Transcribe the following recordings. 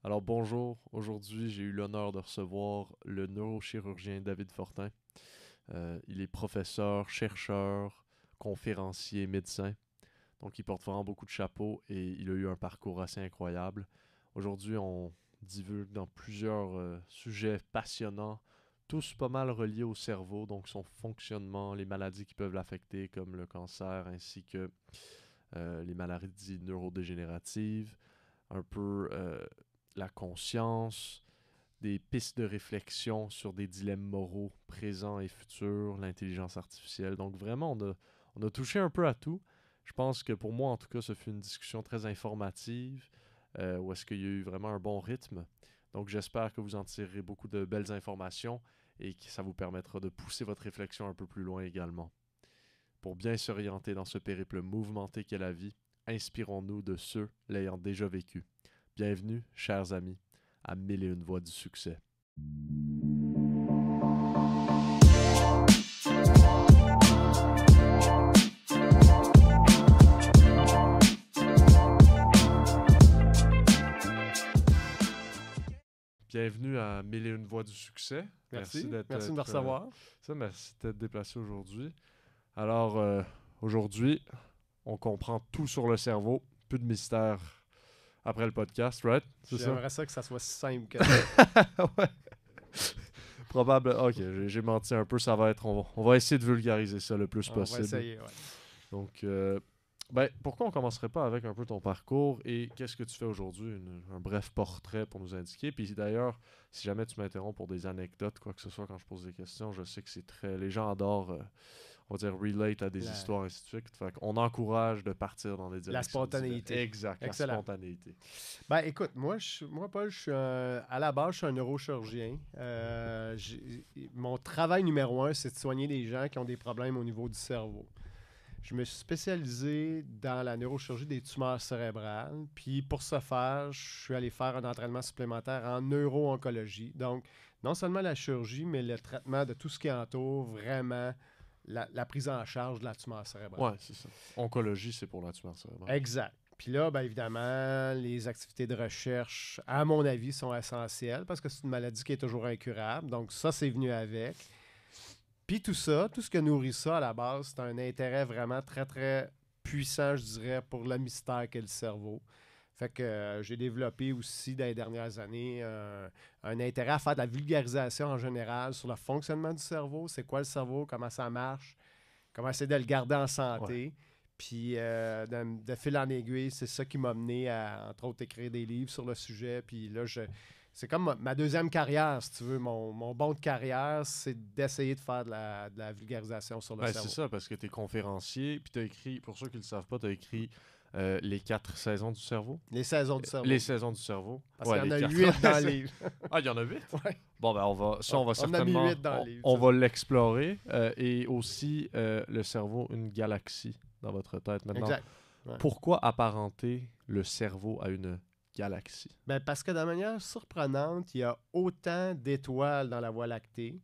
Alors bonjour, aujourd'hui j'ai eu l'honneur de recevoir le neurochirurgien David Fortin. Il est professeur, chercheur, conférencier, médecin. Donc il porte vraiment beaucoup de chapeaux et il a eu un parcours assez incroyable. Aujourd'hui on divulgue dans plusieurs sujets passionnants, tous pas mal reliés au cerveau, donc son fonctionnement, les maladies qui peuvent l'affecter comme le cancer ainsi que les maladies neurodégénératives, un peu la conscience, des pistes de réflexion sur des dilemmes moraux présents et futurs, l'intelligence artificielle. Donc vraiment, on a touché un peu à tout. Je pense que pour moi, en tout cas, ce fut une discussion très informative, où est-ce qu'il y a eu vraiment un bon rythme. Donc j'espère que vous en tirerez beaucoup de belles informations et que ça vous permettra de pousser votre réflexion un peu plus loin également. Pour bien s'orienter dans ce périple mouvementé qu'est la vie, inspirons-nous de ceux l'ayant déjà vécu. Bienvenue, chers amis, à Mille et une voix du succès. Bienvenue à Mille et une voix du succès. Merci de me recevoir. Merci d'être déplacé aujourd'hui. Alors, aujourd'hui, on comprend tout sur le cerveau. Peu de mystère après le podcast, right? J'aimerais ça que ça soit simple que ouais. Probable. Ok, j'ai menti un peu. Ça va être. On va essayer de vulgariser ça le plus possible. On va essayer, ouais. Donc, pourquoi on commencerait pas avec un peu ton parcours et qu'est-ce que tu fais aujourd'hui? Un bref portrait pour nous indiquer. Puis d'ailleurs, si jamais tu m'interromps pour des anecdotes, quoi que ce soit, quand je pose des questions, je sais que c'est très. Les gens adorent, on va dire, relate à des histoires, ainsi de suite. Fait qu'on encourage de partir dans des directions. La spontanéité. Diverses. Exact, excellent. La spontanéité. Ben, écoute, moi, Paul, je suis à la base, je suis un neurochirurgien. Mon travail numéro 1, c'est de soigner des gens qui ont des problèmes au niveau du cerveau. Je me suis spécialisé dans la neurochirurgie des tumeurs cérébrales. Puis pour ce faire, je suis allé faire un entraînement supplémentaire en neuro-oncologie. Donc, non seulement la chirurgie, mais le traitement de tout ce qui entoure vraiment la prise en charge de la tumeur cérébrale. Ouais, c'est ça. Oncologie, c'est pour la tumeur cérébrale. Exact. Puis là, bien évidemment, les activités de recherche, à mon avis, sont essentielles parce que c'est une maladie qui est toujours incurable. Donc ça, c'est venu avec. Puis tout ça, tout ce que nourrit ça à la base, c'est un intérêt vraiment très, très puissant, je dirais, pour le mystère qu'est le cerveau. Fait que j'ai développé aussi dans les dernières années un intérêt à faire de la vulgarisation en général sur le fonctionnement du cerveau. C'est quoi le cerveau, comment ça marche, comment essayer de le garder en santé. Ouais. Puis de fil en aiguille, c'est ça qui m'a mené à, entre autres, écrire des livres sur le sujet. Puis là, c'est comme ma deuxième carrière, si tu veux. Mon bond de carrière, c'est d'essayer de faire de la vulgarisation sur le cerveau. C'est ça, parce que tu es conférencier, puis tu as écrit, pour ceux qui ne le savent pas, tu as écrit les 4 saisons du cerveau. Les saisons du cerveau. Les saisons du cerveau. Parce qu'il y en a 8 dans le livre. Ah, il y en a 8? Oui. Bon, ben on va certainement... On a mis 8 dans le livre. On va l'explorer. Et aussi, le cerveau, une galaxie dans votre tête maintenant. Exact. Ouais. Pourquoi apparenter le cerveau à une galaxie? Ben parce que de manière surprenante, il y a autant d'étoiles dans la Voie lactée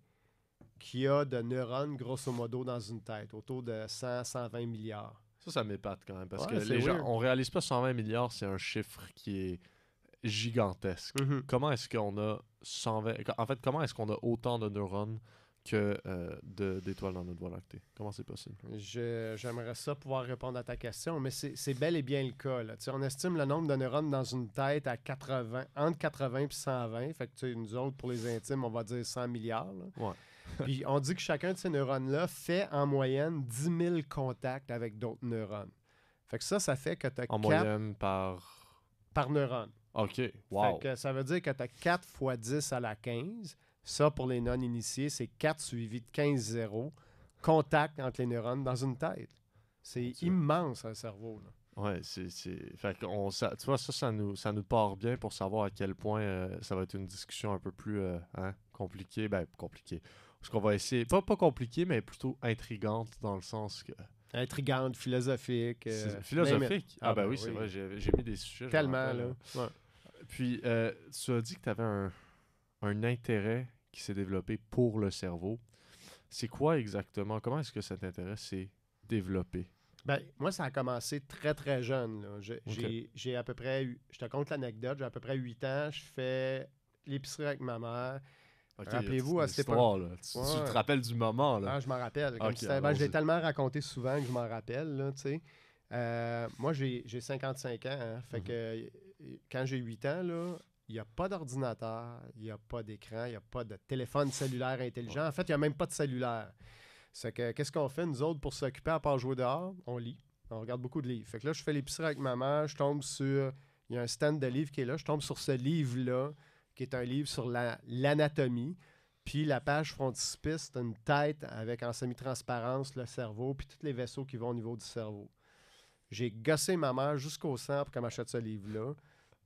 qu'il y a de neurones, grosso modo, dans une tête, autour de 100-120 milliards. Ça m'épate quand même, parce que les gens, on réalise pas 120 milliards, c'est un chiffre qui est gigantesque. Mm-hmm. Comment est-ce qu'on a 120... En fait, comment est-ce qu'on a autant de neurones que d'étoiles dans notre Voie lactée? Comment c'est possible? J'aimerais ça pouvoir répondre à ta question, mais c'est bel et bien le cas. Là. On estime le nombre de neurones dans une tête à 80, entre 80 et 120. Fait que nous autres, pour les intimes, on va dire 100 milliards. Là. Ouais. Puis on dit que chacun de ces neurones-là fait en moyenne 10 000 contacts avec d'autres neurones. Fait que ça fait que tu as 4... En moyenne par neurone. OK, wow. Fait que ça veut dire que tu as 4 fois 10 à la 15. Ça, pour les non-initiés, c'est 4 suivi de 15 zéros. Contact entre les neurones dans une tête. C'est immense, un cerveau. Oui, Fait que tu vois, ça nous part bien pour savoir à quel point ça va être une discussion un peu plus compliquée. Ben, compliquée. Parce qu'on va essayer, pas compliquée, mais plutôt intrigante dans le sens que... Intrigante, philosophique. Philosophique? Ah ben oui, c'est vrai, j'ai mis des sujets. Tellement, là. Ouais. Puis, tu as dit que tu avais un intérêt qui s'est développé pour le cerveau. C'est quoi exactement? Comment est-ce que cet intérêt s'est développé? Ben, moi, ça a commencé très, très jeune. Là. J'ai à peu près, je te conte l'anecdote, j'ai à peu près 8 ans, je fais l'épicerie avec ma mère. Ok, il y a toute Rappelez-vous, une à cette époque. histoire, là. Tu te Ouais. rappelles du moment, là. Ah, je m'en rappelle. Comme Ok, si ben, je l'ai allons-y. tellement raconté souvent que je m'en rappelle, là, tu sais. Moi, j'ai 55 ans, hein, fait Mhm. que quand j'ai 8 ans, là, il n'y a pas d'ordinateur, il n'y a pas d'écran, il n'y a pas de téléphone cellulaire intelligent. Ouais. En fait, il n'y a même pas de cellulaire. C'est que qu'est-ce qu'on fait, nous autres, pour s'occuper à part jouer dehors? On lit. On regarde beaucoup de livres. Fait que là, je fais l'épicerie avec ma mère, je tombe sur. Il y a un stand de livres qui est là, je tombe sur ce livre-là, qui est un livre sur l'anatomie. Puis la page frontispice, c'est une tête avec en semi-transparence le cerveau, puis tous les vaisseaux qui vont au niveau du cerveau. J'ai gossé ma mère jusqu'au sang pour qu'elle m'achète ce livre-là.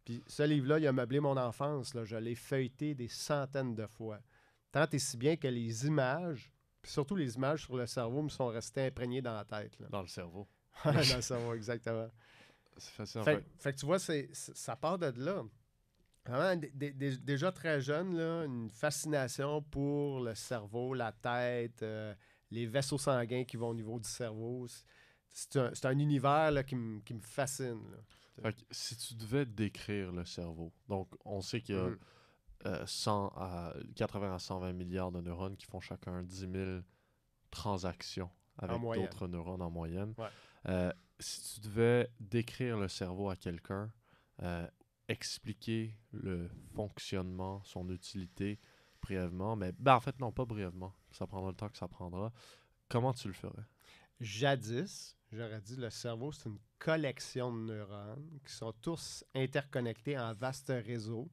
Puis ce livre-là, il a meublé mon enfance. Là. Je l'ai feuilleté des centaines de fois. Tant et si bien que les images, puis surtout les images sur le cerveau, me sont restées imprégnées dans la tête. Là. Dans le cerveau. Dans le cerveau, exactement. C'est facile, en Fait, fait. fait que tu vois, ça part de là. Vraiment, déjà très jeune, là, une fascination pour le cerveau, la tête, les vaisseaux sanguins qui vont au niveau du cerveau. C'est un univers là, qui me fascine. Là. Fait que si tu devais décrire le cerveau, donc on sait qu'il y a Mhm. 80 à 120 milliards de neurones qui font chacun 10 000 transactions En avec moyenne. d'autres neurones en moyenne. Ouais. Euh, si tu devais décrire le cerveau à quelqu'un, euh, expliquer le fonctionnement, son utilité brièvement, mais ben, en fait non, pas brièvement, ça prendra le temps que ça prendra, comment tu le ferais? Jadis, j'aurais dit le cerveau, c'est une collection de neurones qui sont tous interconnectés en vastes réseaux,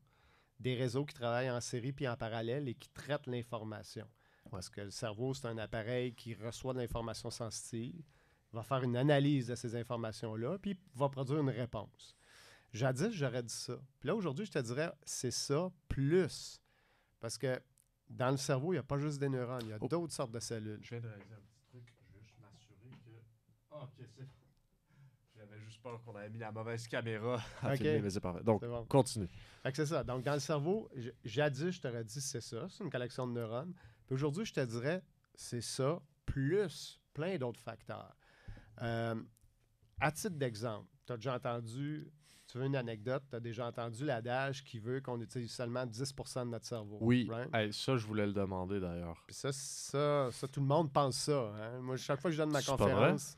des réseaux qui travaillent en série puis en parallèle et qui traitent l'information. Parce que le cerveau, c'est un appareil qui reçoit de l'information sensitive, va faire une analyse de ces informations-là, puis va produire une réponse. Jadis, j'aurais dit ça. Puis là, aujourd'hui, je te dirais, c'est ça plus. Parce que dans le cerveau, il n'y a pas juste des neurones, il y a Oh, d'autres sortes de cellules. je viens de réaliser un petit truc, je veux juste m'assurer que... Ah, ok, c'est... J'avais juste peur qu'on avait mis la mauvaise caméra à OK, filmer, mais c'est parfait. Donc, c'est bon. continue. Fait que c'est ça. Donc, dans le cerveau, jadis, je t'aurais dit c'est ça, c'est une collection de neurones. Puis aujourd'hui, je te dirais c'est ça, plus plein d'autres facteurs. Euh, à titre d'exemple, tu as déjà entendu, tu veux une anecdote, tu as déjà entendu l'adage qui veut qu'on utilise seulement 10% de notre cerveau. Oui, Right? hey, ça, je voulais le demander d'ailleurs. Puis ça, tout le monde pense ça. Hein? Moi, chaque fois que je donne ma C'est pas vrai? conférence,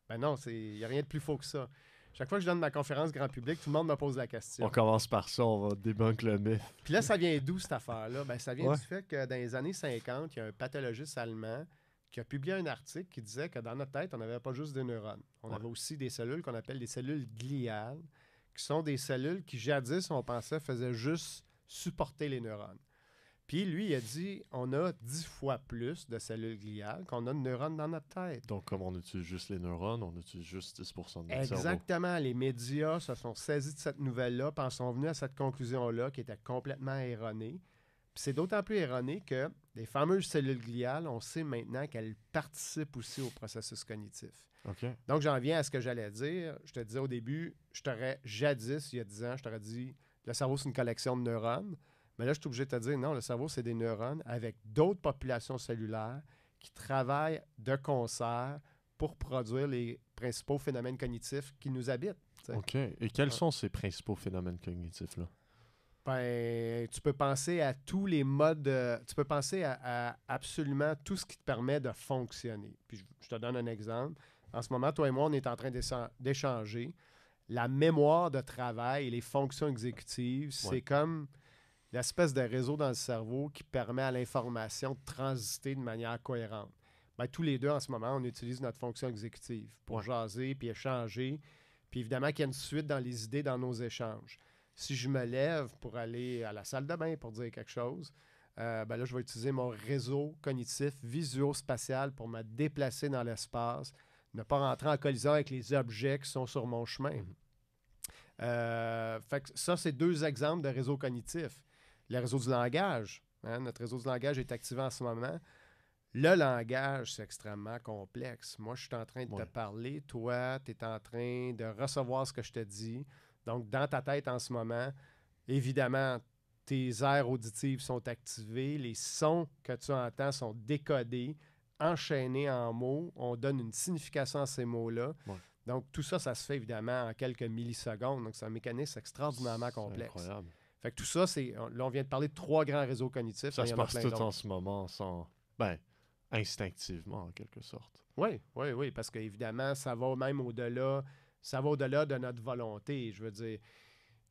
ben non, il n'y a rien de plus faux que ça. Chaque fois que je donne ma conférence grand public, tout le monde me pose la question. On commence par ça, on va débunk le mythe. Puis là, ça vient d'où cette affaire-là? Ben, ça vient Ouais. du fait que dans les années 50, il y a un pathologiste allemand qui a publié un article qui disait que dans notre tête, on n'avait pas juste des neurones. On Ouais. avait aussi des cellules qu'on appelle des cellules gliales, qui sont des cellules qui jadis, on pensait, faisaient juste supporter les neurones. Puis lui, il a dit, on a 10 fois plus de cellules gliales qu'on a de neurones dans notre tête. Donc, comme on utilise juste les neurones, on utilise juste 10% de notre cerveau. Exactement. Les médias se sont saisis de cette nouvelle-là, puis en sont venus à cette conclusion-là qui était complètement erronée. Puis c'est d'autant plus erroné que les fameuses cellules gliales, on sait maintenant qu'elles participent aussi au processus cognitif. OK. Donc, j'en viens à ce que j'allais dire. Je te disais au début, jadis, il y a 10 ans, je t'aurais dit, le cerveau, c'est une collection de neurones. Mais là, je suis obligé de te dire, non, le cerveau, c'est des neurones avec d'autres populations cellulaires qui travaillent de concert pour produire les principaux phénomènes cognitifs qui nous habitent. T'sais. OK. Et quels sont ces principaux phénomènes cognitifs-là? Ben, tu peux penser à tous les modes, tu peux penser à absolument tout ce qui te permet de fonctionner. Puis je te donne un exemple. En ce moment, toi et moi, on est en train d'échanger. La mémoire de travail et les fonctions exécutives, c'est Ouais. comme l'espèce de réseau dans le cerveau qui permet à l'information de transiter de manière cohérente. Ben, tous les deux, en ce moment, on utilise notre fonction exécutive pour Ouais. jaser puis échanger. Puis évidemment qu'il y a une suite dans les idées dans nos échanges. Si je me lève pour aller à la salle de bain pour dire quelque chose, ben là, je vais utiliser mon réseau cognitif visuo-spatial pour me déplacer dans l'espace, ne pas rentrer en collision avec les objets qui sont sur mon chemin. Fait que ça, c'est deux exemples de réseaux cognitifs. Le réseau du langage. Hein, notre réseau du langage est activé en ce moment. Le langage, c'est extrêmement complexe. Moi, je suis en train de te parler. Toi, tu es en train de recevoir ce que je te dis. Donc, dans ta tête en ce moment, évidemment, tes aires auditives sont activées. Les sons que tu entends sont décodés enchaînés en mots, on donne une signification à ces mots-là. Ouais. Donc, tout ça, ça se fait évidemment en quelques millisecondes. Donc, c'est un mécanisme extraordinairement C'est complexe. incroyable. Fait que tout ça, là, on vient de parler de 3 grands réseaux cognitifs. Ça mais il se y en a passe plein tout d'autres. en ce moment sans... Ben, instinctivement, en quelque sorte. Oui, parce qu'évidemment, ça va même au-delà. Ça va au-delà de notre volonté. Je veux dire,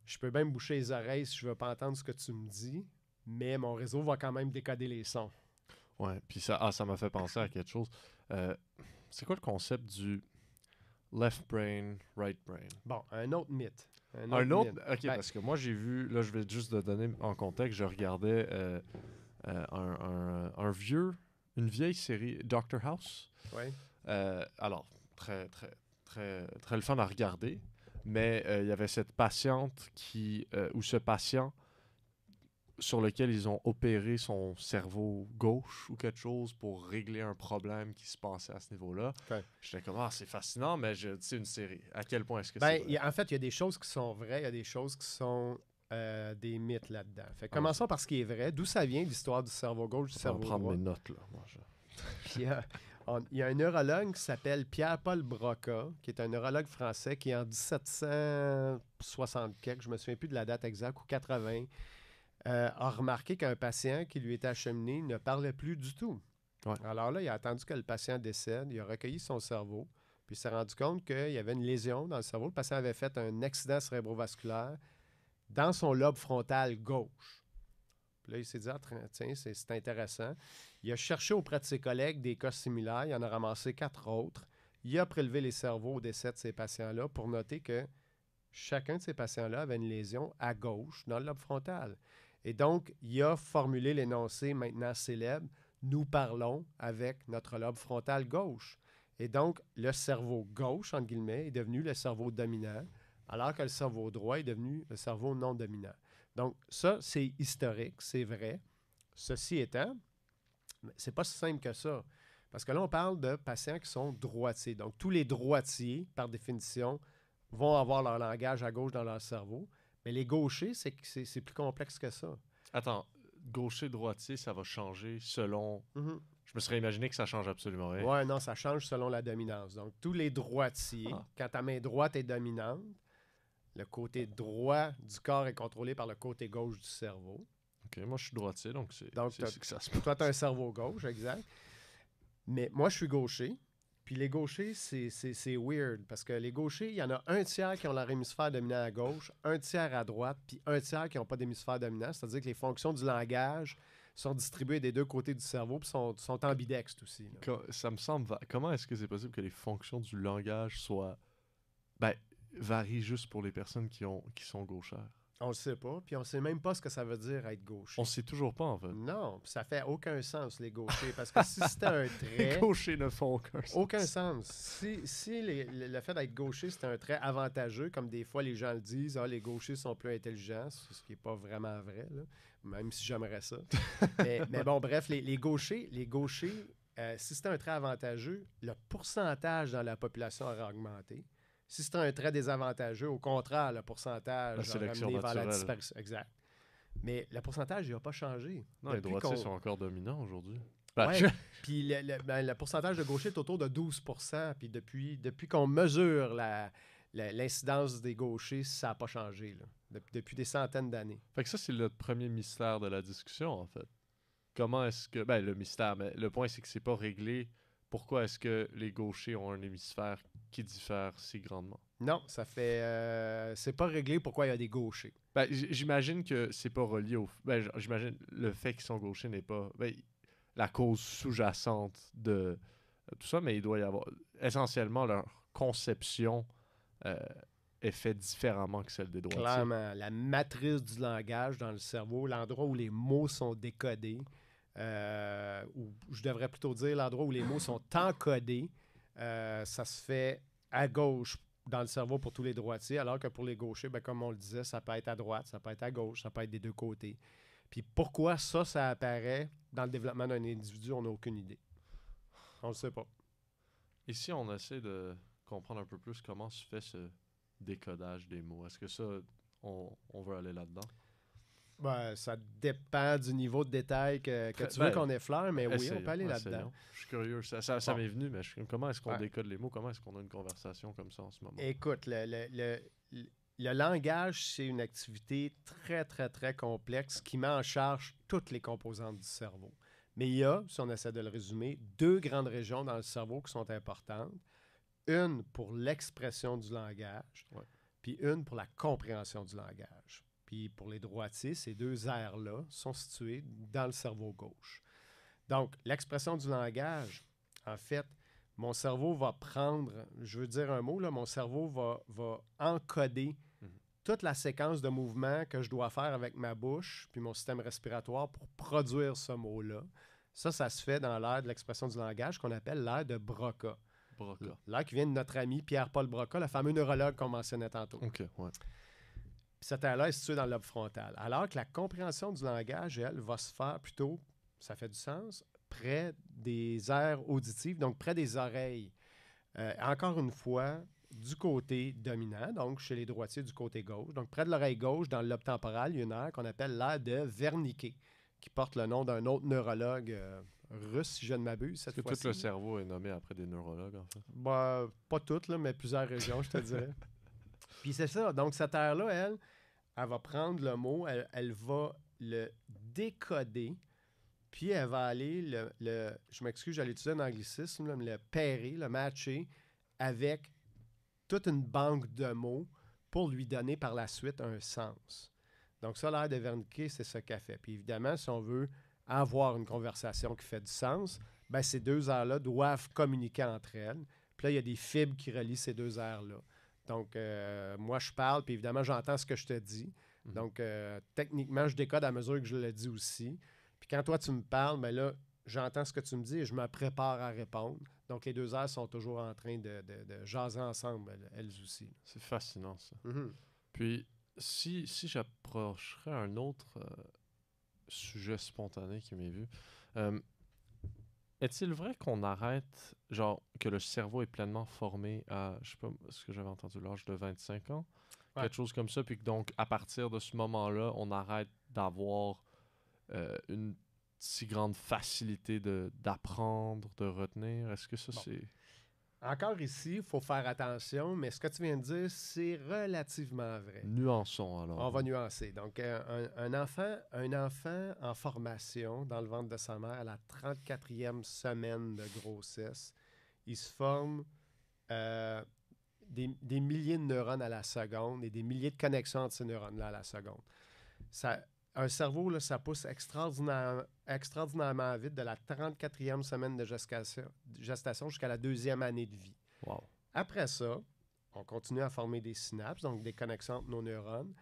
je peux même boucher les oreilles si je veux pas entendre ce que tu me dis, mais mon réseau va quand même décoder les sons. Ouais, puis ça m'a fait penser à quelque chose. C'est quoi le concept du left brain, right brain? Bon, un autre mythe. Un autre? mythe. Ok, Ben, parce que moi j'ai vu, là je vais juste te donner en contexte, je regardais une vieille série, Doctor House. ouais. Alors, très le fun à regarder, mais il y avait cette patiente ou ce patient sur lequel ils ont opéré son cerveau gauche ou quelque chose pour régler un problème qui se passait à ce niveau-là. Okay. J'étais comme, c'est fascinant, mais c'est une série. À quel point est-ce que Ben, c'est vrai? en fait, il y a des choses qui sont vraies, il y a des choses qui sont des mythes là-dedans. Fait que commençons par ce qui est vrai. D'où ça vient, l'histoire du cerveau gauche, du Je vais cerveau prendre droit? mes notes, là. Puis, il y a un neurologue qui s'appelle Pierre-Paul Broca, qui est un neurologue français qui, en 1760 quelque, je me souviens plus de la date exacte, ou 80, a remarqué qu'un patient qui lui était acheminé ne parlait plus du tout. Ouais. Alors là, il a attendu que le patient décède, il a recueilli son cerveau, puis il s'est rendu compte qu'il y avait une lésion dans le cerveau. Le patient avait fait un accident cérébrovasculaire dans son lobe frontal gauche. Puis là, il s'est dit, tiens, c'est intéressant. Il a cherché auprès de ses collègues des cas similaires. Il en a ramassé 4 autres. Il a prélevé les cerveaux au décès de ces patients-là pour noter que chacun de ces patients-là avait une lésion à gauche dans le lobe frontal. Et donc, il a formulé l'énoncé maintenant célèbre, nous parlons avec notre lobe frontal gauche. Et donc, le cerveau gauche, entre guillemets, est devenu le cerveau dominant, alors que le cerveau droit est devenu le cerveau non dominant. Donc, ça, c'est historique, c'est vrai. Ceci étant, c'est pas si simple que ça. Parce que là, on parle de patients qui sont droitiers. Donc, tous les droitiers, par définition, vont avoir leur langage à gauche dans leur cerveau. Mais les gauchers, c'est plus complexe que ça. Attends, gaucher-droitier, ça va changer selon... Mm-hmm. Je me serais imaginé que ça change absolument rien. Ouais, non, ça change selon la dominance. Donc, tous les droitiers, quand ta main droite est dominante, le côté droit du corps est contrôlé par le côté gauche du cerveau. Ok, moi je suis droitier, donc c'est que ça se Toi, passe. tu as un cerveau gauche, exact. Mais moi, je suis gaucher. Puis les gauchers, c'est weird. Parce que les gauchers, il y en a un tiers qui ont leur hémisphère dominant à gauche, un tiers à droite, puis un tiers qui n'ont pas d'hémisphère dominant. C'est-à-dire que les fonctions du langage sont distribuées des deux côtés du cerveau, puis sont ambidextres aussi. Là. Ça me semble... Comment est-ce que c'est possible que les fonctions du langage varient juste pour les personnes qui sont gauchères? On le sait pas, puis on sait même pas ce que ça veut dire être gaucher. On sait toujours pas, en fait. Non, puis ça fait aucun sens, les gauchers, parce que si c'était un trait... Les gauchers ne font aucun sens. Aucun sens. Si le fait d'être gaucher, c'est un trait avantageux, comme des fois les gens le disent, les gauchers sont plus intelligents, ce qui n'est pas vraiment vrai, là, même si j'aimerais ça. mais bon, bref, les gauchers, si c'était un trait avantageux, le pourcentage dans la population aurait augmenté. Si c'était un trait désavantageux, au contraire, le pourcentage aurait amené vers la disparition. Exact. Mais le pourcentage, il n'a pas changé. Non, les droitiers sont encore dominants aujourd'hui. Ouais. Puis le pourcentage de gauchers est autour de 12%. Puis depuis qu'on mesure l'incidence des gauchers, ça n'a pas changé. Là, depuis des centaines d'années. Fait que ça, c'est le premier mystère de la discussion, en fait. Comment est-ce que... Ben, le mystère, mais le point, c'est que c'est pas réglé. Pourquoi est-ce que les gauchers ont un hémisphère qui diffère si grandement? Non, ça fait... c'est pas réglé pourquoi il y a des gauchers. Ben, j'imagine que c'est pas relié au... Ben, j'imagine le fait qu'ils sont gauchers n'est pas... Ben, la cause sous-jacente de tout ça, mais il doit y avoir... Essentiellement, leur conception est faite différemment que celle des droitiers. Clairement, la matrice du langage dans le cerveau, l'endroit où les mots sont décodés, ou je devrais plutôt dire l'endroit où les mots sont encodés, ça se fait à gauche dans le cerveau pour tous les droitiers, alors que pour les gauchers, ben, comme on le disait, ça peut être à droite, ça peut être à gauche, ça peut être des deux côtés. Puis pourquoi ça apparaît dans le développement d'un individu, on n'a aucune idée. On ne le sait pas. Ici, on essaie de comprendre un peu plus comment se fait ce décodage des mots. Est-ce que ça, on veut aller là-dedans? Ben, ça dépend du niveau de détail que tu veux qu'on effleure, mais oui, on peut aller là-dedans. Je suis curieux. Ça m'est venu, mais comment est-ce qu'on décode les mots? Comment est-ce qu'on a une conversation comme ça en ce moment? Écoute, le langage, c'est une activité très, très, très complexe qui met en charge toutes les composantes du cerveau. Mais il y a, si on essaie de le résumer, 2 grandes régions dans le cerveau qui sont importantes. Une pour l'expression du langage, puis une pour la compréhension du langage. Puis pour les droitiers, ces 2 aires-là sont situées dans le cerveau gauche. Donc, l'expression du langage, en fait, mon cerveau va prendre, je veux dire un mot, là, mon cerveau va encoder toute la séquence de mouvements que je dois faire avec ma bouche puis mon système respiratoire pour produire ce mot-là. Ça se fait dans l'aire de l'expression du langage qu'on appelle l'aire de Broca. L'aire qui vient de notre ami Pierre-Paul Broca, le fameux neurologue qu'on mentionnait tantôt. OK, ouais. Puis cette aire-là est située dans le lobe frontal. Alors que la compréhension du langage, elle, va se faire plutôt, ça fait du sens, près des aires auditives, donc près des oreilles. Encore une fois, du côté dominant, donc chez les droitiers du côté gauche. Donc près de l'oreille gauche, dans le lobe temporal, il y a une aire qu'on appelle l'aire de Wernicke, qui porte le nom d'un autre neurologue russe, si je ne m'abuse, cette fois-ci. Est-ce que tout le cerveau est nommé après des neurologues, en fait? Ben, pas toutes, là, mais plusieurs régions, je te dirais. Puis c'est ça. Donc cette aire-là, elle va prendre le mot, elle va le décoder, puis elle va aller, je m'excuse, j'allais utiliser un anglicisme, là, mais le pairer, le matcher avec toute une banque de mots pour lui donner par la suite un sens. Donc ça, l'aire de Wernicke, c'est ce qu'elle fait. Puis évidemment, si on veut avoir une conversation qui fait du sens, ben ces 2 aires-là doivent communiquer entre elles. Puis là, il y a des fibres qui relient ces 2 aires-là. Donc, moi, je parle, puis évidemment, j'entends ce que je te dis. Donc, techniquement, je décode à mesure que je le dis aussi. Puis quand toi, tu me parles, ben là, j'entends ce que tu me dis et je me prépare à répondre. Donc, les 2 aires sont toujours en train de jaser ensemble, elles aussi. C'est fascinant, ça. Puis, si j'approcherais un autre sujet spontané qui m'est vu, est-il vrai qu'on arrête, genre, que le cerveau est pleinement formé à, je sais pas, ce que j'avais entendu, l'âge de 25 ans? Ouais. Quelque chose comme ça, puis que donc, à partir de ce moment-là, on arrête d'avoir une si grande facilité d'apprendre, de retenir? Est-ce que ça, c'est... Encore ici, il faut faire attention, mais ce que tu viens de dire, c'est relativement vrai. Nuançons, alors. On va nuancer. Donc, un enfant en formation dans le ventre de sa mère à la 34e semaine de grossesse, il se forme des milliers de neurones à la seconde et des milliers de connexions entre ces neurones-là à la seconde. Un cerveau, là, ça pousse extraordinairement vite de la 34e semaine de gestation jusqu'à la 2e année de vie. Wow. Après ça, on continue à former des synapses, donc des connexions entre nos neurones.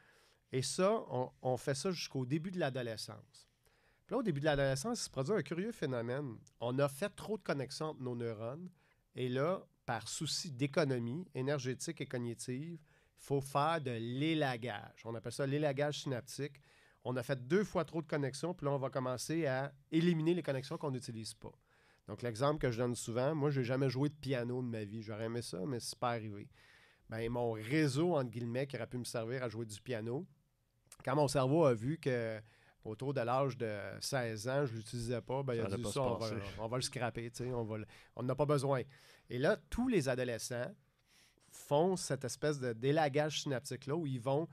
Et ça, on fait ça jusqu'au début de l'adolescence. Puis là, au début de l'adolescence, il se produit un curieux phénomène. On a fait trop de connexions entre nos neurones. Et là, par souci d'économie énergétique et cognitive, il faut faire de l'élagage. On appelle ça l'élagage synaptique. On a fait 2 fois trop de connexions, puis là, on va commencer à éliminer les connexions qu'on n'utilise pas. Donc, l'exemple que je donne souvent, moi, je n'ai jamais joué de piano de ma vie. J'aurais aimé ça, mais c'est pas arrivé. Bien, mon réseau, entre guillemets, qui aurait pu me servir à jouer du piano, quand mon cerveau a vu que autour de l'âge de 16 ans, je ne l'utilisais pas, bien, il a dit ça, on va le scraper, on n'a pas besoin. Et là, tous les adolescents font cette espèce d'élagage synaptique-là où ils vont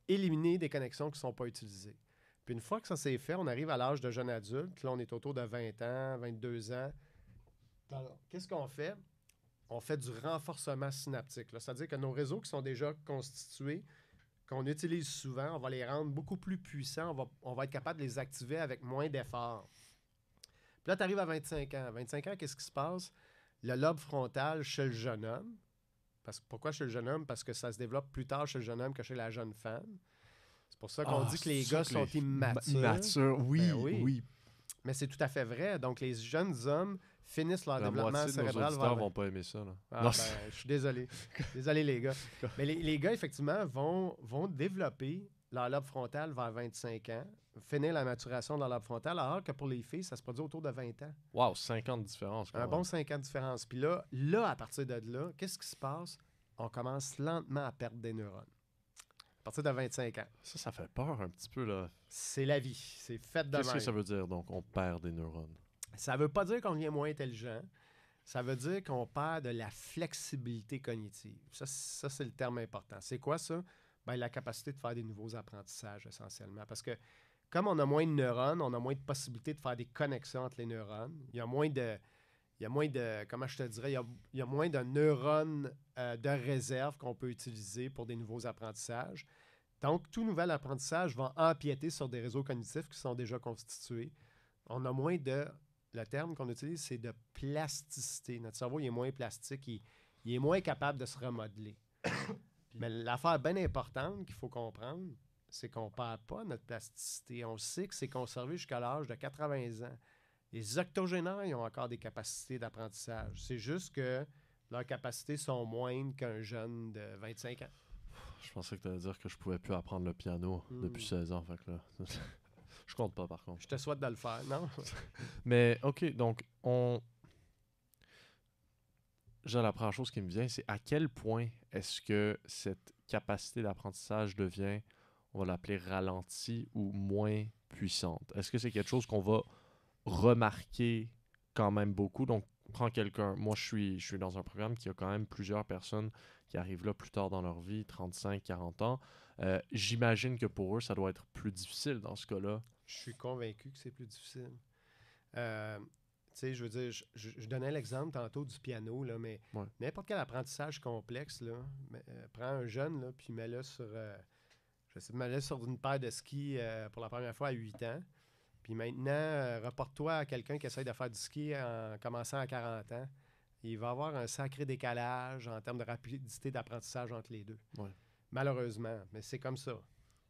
éliminer des connexions qui ne sont pas utilisées. Puis une fois que ça s'est fait, on arrive à l'âge de jeune adulte. Là, on est autour de 20 ans, 22 ans. Alors, qu'est-ce qu'on fait? On fait du renforcement synaptique. C'est-à-dire que nos réseaux qui sont déjà constitués, qu'on utilise souvent, on va les rendre beaucoup plus puissants. On va être capable de les activer avec moins d'efforts. Puis là, tu arrives à 25 ans. 25 ans, qu'est-ce qui se passe? Le lobe frontal chez le jeune homme. Pourquoi chez le jeune homme? Parce que ça se développe plus tard chez le jeune homme que chez la jeune femme. C'est pour ça qu'on dit que les gars sont immatures. Immatures, oui, ben oui. Mais c'est tout à fait vrai. Donc, les jeunes hommes finissent leur développement cérébral. Nos auditeurs vont pas aimer ça. Là. Ben, je suis désolé. Désolé, les gars. Mais les gars, effectivement, vont développer leur lobe frontal vers 25 ans, finir la maturation de leur lobe frontal, alors que pour les filles, ça se produit autour de 20 ans. Wow, 5 ans de différence. Un bon 5 ans de différence. Puis là, à partir de là, qu'est-ce qui se passe? On commence lentement à perdre des neurones. partir de 25 ans. Ça fait peur un petit peu, là. C'est la vie. C'est fait de Qu'est-ce que même. ça veut dire, donc, on perd des neurones? Ça ne veut pas dire qu'on devient moins intelligent. Ça veut dire qu'on perd de la flexibilité cognitive. Ça c'est le terme important. C'est quoi ça? Ben, la capacité de faire des nouveaux apprentissages, essentiellement. Parce que comme on a moins de neurones, on a moins de possibilités de faire des connexions entre les neurones. Il y a moins de comment je te dirais, il y a moins de neurones de réserve qu'on peut utiliser pour des nouveaux apprentissages. Donc, tout nouvel apprentissage va empiéter sur des réseaux cognitifs qui sont déjà constitués. On a moins de... Le terme qu'on utilise, c'est de plasticité. Notre cerveau, il est moins plastique, il est moins capable de se remodeler. Mais l'affaire bien importante qu'il faut comprendre, c'est qu'on ne perd pas notre plasticité. On sait que c'est conservé jusqu'à l'âge de 80 ans. Les octogénaires, ils ont encore des capacités d'apprentissage. C'est juste que leurs capacités sont moindres qu'un jeune de 25 ans. Je pensais que tu allais dire que je pouvais plus apprendre le piano depuis 16 ans. Fait que là, je compte pas, par contre. Je te souhaite de le faire, non? Mais, OK, donc, Genre, la première chose qui me vient, c'est à quel point est-ce que cette capacité d'apprentissage devient, on va l'appeler ralentie ou moins puissante? Est-ce que c'est quelque chose qu'on va remarquer quand même beaucoup? Donc, prends quelqu'un. Moi, je suis dans un programme qui a quand même plusieurs personnes qui arrivent là plus tard dans leur vie, 35, 40 ans. J'imagine que pour eux, ça doit être plus difficile dans ce cas-là. Je suis convaincu que c'est plus difficile. Tu sais, je veux dire, je donnais l'exemple tantôt du piano, là, mais n'importe quel apprentissage complexe, là, prends un jeune, là, puis mets-le sur, mets-le sur une paire de skis pour la première fois à 8 ans. Puis maintenant, reporte-toi à quelqu'un qui essaie de faire du ski en commençant à 40 ans. Il va avoir un sacré décalage en termes de rapidité d'apprentissage entre les deux. Ouais. Malheureusement, mais c'est comme ça.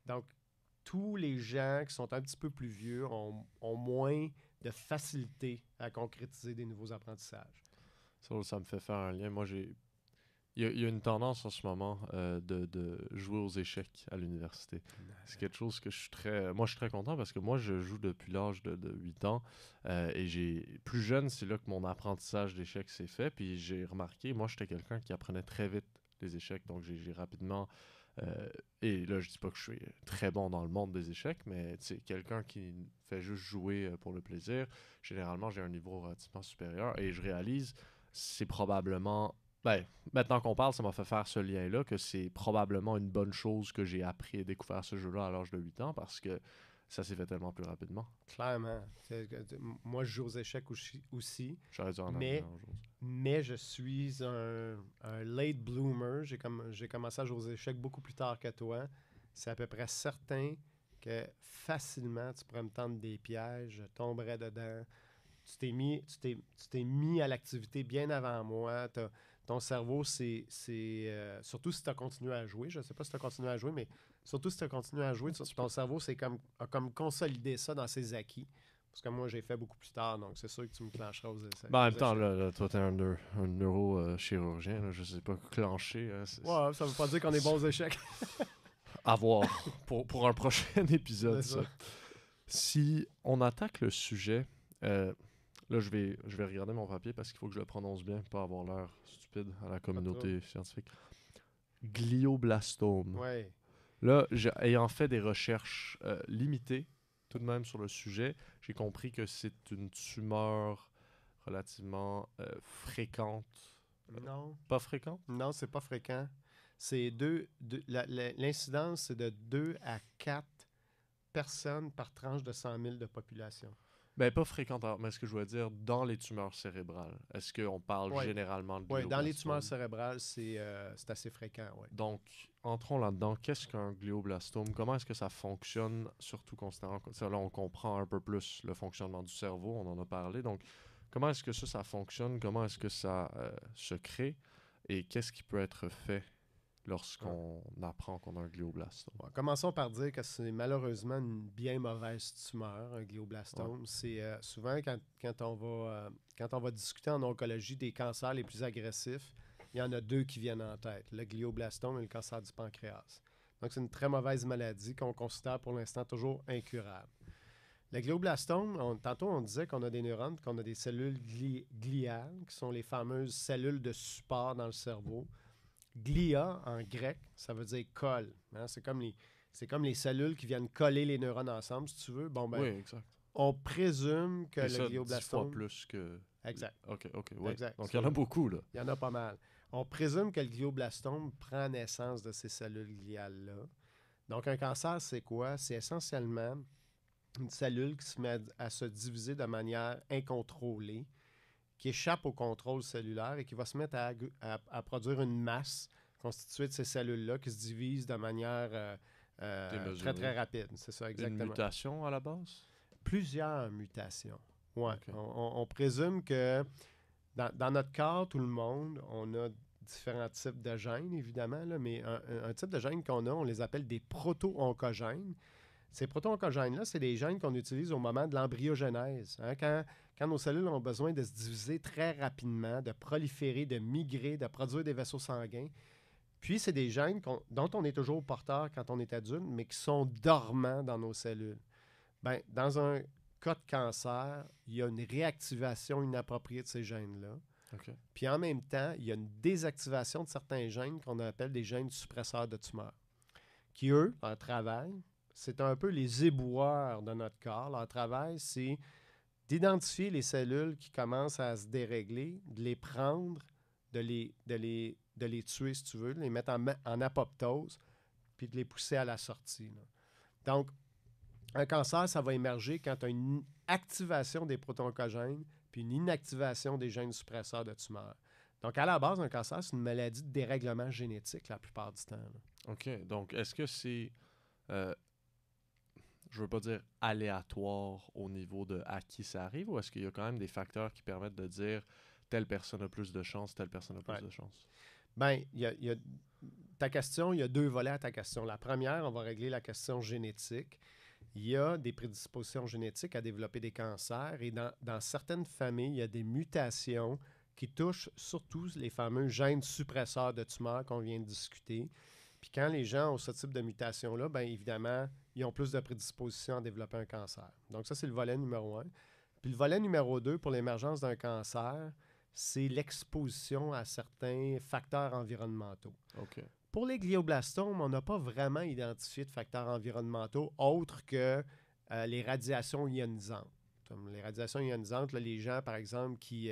Donc, tous les gens qui sont un petit peu plus vieux ont moins de facilité à concrétiser des nouveaux apprentissages. Ça me fait faire un lien. Moi, il y a une tendance en ce moment de jouer aux échecs à l'université. C'est quelque chose que je suis très content parce que moi, je joue depuis l'âge de 8 ans et plus jeune, c'est là que mon apprentissage d'échecs s'est fait. Puis j'ai remarqué, moi, j'étais quelqu'un qui apprenait très vite les échecs. Donc, j'ai rapidement... et là, je dis pas que je suis très bon dans le monde des échecs, mais quelqu'un qui fait juste jouer pour le plaisir, généralement, j'ai un niveau relativement supérieur et je réalise, c'est probablement... Ben, maintenant qu'on parle, ça m'a fait faire ce lien-là, que c'est probablement une bonne chose que j'ai appris et découvert ce jeu-là à l'âge de 8 ans parce que ça s'est fait tellement plus rapidement. Clairement. Moi, je joue aux échecs aussi. J'aurais dû en mais, avoir aujourd'hui. Mais je suis un late bloomer. J'ai commencé à jouer aux échecs beaucoup plus tard que toi. C'est à peu près certain que facilement, tu pourrais me tendre des pièges, je tomberais dedans. Tu t'es mis à l'activité bien avant moi. Ton cerveau, surtout si tu as continué à jouer. Je ne sais pas si tu as continué à jouer, mais surtout si tu as continué à jouer, ton cerveau a comme consolidé ça dans ses acquis. Parce que moi, j'ai fait beaucoup plus tard, donc c'est sûr que tu me clencheras aux essais. Ben, en même temps, là, toi, t'es un neurochirurgien. Je sais pas, clencher. Ouais, ça veut pas dire qu'on est bons aux échecs. À voir pour un prochain épisode, ça. Si on attaque le sujet... là, je vais regarder mon papier parce qu'il faut que je le prononce bien pour pas avoir l'air stupide à la communauté scientifique. Glioblastome. Ouais. Là, ayant fait des recherches limitées tout de même sur le sujet, j'ai compris que c'est une tumeur relativement fréquente. Non. Pas fréquente? Non, c'est pas fréquent. C'est l'incidence, c'est de 2 à 4 personnes par tranche de 100 000 de population. Ben, pas fréquente, mais ce que je veux dire, dans les tumeurs cérébrales, est-ce qu'on parle généralement de glioblastome? Oui, dans les tumeurs cérébrales, c'est assez fréquent, oui. Donc, entrons là-dedans. Qu'est-ce qu'un glioblastome? Comment est-ce que ça fonctionne, surtout considérant que là, on comprend un peu plus le fonctionnement du cerveau, on en a parlé. Donc, comment est-ce que ça fonctionne? Comment est-ce que ça se crée? Et qu'est-ce qui peut être fait lorsqu'on apprend qu'on a un glioblastome? Bon, commençons par dire que c'est malheureusement une bien mauvaise tumeur, un glioblastome. C'est souvent quand on va discuter en oncologie des cancers les plus agressifs, il y en a 2 qui viennent en tête, le glioblastome et le cancer du pancréas. Donc, c'est une très mauvaise maladie qu'on considère pour l'instant toujours incurable. Le glioblastome, tantôt on disait qu'on a des neurones, qu'on a des cellules gliales, qui sont les fameuses cellules de support dans le cerveau. glia, en grec, ça veut dire colle. Hein. C'est comme les cellules qui viennent coller les neurones ensemble, si tu veux. Bon, ben, Oui, exact. on présume que Et le ça, 10 fois glioblastome... plus que... Exact. OK, oui. Exact. Donc, il y en a beaucoup, là. Il y en a pas mal. On présume que le glioblastome prend naissance de ces cellules gliales-là. Donc, un cancer, c'est quoi? C'est essentiellement une cellule qui se met à se diviser de manière incontrôlée, qui échappe au contrôle cellulaire et qui va se mettre à produire une masse constituée de ces cellules-là qui se divisent de manière très, très rapide. C'est ça, exactement. Une mutation à la base? Plusieurs mutations. Ouais. OK. On présume que dans notre corps, tout le monde, on a différents types de gènes, évidemment, là, mais un type de gène qu'on a, on les appelle des proto-oncogènes. Ces proto-oncogènes-là, c'est des gènes qu'on utilise au moment de l'embryogenèse. Hein, quand nos cellules ont besoin de se diviser très rapidement, de proliférer, de migrer, de produire des vaisseaux sanguins. Puis, c'est des gènes dont on est toujours porteur quand on est adulte, mais qui sont dormants dans nos cellules. Ben, dans un cas de cancer, il y a une réactivation inappropriée de ces gènes-là. OK. Puis en même temps, il y a une désactivation de certains gènes qu'on appelle des gènes suppresseurs de tumeurs, qui, eux, leur travail, c'est un peu les éboueurs de notre corps. Leur travail, c'est d'identifier les cellules qui commencent à se dérégler, de les prendre, de les tuer, si tu veux, de les mettre en apoptose, puis de les pousser à la sortie. Là. Donc, un cancer, ça va émerger quand tu as une activation des proto-oncogènes puis une inactivation des gènes suppresseurs de tumeurs. Donc, à la base, un cancer, c'est une maladie de dérèglement génétique la plupart du temps. Là. OK. Donc, est-ce que c'est, je veux pas dire aléatoire au niveau de à qui ça arrive, ou est-ce qu'il y a quand même des facteurs qui permettent de dire telle personne a plus de chance, telle personne a plus de chance? Bien, ta question, il y a deux volets à ta question. La première, on va régler la question génétique. Il y a des prédispositions génétiques à développer des cancers et dans certaines familles, il y a des mutations qui touchent surtout les fameux gènes suppresseurs de tumeurs qu'on vient de discuter. Puis quand les gens ont ce type de mutation-là, bien évidemment, ils ont plus de prédispositions à développer un cancer. Donc ça, c'est le volet numéro 1. Puis le volet numéro 2 pour l'émergence d'un cancer, c'est l'exposition à certains facteurs environnementaux. OK. Pour les glioblastomes, on n'a pas vraiment identifié de facteurs environnementaux autres que les radiations ionisantes. Comme les radiations ionisantes, là, les gens, par exemple, qui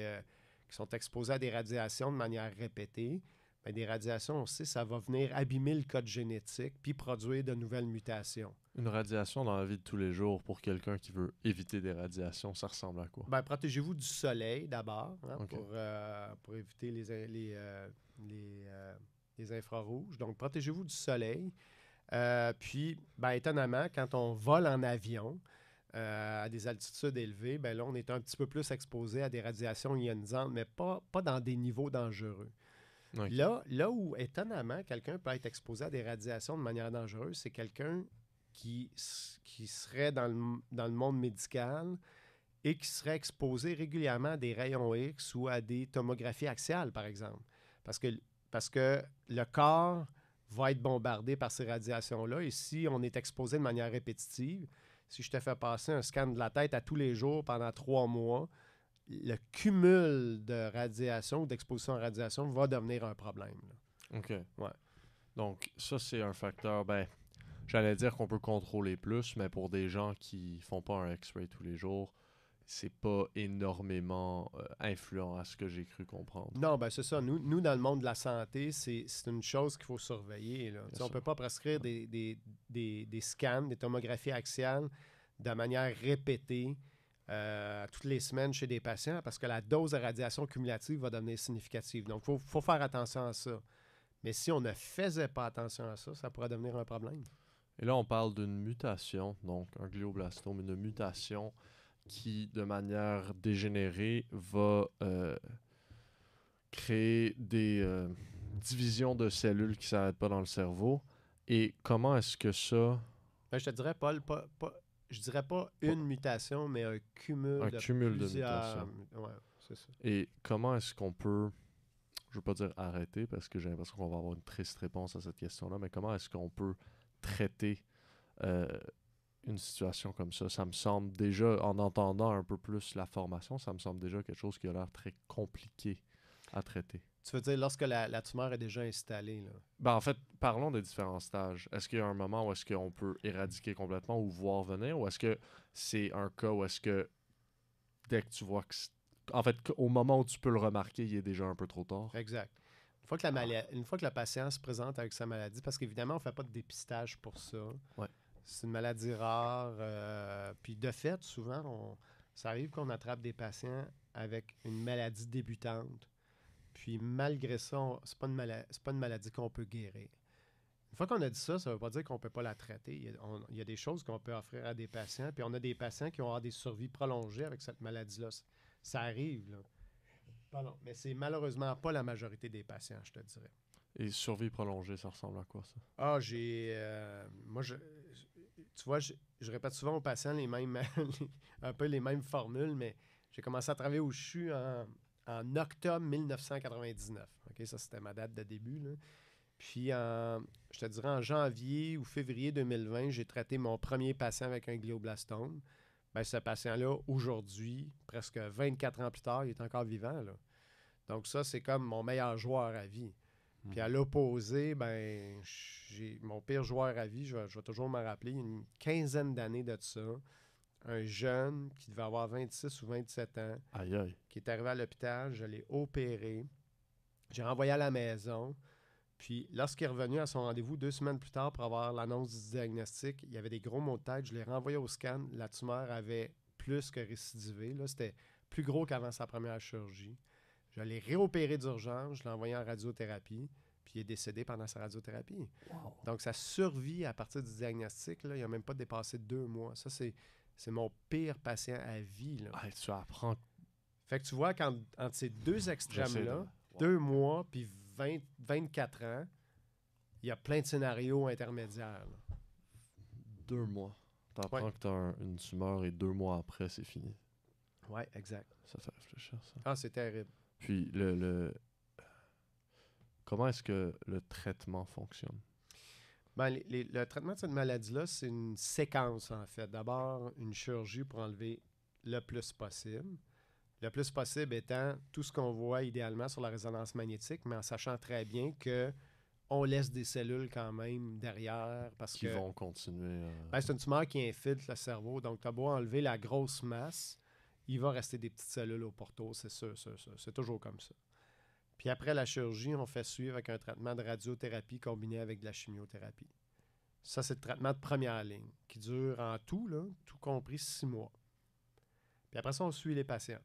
sont exposés à des radiations de manière répétée, bien, des radiations, on sait, ça va venir abîmer le code génétique puis produire de nouvelles mutations. Une radiation dans la vie de tous les jours pour quelqu'un qui veut éviter des radiations, ça ressemble à quoi? Bien, protégez-vous du soleil d'abord hein, OK. pour éviter les infrarouges. Donc, protégez-vous du soleil. Puis, ben, étonnamment, quand on vole en avion à des altitudes élevées, ben là, on est un petit peu plus exposé à des radiations ionisantes, mais pas dans des niveaux dangereux. OK. Là où, étonnamment, quelqu'un peut être exposé à des radiations de manière dangereuse, c'est quelqu'un qui serait dans le monde médical et qui serait exposé régulièrement à des rayons X ou à des tomographies axiales, par exemple. Parce que le corps va être bombardé par ces radiations-là. Et si on est exposé de manière répétitive, si je te fais passer un scan de la tête à tous les jours pendant 3 mois, le cumul de radiation ou d'exposition à radiation va devenir un problème. Là. OK. Ouais. Donc, ça, c'est un facteur, ben, j'allais dire qu'on peut contrôler plus, mais pour des gens qui font pas un X-ray tous les jours, c'est pas énormément influent à ce que j'ai cru comprendre. Non, ben c'est ça. Nous, dans le monde de la santé, c'est une chose qu'il faut surveiller. Là. On ne peut pas prescrire des scans, des tomographies axiales de manière répétée toutes les semaines chez des patients parce que la dose de radiation cumulative va devenir significative. Donc, il faut faire attention à ça. Mais si on ne faisait pas attention à ça, ça pourrait devenir un problème. Et là, on parle d'une mutation, donc un glioblastome, une mutation qui, de manière dégénérée, va créer des divisions de cellules qui ne s'arrêtent pas dans le cerveau. Et comment est-ce que ça... Ben, je te dirais, Paul, je dirais pas une mutation, mais un cumul de plusieurs... mutations. Ouais, c'est ça. Et comment est-ce qu'on peut, je veux pas dire arrêter, parce que j'ai l'impression qu'on va avoir une triste réponse à cette question-là, mais comment est-ce qu'on peut traiter une situation comme ça? Ça me semble déjà, en entendant un peu plus la formation, ça me semble déjà quelque chose qui a l'air très compliqué à traiter. Tu veux dire lorsque la tumeur est déjà installée, là? Ben, en fait, parlons des différents stages. Est-ce qu'il y a un moment où est-ce qu'on peut éradiquer complètement ou voir venir, ou est-ce que c'est un cas où est-ce que dès que tu vois que... En fait, au moment où tu peux le remarquer, il est déjà un peu trop tard? Exact. Une fois que le patient se présente avec sa maladie, parce qu'évidemment, on ne fait pas de dépistage pour ça. Ouais. C'est une maladie rare. Puis de fait, souvent, ça arrive qu'on attrape des patients avec une maladie débutante. Puis malgré ça, c'est pas une maladie qu'on peut guérir. Une fois qu'on a dit ça, ça ne veut pas dire qu'on ne peut pas la traiter. Il y a des choses qu'on peut offrir à des patients. Puis on a des patients qui ont des survies prolongées avec cette maladie-là. Ça arrive, là. Pardon, mais c'est malheureusement pas la majorité des patients, je te dirais. Et survie prolongée, ça ressemble à quoi, ça? Ah, tu vois, je répète souvent aux patients un peu les mêmes formules, mais j'ai commencé à travailler au CHU en octobre 1999. OK, ça, c'était ma date de début, là. Puis, je te dirais, en janvier ou février 2020, j'ai traité mon premier patient avec un glioblastome. Ben, ce patient-là, aujourd'hui, presque 24 ans plus tard, il est encore vivant, là. Donc ça, c'est comme mon meilleur joueur à vie. Puis à l'opposé, ben, j'ai mon pire joueur à vie, je vais toujours me rappeler, il y a une quinzaine d'années de ça, un jeune qui devait avoir 26 ou 27 ans, Aïe, aïe. qui est arrivé à l'hôpital, je l'ai opéré, j'ai renvoyé à la maison, puis lorsqu'il est revenu à son rendez-vous 2 semaines plus tard pour avoir l'annonce du diagnostic, il y avait des gros maux de tête, je l'ai renvoyé au scan, la tumeur avait plus que récidivé, là, c'était plus gros qu'avant sa première chirurgie. Je l'ai réopéré d'urgence, je l'ai envoyé en radiothérapie, puis il est décédé pendant sa radiothérapie. Wow. Donc, sa survie à partir du diagnostic, là, il n'a même pas dépassé 2 mois. Ça, c'est mon pire patient à vie, là. Hey, tu apprends. Fait que tu vois qu'entre ces deux J'essaie de... extrêmes-là, Wow. 2 mois puis 24 ans, il y a plein de scénarios intermédiaires, là. 2 mois. T'apprends Ouais. que t'as une tumeur et 2 mois après, c'est fini. Oui, exact. Ça fait réfléchir, ça. Ah, c'est terrible. Puis, comment est-ce que le traitement fonctionne? Ben, le traitement de cette maladie-là, c'est une séquence, en fait. D'abord, une chirurgie pour enlever le plus possible. Le plus possible étant tout ce qu'on voit idéalement sur la résonance magnétique, mais en sachant très bien que on laisse des cellules quand même derrière parce Qui que vont continuer. ben, c'est une tumeur qui infiltre le cerveau. Donc, tu as beau enlever la grosse masse, il va rester des petites cellules au pourtour, c'est sûr. C'est toujours comme ça. Puis après la chirurgie, on fait suivre avec un traitement de radiothérapie combiné avec de la chimiothérapie. Ça, c'est le traitement de première ligne qui dure en tout, là, tout compris 6 mois. Puis après ça, on suit les patients.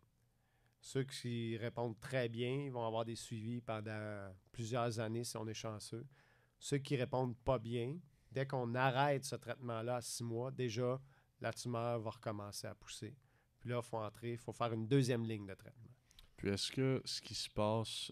Ceux qui répondent très bien vont avoir des suivis pendant plusieurs années si on est chanceux. Ceux qui répondent pas bien, dès qu'on arrête ce traitement-là à 6 mois, déjà, la tumeur va recommencer à pousser. Puis là, il faut faire une deuxième ligne de traitement. Puis est-ce que ce qui se passe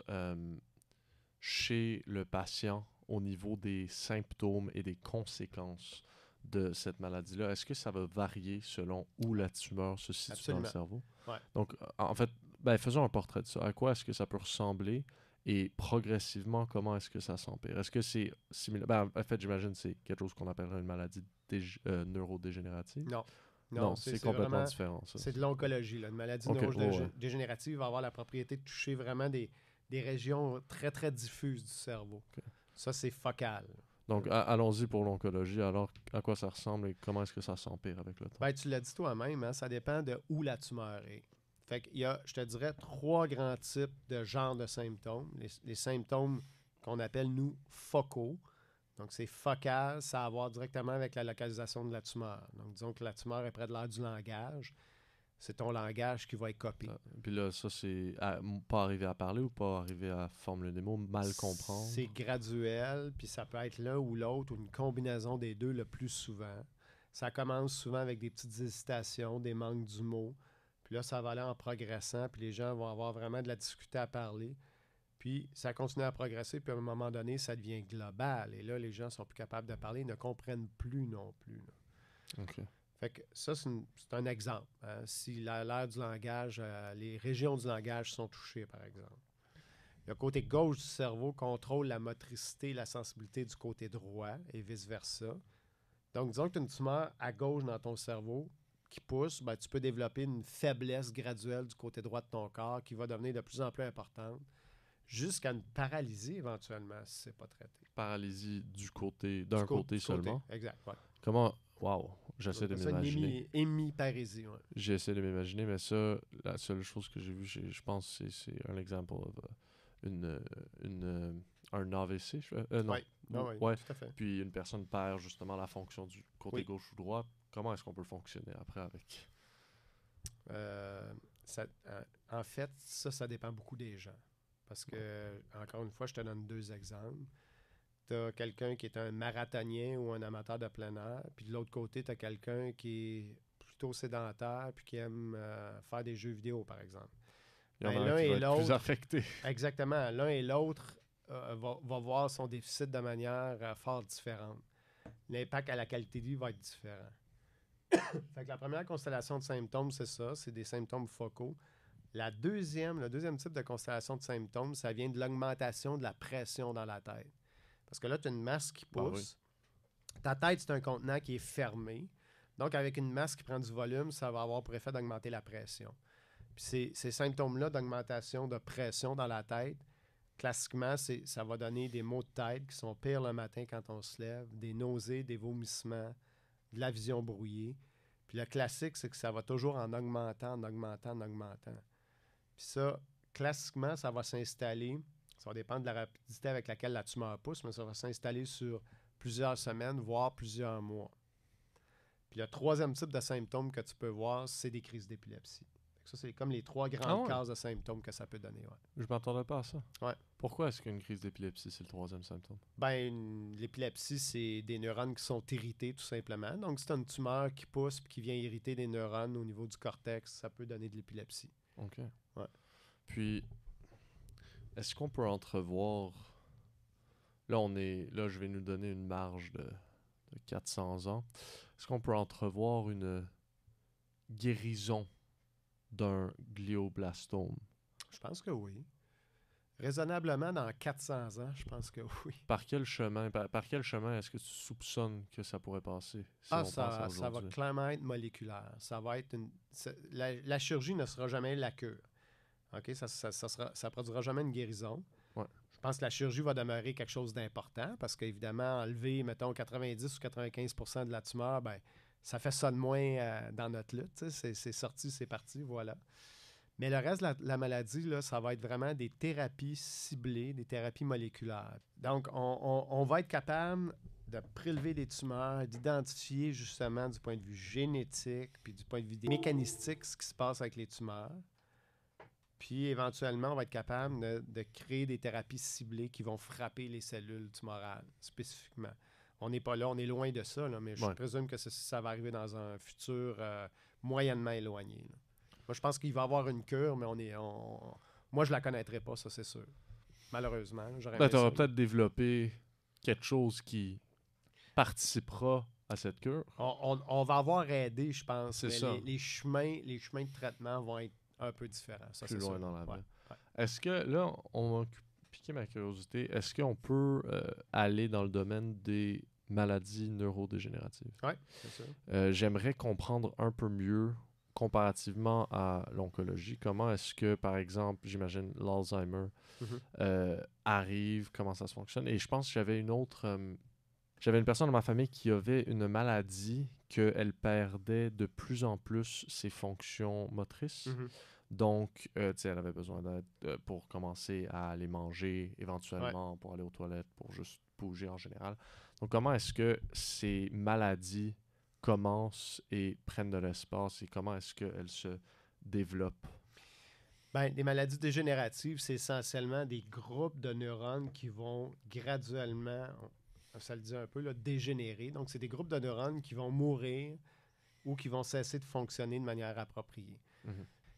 chez le patient au niveau des symptômes et des conséquences de cette maladie-là, est-ce que ça va varier selon où la tumeur se situe Absolument. dans le cerveau? Ouais. Donc, en fait, faisons un portrait de ça. À quoi est-ce que ça peut ressembler et progressivement, comment est-ce que ça s'empire? Est-ce que c'est similaire? En fait, j'imagine que c'est quelque chose qu'on appellerait une maladie neurodégénérative. Non. Non, c'est complètement vraiment, différent. Ça. c'est de l'oncologie. Là. Une maladie Ok, neurodégénérative va avoir la propriété de toucher vraiment des régions très, très diffuses du cerveau. Ok. Ça, c'est focal. Donc, allons-y pour l'oncologie. Alors, à quoi ça ressemble et comment est-ce que ça s'empire avec le temps? Ben, tu l'as dit toi-même, hein, ça dépend de où la tumeur est. Fait qu'il y a, je te dirais, 3 grands types de genres de symptômes. Les symptômes qu'on appelle, nous, focaux. Donc, c'est focal, ça a à voir directement avec la localisation de la tumeur. Donc, disons que la tumeur est près de l'aire du langage. C'est ton langage qui va être copié. Puis là, ça, c'est pas arriver à parler ou pas arriver à formuler des mots, mal comprendre? C'est graduel, puis ça peut être l'un ou l'autre ou une combinaison des deux le plus souvent. Ça commence souvent avec des petites hésitations, des manques du mot. Puis là, ça va aller en progressant, puis les gens vont avoir vraiment de la difficulté à parler. Puis ça continue à progresser, puis à un moment donné, ça devient global. Et là, les gens sont plus capables de parler, ils ne comprennent plus non plus, là. OK. Fait que ça, c'est un exemple. Hein. Si l'aire du langage, les régions du langage sont touchées, par exemple. Le côté gauche du cerveau contrôle la motricité et la sensibilité du côté droit et vice-versa. Donc, disons que tu as une tumeur à gauche dans ton cerveau qui pousse, ben, tu peux développer une faiblesse graduelle du côté droit de ton corps qui va devenir de plus en plus importante jusqu'à une paralysie éventuellement si c'est pas traité. Paralysie d'un côté seulement. Exact, ouais. Comment... Wow, j'essaie de m'imaginer. Hémiparésie, ouais. J'essaie de m'imaginer, mais ça, la seule chose que j'ai vue, je pense que c'est un exemple un AVC. Non. Oui, Ouais. tout à fait. Puis une personne perd justement la fonction du côté Oui. gauche ou droit. Comment est-ce qu'on peut fonctionner après avec? En fait, ça dépend beaucoup des gens. Parce que, encore une fois, je te donne 2 exemples. Tu as quelqu'un qui est un marathonien ou un amateur de plein air, puis de l'autre côté, tu as quelqu'un qui est plutôt sédentaire puis qui aime faire des jeux vidéo, par exemple. Il y en a un qui va être plus affecté. Exactement. L'un et l'autre va voir son déficit de manière fort différente. L'impact à la qualité de vie va être différent. Fait que la première constellation de symptômes, c'est ça, c'est des symptômes focaux. Le deuxième type de constellation de symptômes, ça vient de l'augmentation de la pression dans la tête. Parce que là, tu as une masse qui pousse. Oui. Ta tête, c'est un contenant qui est fermé. Donc, avec une masse qui prend du volume, ça va avoir pour effet d'augmenter la pression. Puis ces symptômes-là d'augmentation de pression dans la tête, classiquement, ça va donner des maux de tête qui sont pires le matin quand on se lève, des nausées, des vomissements, de la vision brouillée. Puis le classique, c'est que ça va toujours en augmentant. Puis ça, classiquement, ça va s'installer. Ça va dépendre de la rapidité avec laquelle la tumeur pousse, mais ça va s'installer sur plusieurs semaines, voire plusieurs mois. Puis le troisième type de symptômes que tu peux voir, c'est des crises d'épilepsie. Ça, c'est comme les 3 grandes cases de symptômes que ça peut donner. Ouais. Je m'attendais pas à ça. Ouais. Pourquoi est-ce qu'une crise d'épilepsie, c'est le troisième symptôme? L'épilepsie, c'est des neurones qui sont irrités, tout simplement. Donc, si tu as une tumeur qui pousse et qui vient irriter des neurones au niveau du cortex, ça peut donner de l'épilepsie. OK. Ouais. Puis, est-ce qu'on peut entrevoir... Là, je vais nous donner une marge de 400 ans. Est-ce qu'on peut entrevoir une guérison d'un glioblastome? Je pense que oui. Raisonnablement, dans 400 ans, je pense que oui. Par quel chemin est-ce que tu soupçonnes que ça pourrait passer? Ça va clairement être moléculaire. Ça va être la chirurgie ne sera jamais la cure. OK? Ça produira jamais une guérison. Ouais. Je pense que la chirurgie va demeurer quelque chose d'important parce qu'évidemment, enlever, mettons, 90 ou 95% de la tumeur, ben, ça fait ça de moins dans notre lutte. C'est sorti, c'est parti, voilà. Mais le reste de la maladie, là, ça va être vraiment des thérapies ciblées, des thérapies moléculaires. Donc, on va être capable de prélever des tumeurs, d'identifier justement du point de vue génétique, puis du point de vue mécanistique, ce qui se passe avec les tumeurs. Puis, éventuellement, on va être capable de créer des thérapies ciblées qui vont frapper les cellules tumorales, spécifiquement. On n'est pas là, on est loin de ça, là, mais je présume que ça va arriver dans un futur moyennement éloigné. Là. Moi, je pense qu'il va y avoir une cure, mais moi, je la connaîtrais pas, ça, c'est sûr. Malheureusement. Tu auras peut-être développé quelque chose qui participera à cette cure. On va avoir aidé, je pense. C'est ça. Les chemins de traitement vont être un peu différents. Ça, plus loin dans la vie. Ouais. Est-ce que, là, on va piquer ma curiosité, est-ce qu'on peut aller dans le domaine des maladies neurodégénératives? Oui, c'est ça. J'aimerais comprendre un peu mieux, comparativement à l'oncologie, comment est-ce que, par exemple, j'imagine l'Alzheimer arrive, comment ça se fonctionne. Et je pense que j'avais une personne dans ma famille qui avait une maladie qu'elle perdait de plus en plus ses fonctions motrices. Donc, elle avait besoin d'aide pour commencer à aller manger, éventuellement, pour aller aux toilettes, pour juste bouger en général. Donc, comment est-ce que ces maladies commencent et prennent de l'espace et comment est-ce qu'elles se développent? Les maladies dégénératives, c'est essentiellement des groupes de neurones qui vont graduellement, ça le dit un peu, là, dégénérer. Donc, c'est des groupes de neurones qui vont mourir ou qui vont cesser de fonctionner de manière appropriée.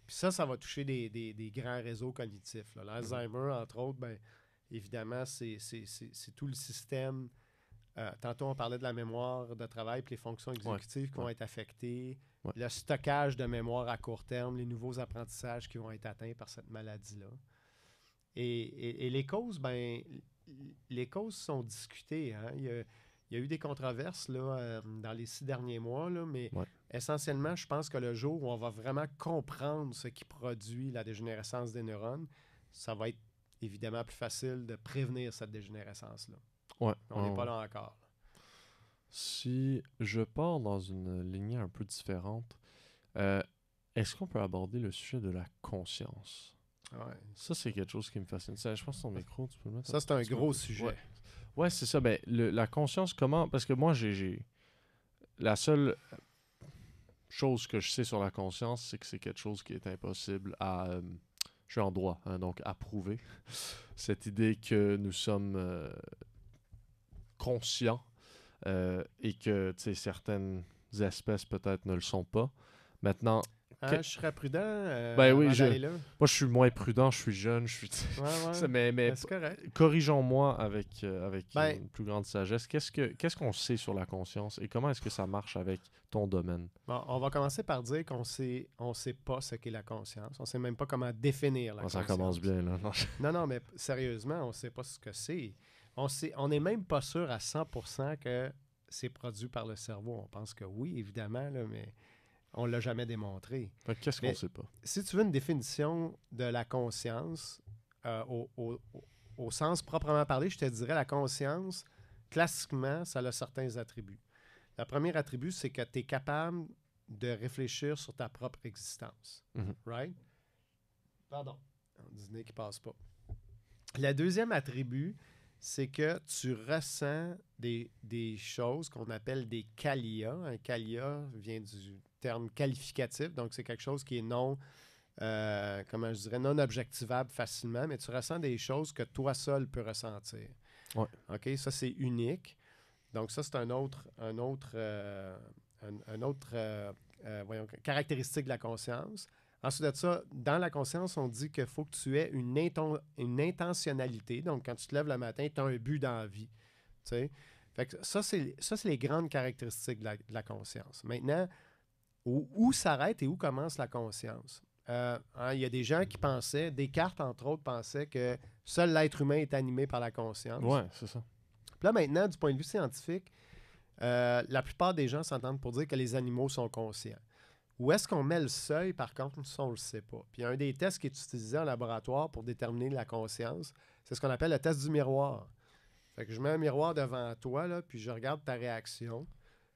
Puis ça va toucher des grands réseaux cognitifs. L'Alzheimer, entre autres, évidemment, c'est tout le système. Tantôt, on parlait de la mémoire de travail et les fonctions exécutives qui vont être affectées. Le stockage de mémoire à court terme, les nouveaux apprentissages qui vont être atteints par cette maladie-là. Et les causes, les causes sont discutées. Hein? Il y a eu des controverses là, dans les 6 derniers mois, là, mais essentiellement, je pense que le jour où on va vraiment comprendre ce qui produit la dégénérescence des neurones, ça va être évidemment plus facile de prévenir cette dégénérescence-là. Ouais. On n'est ouais, pas ouais. là encore. Si je pars dans une lignée un peu différente, euh, est-ce qu'on peut aborder le sujet de la conscience? Ouais. Ça, c'est quelque chose qui me fascine. Ça, je pense que ton micro, tu peux le mettre Ça, c'est un petit peu gros plus. sujet. Ouais, ouais c'est ça. Ben, la conscience, comment... Parce que moi, la seule chose que je sais sur la conscience, c'est que c'est quelque chose qui est impossible à... je suis en droit, hein, donc à prouver. Cette idée que nous sommes conscients et que, tu sais, certaines espèces peut-être ne le sont pas. Maintenant, Je serais prudent ben oui, avant d'aller là. moi je suis moins prudent, je suis jeune, je suis... Ouais. mais Ben, c'est correct. corrigeons-moi avec Ben, une plus grande sagesse. Qu'est-ce qu'on sait sur la conscience et comment est-ce que ça marche avec ton domaine? bon, on va commencer par dire on sait pas ce qu'est la conscience. On sait même pas comment définir la Ah, ça conscience. commence bien, là. Non, mais sérieusement, on sait pas ce que c'est. On n'est même pas sûr à 100% que c'est produit par le cerveau. On pense que oui, évidemment, là, mais on l'a jamais démontré. Fait que qu'est-ce Mais qu'on sait pas? si tu veux une définition de la conscience, au sens proprement parlé, je te dirais la conscience, classiquement, ça a certains attributs. Le premier attribut, c'est que tu es capable de réfléchir sur ta propre existence. Mhm. Right? Pardon. Un dîner qui passe pas. Le deuxième attribut, c'est que tu ressens des choses qu'on appelle des qualia. Un qualia vient du terme qualificatif, donc c'est quelque chose qui est non, comment je dirais, non objectivable facilement, mais tu ressens des choses que toi seul peux ressentir. Ouais. OK? Ça, c'est unique. Donc ça, c'est un autre caractéristique de la conscience. Ensuite de ça, dans la conscience, on dit qu'il faut que tu aies une intentionnalité. Donc, quand tu te lèves le matin, tu as un but dans la vie. Tu sais? Fait que ça, c'est les grandes caractéristiques de la conscience. Maintenant, où s'arrête et où commence la conscience? Il y a des gens qui pensaient, Descartes, entre autres, pensait que seul l'être humain est animé par la conscience. Ouais, c'est ça. Puis là, maintenant, du point de vue scientifique, la plupart des gens s'entendent pour dire que les animaux sont conscients. Où est-ce qu'on met le seuil, par contre, ça, on ne le sait pas. Puis un des tests qui est utilisé en laboratoire pour déterminer la conscience, c'est ce qu'on appelle le test du miroir. Fait que je mets un miroir devant toi, là, puis je regarde ta réaction.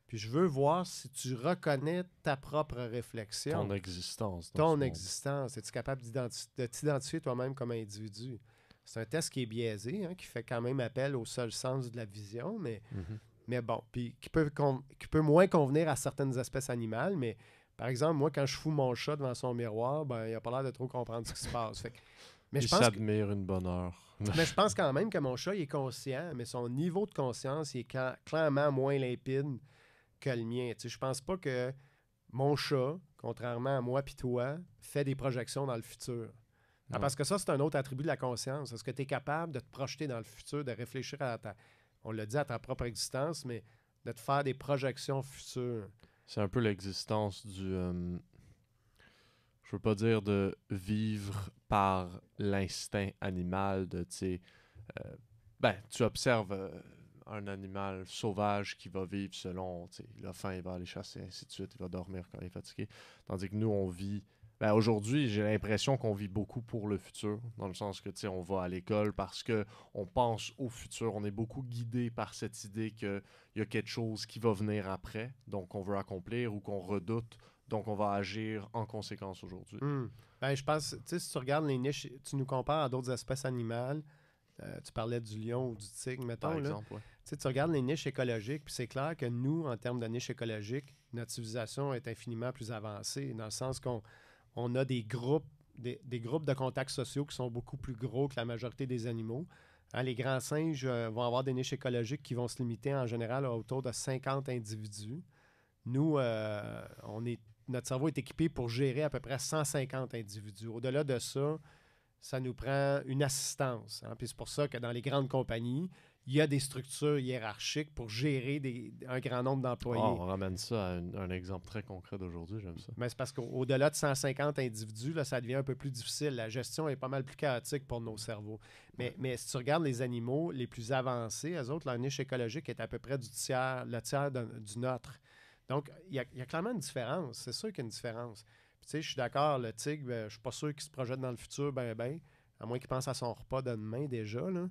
Puis je veux voir si tu reconnais ta propre réflexion. Ton existence. Ton existence. Es-tu capable de t'identifier toi-même comme individu? C'est un test qui est biaisé, hein, qui fait quand même appel au seul sens de la vision, mais bon, puis qui peut moins convenir à certaines espèces animales, mais par exemple, moi, quand je fous mon chat devant son miroir, ben, il n'a pas l'air de trop comprendre ce qui se passe. Fait que, mais Il s'admire une bonne heure. mais je pense quand même que mon chat il est conscient, mais son niveau de conscience il est clairement moins limpide que le mien. Tu sais, je pense pas que mon chat, contrairement à moi puis toi, fait des projections dans le futur. Ah, parce que ça, c'est un autre attribut de la conscience. Est-ce que tu es capable de te projeter dans le futur, de réfléchir on l'a dit, à ta propre existence, mais de te faire des projections futures? C'est un peu l'existence du... je veux pas dire de vivre par l'instinct animal de, tu sais... tu observes un animal sauvage qui va vivre selon, tu sais, il a faim, il va aller chasser, ainsi de suite, il va dormir quand il est fatigué. Tandis que nous, on vit... aujourd'hui, j'ai l'impression qu'on vit beaucoup pour le futur, dans le sens que, tu sais, on va à l'école parce que on pense au futur. On est beaucoup guidé par cette idée qu'il y a quelque chose qui va venir après, donc on veut accomplir ou qu'on redoute, donc on va agir en conséquence aujourd'hui. Je pense, tu sais, si tu regardes les niches, tu nous compares à d'autres espèces animales, tu parlais du lion ou du tigre, mettons. Par exemple, là. Tu regardes les niches écologiques, puis c'est clair que nous, en termes de niches écologiques, notre civilisation est infiniment plus avancée, dans le sens qu'on a des groupes de contacts sociaux qui sont beaucoup plus gros que la majorité des animaux. Hein, les grands singes vont avoir des niches écologiques qui vont se limiter en général à autour de 50 individus. Nous, notre cerveau est équipé pour gérer à peu près 150 individus. Au-delà de ça, ça nous prend une assistance. Hein? Puis c'est pour ça que dans les grandes compagnies, il y a des structures hiérarchiques pour gérer un grand nombre d'employés. On ramène ça à un exemple très concret d'aujourd'hui, j'aime ça. Mais c'est parce qu'au-delà de 150 individus, là, ça devient un peu plus difficile. La gestion est pas mal plus chaotique pour nos cerveaux. Mais si tu regardes les animaux les plus avancés, eux autres, leur niche écologique est à peu près le tiers du nôtre. Donc, il y a clairement une différence. C'est sûr qu'il y a une différence. Puis, tu sais, je suis d'accord, le tigre, je suis pas sûr qu'il se projette dans le futur, à moins qu'il pense à son repas de demain déjà. Là.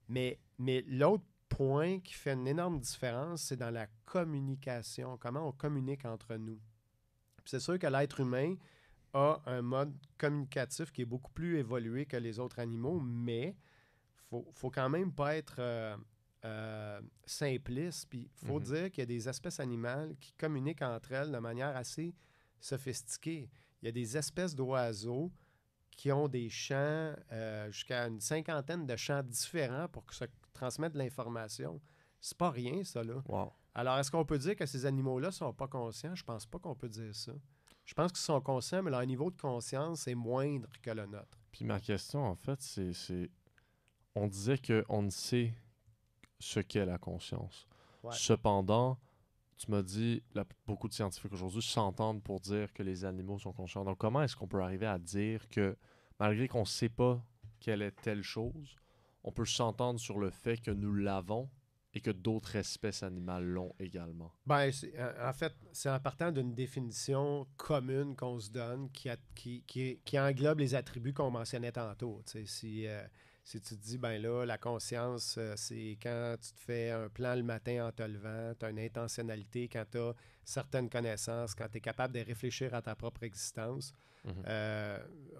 Mais l'autre point qui fait une énorme différence, c'est dans la communication, comment on communique entre nous. Puis c'est sûr que l'être humain a un mode communicatif qui est beaucoup plus évolué que les autres animaux, mais faut quand même pas être simpliste. Puis il faut dire qu'il y a des espèces animales qui communiquent entre elles de manière assez sophistiquée. Il y a des espèces d'oiseaux qui ont des chants, jusqu'à une 50aine de chants différents pour que ça transmette de l'information. C'est pas rien, ça, là. Wow. Alors, est-ce qu'on peut dire que ces animaux-là sont pas conscients? Je pense pas qu'on peut dire ça. Je pense qu'ils sont conscients, mais leur niveau de conscience est moindre que le nôtre. Puis ma question, en fait, c'est on disait qu'on ne sait ce qu'est la conscience. Ouais. Cependant, tu m'as dit, beaucoup de scientifiques aujourd'hui s'entendent pour dire que les animaux sont conscients. Donc, comment est-ce qu'on peut arriver à dire que, malgré qu'on ne sait pas quelle est telle chose, on peut s'entendre sur le fait que nous l'avons et que d'autres espèces animales l'ont également? Ben, en fait, c'est en partant d'une définition commune qu'on se donne qui englobe les attributs qu'on mentionnait tantôt. Tu sais, si tu te dis, ben là, la conscience, c'est quand tu te fais un plan le matin en te levant, tu as une intentionnalité, quand tu as certaines connaissances, quand tu es capable de réfléchir à ta propre existence.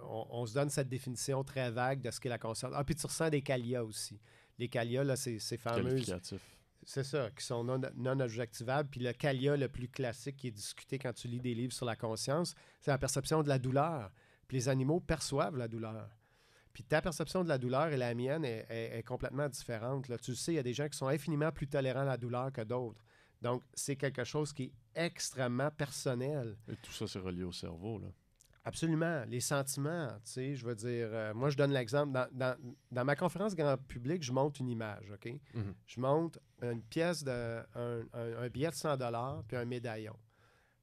On se donne cette définition très vague de ce qu'est la conscience. Ah, puis tu ressens des qualia aussi. Les qualia, là, c'est fameuses. C'est ça, qui sont non objectivables. Puis le qualia le plus classique qui est discuté quand tu lis des livres sur la conscience, c'est la perception de la douleur. Puis les animaux perçoivent la douleur. Puis ta perception de la douleur et la mienne est complètement différente. Là. Tu le sais, il y a des gens qui sont infiniment plus tolérants à la douleur que d'autres. Donc, c'est quelque chose qui est extrêmement personnel. Et tout ça, c'est relié au cerveau, là. Absolument. Les sentiments, tu sais, je veux dire, moi, je donne l'exemple. Dans ma conférence grand public, je monte une image, OK? Je monte une pièce, un billet de 100$ puis un médaillon.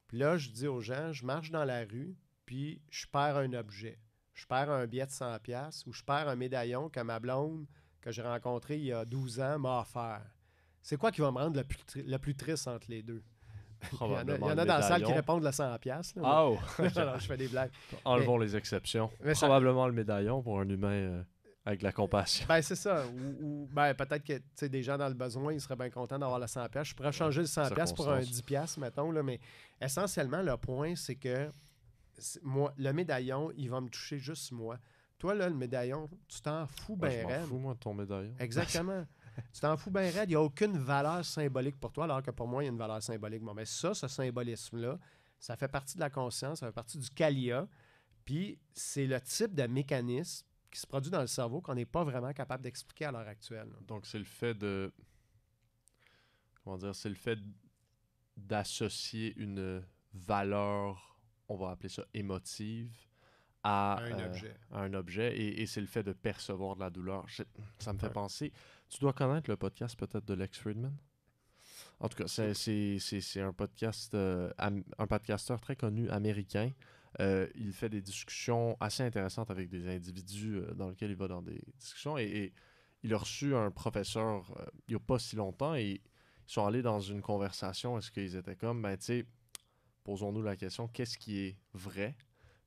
Puis là, je dis aux gens, je marche dans la rue, puis je perds un objet. Je perds un billet de 100$ ou je perds un médaillon que ma blonde, que j'ai rencontré il y a 12 ans, m'a offert. C'est quoi qui va me rendre le plus triste entre les deux? Il y en a dans la salle qui répondent le 100$. Là, alors, je fais des blagues. Enlevons les exceptions. Probablement le médaillon pour un humain avec de la compassion. Ben, c'est ça. Ou ben, peut-être que des gens dans le besoin, ils seraient bien contents d'avoir le 100$. Je pourrais changer le 100$ pour un 10$, mettons. Là, mais essentiellement, le point, c'est que moi, le médaillon, il va me toucher juste moi. Toi, là, le médaillon, tu t'en fous bien raide. Je m'en fous, moi, de ton médaillon. Exactement. Tu t'en fous bien raide. Il n'y a aucune valeur symbolique pour toi, alors que pour moi, il y a une valeur symbolique. Bon, mais ça, ce symbolisme-là, ça fait partie de la conscience, ça fait partie du qualia. Puis, c'est le type de mécanisme qui se produit dans le cerveau qu'on n'est pas vraiment capable d'expliquer à l'heure actuelle. Là. Donc, c'est le fait de... Comment dire? C'est le fait d'associer une valeur, on va appeler ça émotive, à un objet et c'est le fait de percevoir de la douleur. Ça me fait penser... Tu dois connaître le podcast peut-être de Lex Fridman? En tout cas, c'est un podcast, un podcasteur très connu américain. Il fait des discussions assez intéressantes avec des individus dans lesquels il va dans des discussions. Et il a reçu un professeur il n'y a pas si longtemps et ils sont allés dans une conversation. Est-ce qu'ils étaient comme, ben tu sais, posons-nous la question, qu'est-ce qui est vrai?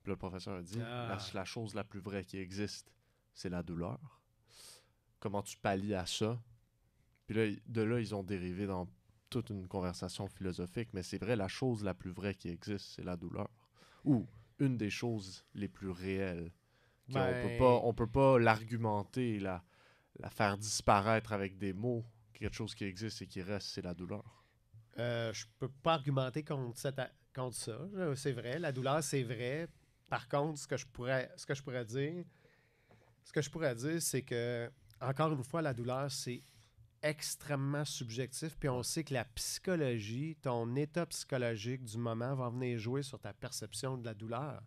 Puis le professeur a dit, la chose la plus vraie qui existe, c'est la douleur. Comment tu pallies à ça? Puis là, de là, ils ont dérivé dans toute une conversation philosophique, mais c'est vrai, la chose la plus vraie qui existe, c'est la douleur. Ou une des choses les plus réelles. On peut pas l'argumenter, la faire disparaître avec des mots. Quelque chose qui existe et qui reste, c'est la douleur. Je peux pas argumenter contre ça. C'est vrai, la douleur, c'est vrai. Par contre, ce que je pourrais dire, c'est que encore une fois, la douleur, c'est extrêmement subjectif. Puis on sait que la psychologie, ton état psychologique du moment va venir jouer sur ta perception de la douleur.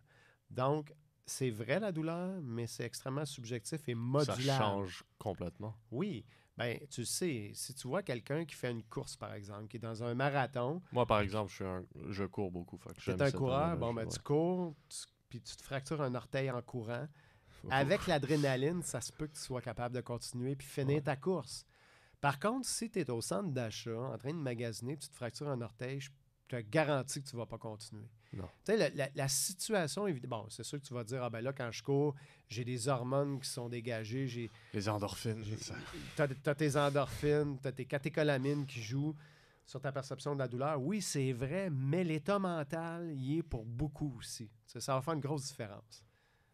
Donc, c'est vrai la douleur, mais c'est extrêmement subjectif et modulable. Ça change complètement. Oui. Ben, tu sais, si tu vois quelqu'un qui fait une course, par exemple, qui est dans un marathon... Moi, par exemple, je cours beaucoup. Tu es un coureur, tu cours, puis tu te fractures un orteil en courant. Avec l'adrénaline, ça se peut que tu sois capable de continuer puis finir ta course. Par contre, si tu es au centre d'achat, en train de magasiner, tu te fractures un orteil, je te garantis que tu ne vas pas continuer. Non. Tu sais, la situation, bon, c'est sûr que tu vas dire, ah ben là, quand je cours, j'ai des hormones qui sont dégagées, Les endorphines. t'as tes endorphines, t'as tes catécholamines qui jouent sur ta perception de la douleur. Oui, c'est vrai, mais l'état mental y est pour beaucoup aussi. Ça va faire une grosse différence.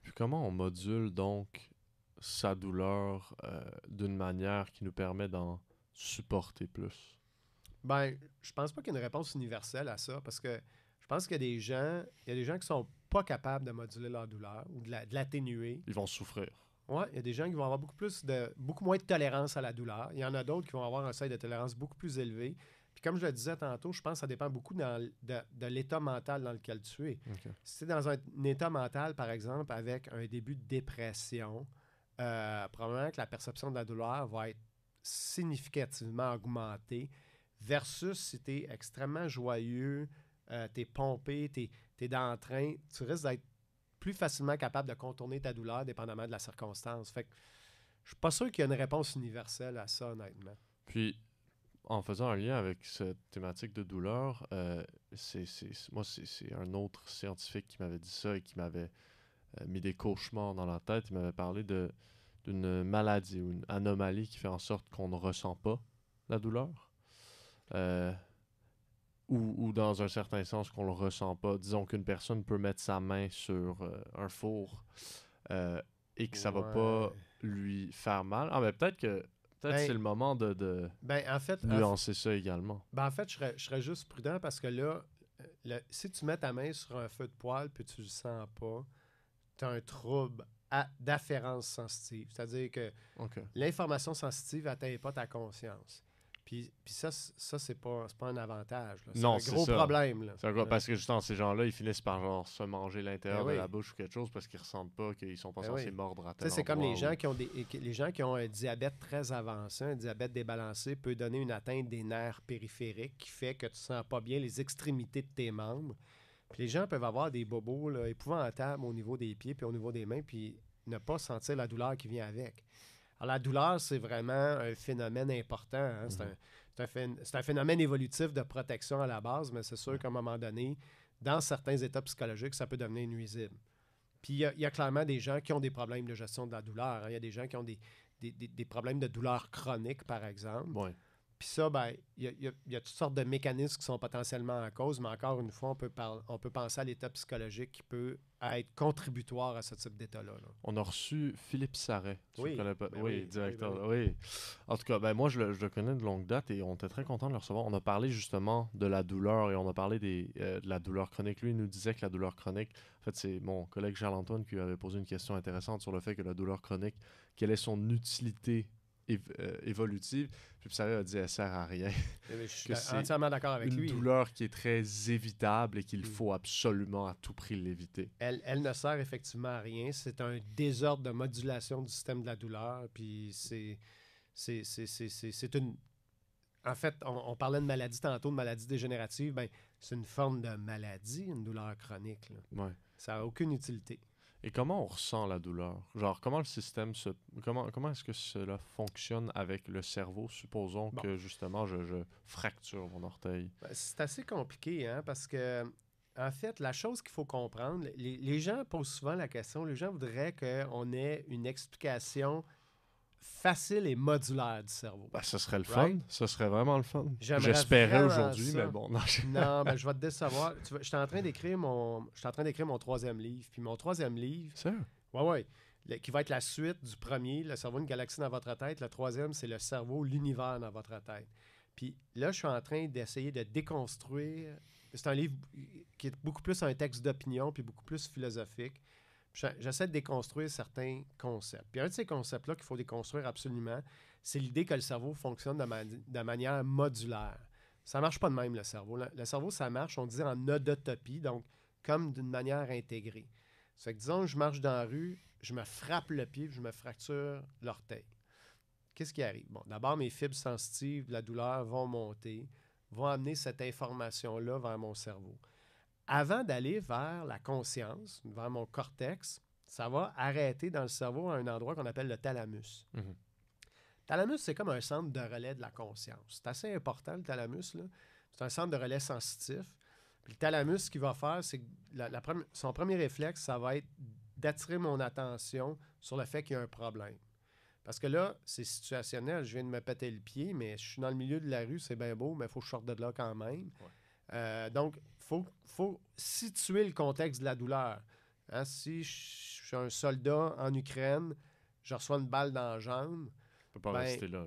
Puis comment on module donc sa douleur d'une manière qui nous permet d'en supporter plus? Ben, je pense pas qu'il y ait une réponse universelle à ça, parce que je pense qu'il y a des gens qui sont pas capables de moduler leur douleur ou de l'atténuer. Ils vont souffrir. Ouais, il y a des gens qui vont avoir beaucoup moins de tolérance à la douleur. Il y en a d'autres qui vont avoir un seuil de tolérance beaucoup plus élevé. Puis comme je le disais tantôt, je pense que ça dépend beaucoup de l'état mental dans lequel tu es. Okay. Si tu es dans un état mental, par exemple, avec un début de dépression, probablement que la perception de la douleur va être significativement augmentée versus si tu es extrêmement joyeux, tu es pompé, tu es dans le train, tu risques d'être plus facilement capable de contourner ta douleur dépendamment de la circonstance. Fait que je suis pas sûr qu'il y ait une réponse universelle à ça, honnêtement. Puis, en faisant un lien avec cette thématique de douleur, c'est un autre scientifique qui m'avait dit ça et qui m'avait mis des cauchemars dans la tête. Il m'avait parlé d'une maladie ou une anomalie qui fait en sorte qu'on ne ressent pas la douleur. Ou dans un certain sens qu'on le ressent pas. Disons qu'une personne peut mettre sa main sur un four et que ça va pas lui faire mal. Ah, mais peut-être que c'est le moment de nuancer ça également. En fait, je serais juste prudent parce que là, si tu mets ta main sur un feu de poêle puis tu le sens pas, tu as un trouble d'afférence sensitive. C'est-à-dire que l'information sensitive n'atteint pas ta conscience. Puis ça c'est pas un avantage. C'est un gros problème. Là. Parce que justement, ces gens-là, ils finissent par genre, se manger l'intérieur de la bouche ou quelque chose parce qu'ils ressentent pas qu'ils sont pas censés mordre à tel endroit. C'est comme les gens qui ont un diabète très avancé, un diabète débalancé peut donner une atteinte des nerfs périphériques qui fait que tu sens pas bien les extrémités de tes membres. Puis les gens peuvent avoir des bobos là, épouvantables au niveau des pieds puis au niveau des mains puis ne pas sentir la douleur qui vient avec. Alors, la douleur, c'est vraiment un phénomène important. Hein? C'est un phénomène évolutif de protection à la base, mais c'est sûr qu'à un moment donné, dans certains états psychologiques, ça peut devenir nuisible. Puis, il y a clairement des gens qui ont des problèmes de gestion de la douleur. Hein? Il y a des gens qui ont des problèmes de douleur chronique, par exemple. Ouais. Puis ça, ben, il y a toutes sortes de mécanismes qui sont potentiellement en cause, mais encore une fois, on peut penser à l'état psychologique qui peut être contributoire à ce type d'état-là. Là. On a reçu Philippe Sarret. Oui, connais pas? Ben oui, directeur. Oui. En tout cas, moi, je le connais de longue date et on était très content de le recevoir. On a parlé justement de la douleur et on a parlé de la douleur chronique. Lui, il nous disait que la douleur chronique, en fait, c'est mon collègue Charles-Antoine qui lui avait posé une question intéressante sur le fait que la douleur chronique, quelle est son utilité évolutive. Puis Sarah a dit elle sert à rien. Je suis entièrement d'accord avec lui. Une douleur qui est très évitable et qu'il faut absolument à tout prix l'éviter. Elle ne sert effectivement à rien. C'est un désordre de modulation du système de la douleur. Puis c'est une... En fait, on parlait de maladie tantôt, de maladie dégénérative. Ben, c'est une forme de maladie, une douleur chronique. Là. Ouais. Ça n'a aucune utilité. Et comment on ressent la douleur? Genre, comment le système comment est-ce que cela fonctionne avec le cerveau? Supposons que, justement, je fracture mon orteil. Ben, c'est assez compliqué, hein, parce que, en fait, la chose qu'il faut comprendre, les gens posent souvent la question, les gens voudraient qu'on ait une explication facile et modulaire du cerveau. Ben, ce serait le fun. Ce serait vraiment le fun. J'espérais aujourd'hui, mais bon. Non, je vais te décevoir. Je suis en train d'écrire mon 3e livre. Puis mon 3e livre... Sérieux? Oui. Qui va être la suite du premier, Le cerveau, une galaxie dans votre tête. Le 3e, c'est Le cerveau, l'univers dans votre tête. Puis là, je suis en train d'essayer de déconstruire... C'est un livre qui est beaucoup plus un texte d'opinion puis beaucoup plus philosophique. J'essaie de déconstruire certains concepts. Puis un de ces concepts-là qu'il faut déconstruire absolument, c'est l'idée que le cerveau fonctionne de manière modulaire. Ça ne marche pas de même, le cerveau. Le cerveau, ça marche, on dit, en odotopie, donc comme d'une manière intégrée. Ça fait que, disons, je marche dans la rue, je me frappe le pied, je me fracture l'orteil. Qu'est-ce qui arrive? Bon, d'abord, mes fibres sensitives de la douleur vont monter, vont amener cette information-là vers mon cerveau. Avant d'aller vers la conscience, vers mon cortex, ça va arrêter dans le cerveau à un endroit qu'on appelle le thalamus. Mm-hmm. Le thalamus, c'est comme un centre de relais de la conscience. C'est assez important, le thalamus, là. C'est un centre de relais sensitif. Puis le thalamus, ce qu'il va faire, c'est que son premier réflexe, ça va être d'attirer mon attention sur le fait qu'il y a un problème. Parce que là, c'est situationnel. Je viens de me péter le pied, mais je suis dans le milieu de la rue, c'est bien beau, mais il faut que je sorte de là quand même. Ouais. Donc, il faut situer le contexte de la douleur. Hein, si je suis un soldat en Ukraine, je reçois une balle dans la jambe. Je peux pas rester là.